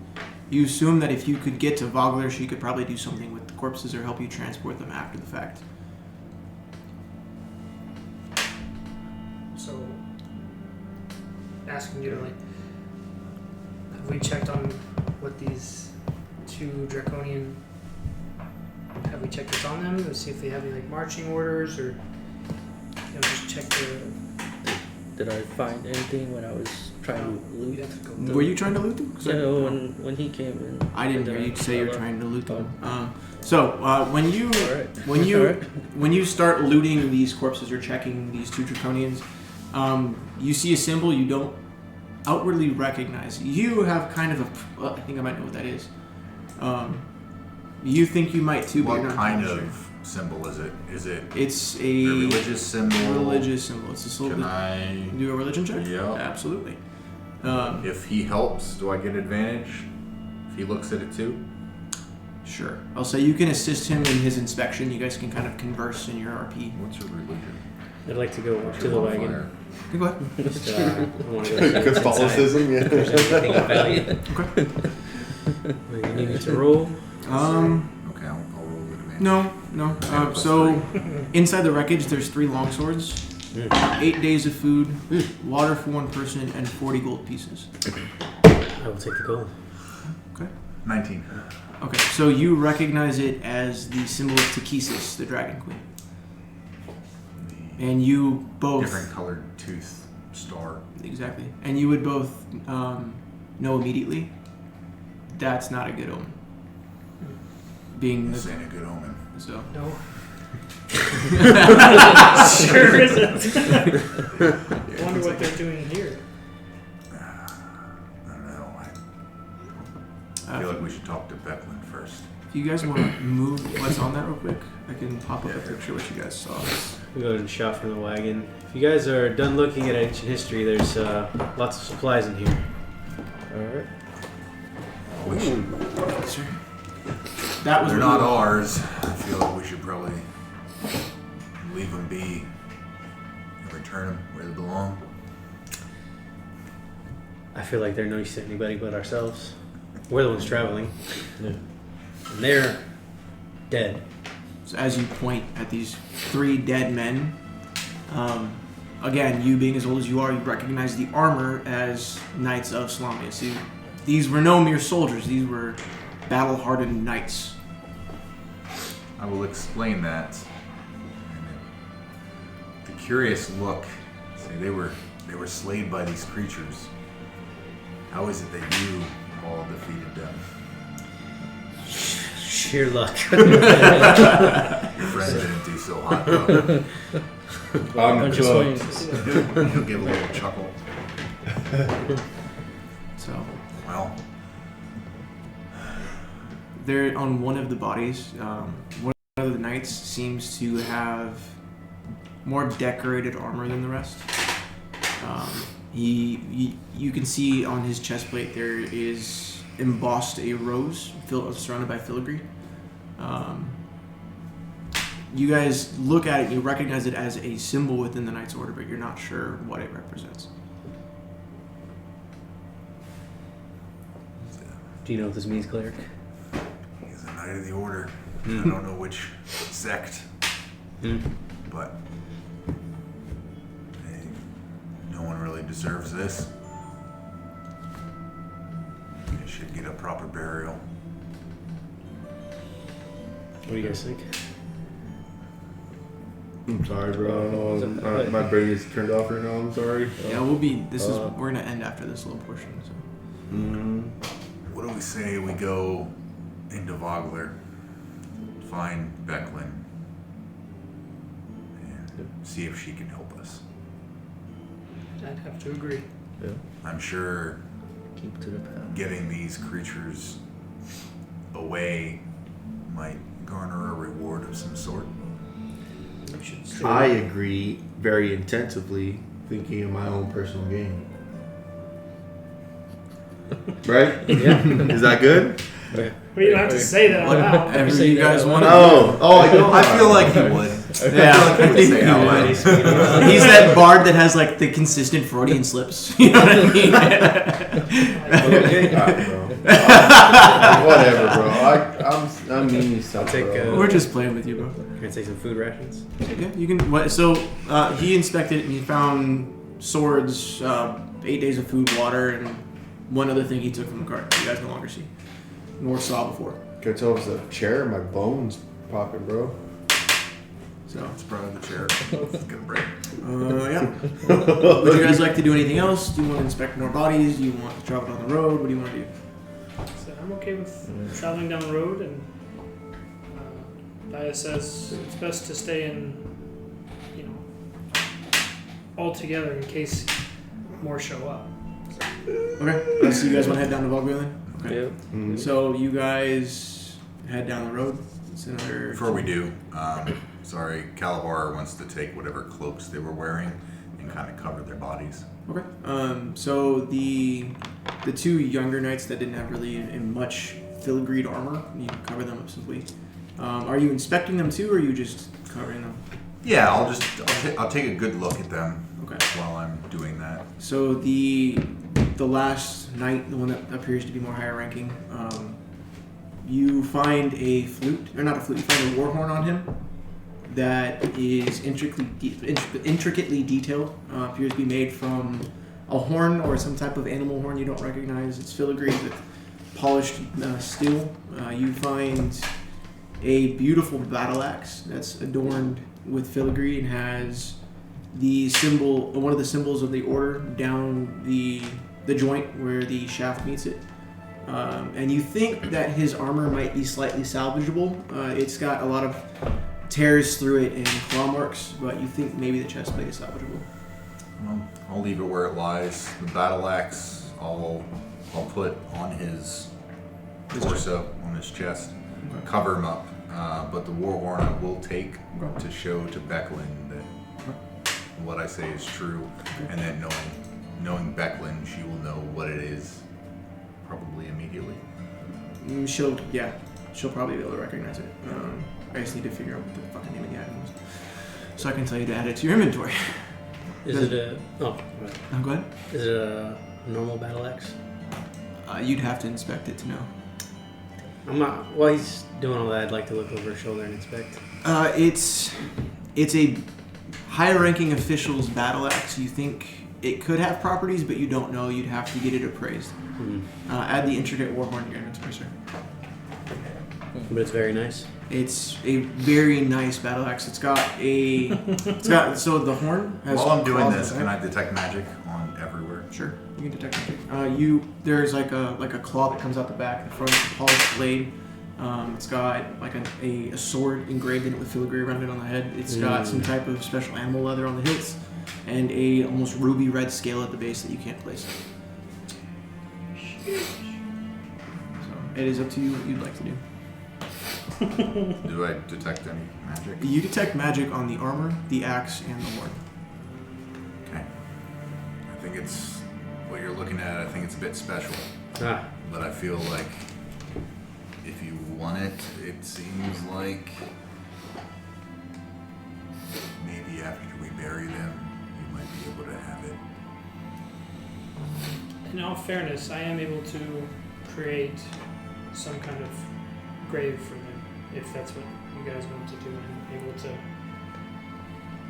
You assume that if you could get to Vogler, she could probably do something with the corpses or help you transport them after the fact. So, asking you to have we checked on what these 2 Draconian? Have we checked this on them to see if they have any marching orders or just check the? Did I find anything when I was trying to You'd loot? have to go. Were you trying to loot them? 'Cause When he came in. I didn't hear you say you were trying to loot them. When you Alright. when you start looting these corpses or checking these 2 Draconians, you see a symbol you don't outwardly recognize. You have kind of I think I might know what that is. You think you might too, but What you're not kind sure. of symbol is it? Is it It's a a religious symbol? religious symbol. It's a Can symbol. I? Do a religion check? Yeah. Absolutely. If he helps, do I get advantage? If he looks at it too? Sure. I'll say you can assist him in his inspection. You guys can kind of converse in your RP. What's your religion? I'd like to go to the wagon. You go ahead. Just, I want to go Catholicism, yeah. if there's anything of value. Okay. You need me to roll? Okay, I'll roll with advantage. No. So inside the wreckage, there's 3 longswords, 8 days of food, water for 1 person, and 40 gold pieces. I will take the gold. Okay. 19. Okay. So you recognize it as the symbol of Tahkisis, the Dragon Queen, and you both Different colored tooth star. exactly, and you would both know immediately that's not a good omen. Being This ain't a good omen. so. No. Sure isn't. I wonder what they're doing here. I don't know. I feel like we should talk to Becklin first. If you guys want to move what's on that real quick, I can pop up a picture of what you guys saw. We go and shop from the wagon. If you guys are done looking at ancient history, there's lots of supplies in here. Alright. We should, Sir. That was they're what not you- ours. I feel like we should probably leave them be and return them where they belong. I feel like they're no use to anybody but ourselves. We're the ones traveling. And they're dead. So as you point at these 3 dead men, again, you being as old as you are, you recognize the armor as Knights of Silvanesti. These were no mere soldiers. These were battle-hardened knights. I will explain that. And the curious look. Say they were slayed by these creatures. How is it that you all defeated them? Sheer luck. Your friend didn't do so hot though. I'm Bunch of cooked. swings. He'll give a little chuckle. So Well, there, on one of the bodies, one of the knights seems to have more decorated armor than the rest. You can see on his chest plate there is embossed a rose surrounded by filigree. You guys look at it, you recognize it as a symbol within the Knight's Order, but you're not sure what it represents. Do you know what this means, cleric? he's a knight of the order. I don't know which sect, but hey, no one really deserves this. They should get a proper burial. What do you guys think? I'm sorry, bro. My brain is turned off right now. I'm sorry. Yeah, we're gonna end after this little portion. So. What do we say we go into Vogler, find Becklin, and see if she can help us? I'd have to agree. Yeah. I'm sure Keep to the path. getting these creatures away might garner a reward of some sort. We should I agree very intensively, thinking of my own personal gain. Right? Yeah. Is that good? We don't have to say that out loud. Whatever you guys want to Oh, I don't. I feel like he would. Yeah, I feel like he would say it out loud. He's that bard that has like the consistent Freudian slips. You know what I mean? Whatever, bro. I'm mean stuff. I'll take, bro. We're just playing with you, bro. Can I take some food rations? Yeah, you can. What? So he inspected it and he found swords, 8 days of food, water, and one other thing he took from the cart. You guys no longer see, nor saw before. Can I tell if it's a chair? My bones popping, bro. So It's probably the chair. It's gonna break. yeah. Would you guys like to do anything else? Do you want to inspect more bodies? Do you want to travel down the road? What do you want to do? So I'm okay with traveling down the road, and Dia says it's best to stay in, all together in case more show up. Okay. So you guys want to head down to Vogler then? Okay. Yeah. So you guys head down the road. It's another. Before we do, sorry, Calabar wants to take whatever cloaks they were wearing and kind of cover their bodies. Okay. So the two younger knights that didn't have really much filigreed armor, you can cover them up simply. Are you inspecting them too, or are you just covering them? Yeah, I'll take a good look at them. Okay. While I'm doing that. So the last knight, the one that appears to be more higher ranking, you find a flute, or not a flute. You find a war horn on him that is intricately detailed. Appears to be made from a horn or some type of animal horn you don't recognize. It's filigreed with polished steel. You find a beautiful battle axe that's adorned with filigree and has the symbol, one of the symbols of the order, down the joint where the shaft meets it. And you think that his armor might be slightly salvageable. It's got a lot of tears through it and claw marks, but you think maybe the chest plate is salvageable. Well, I'll leave it where it lies. The battle axe, I'll put on his torso, on his chest, Okay. cover him up. But the war horn I will take to show to Becklin that what I say is true, and then knowing Becklin, she will know what it is probably immediately. She'll probably be able to recognize it. I just need to figure out what the fucking name of the item is, so I can tell you to add it to your inventory. Is it a... Oh, right. Go ahead. Is it a normal battle axe? You'd have to inspect it to know. I'm not... While he's doing all that, I'd like to look over his shoulder and inspect. It's a higher-ranking official's battle axe. You think it could have properties, but you don't know. You'd have to get it appraised. Mm-hmm. Add the intricate warhorn to your inventory, sir. But it's very nice. It's a very nice battle axe. So the horn has. While I'm doing claws this, inside. can I detect magic on everywhere? Sure, you can detect magic. There's like a claw that comes out the back, the front of the polished blade. It's got like a sword engraved in it with filigree around it on the head. It's got some type of special animal leather on the hilts, and a almost ruby red scale at the base that you can't place. So it is up to you what you'd like to do. Do I detect any magic? You detect magic on the armor, the axe, and the horn. Okay. I think it's what you're looking at. I think it's a bit special, but I feel like if you want it, it seems like maybe after we bury them, you might be able to have it. In all fairness, I am able to create some kind of grave for them, if that's what you guys want to do. I'm able to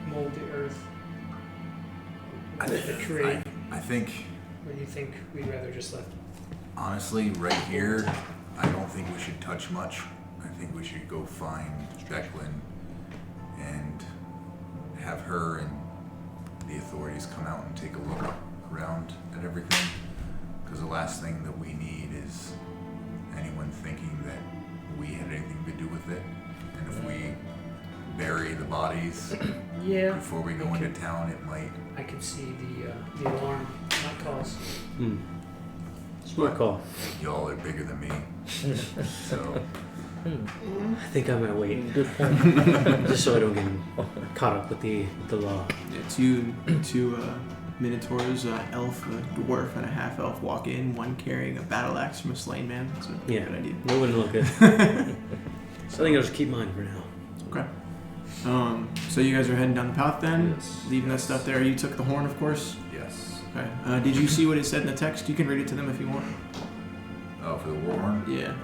mold the earth. I think, Or do you think we'd rather just let... honestly, right here, I don't think we should touch much. I think we should go find Becklin and have her and the authorities come out and take a look around at everything. Because the last thing that we need is anyone thinking that we had anything to do with it. And if we bury the bodies before we go into town, it might... I could see the alarm might cause. Smart call. Y'all are bigger than me. So... I think I might wait. Good point. Just so I don't get caught up with the law. Yeah, two minotaurs, elf, a dwarf, and a half elf walk in. One carrying a battle axe from a slain man. That's a good idea. That wouldn't look good. So I think I'll just keep mine for now. Okay. So you guys are heading down the path then, leaving that stuff there. You took the horn, of course. Yes. Okay. Did you see what it said in the text? You can read it to them if you want. Oh, for the war horn? Yeah.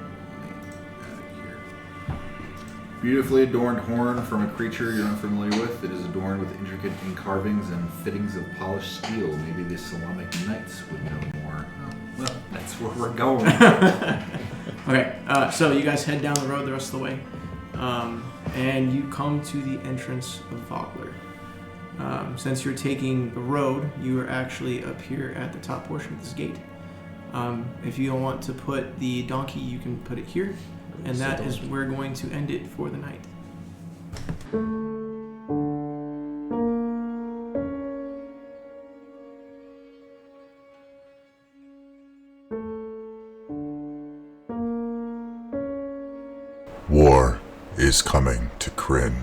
Beautifully adorned horn from a creature you're unfamiliar with. It is adorned with intricate carvings and fittings of polished steel. Maybe the Salamic Knights would know more. Oh, well, that's where we're going. Okay, so you guys head down the road the rest of the way, and you come to the entrance of Vogler. Since you're taking the road, you are actually up here at the top portion of this gate. If you don't want to put the donkey, you can put it here. And that is where we're going to end it for the night. War is coming to Krynn.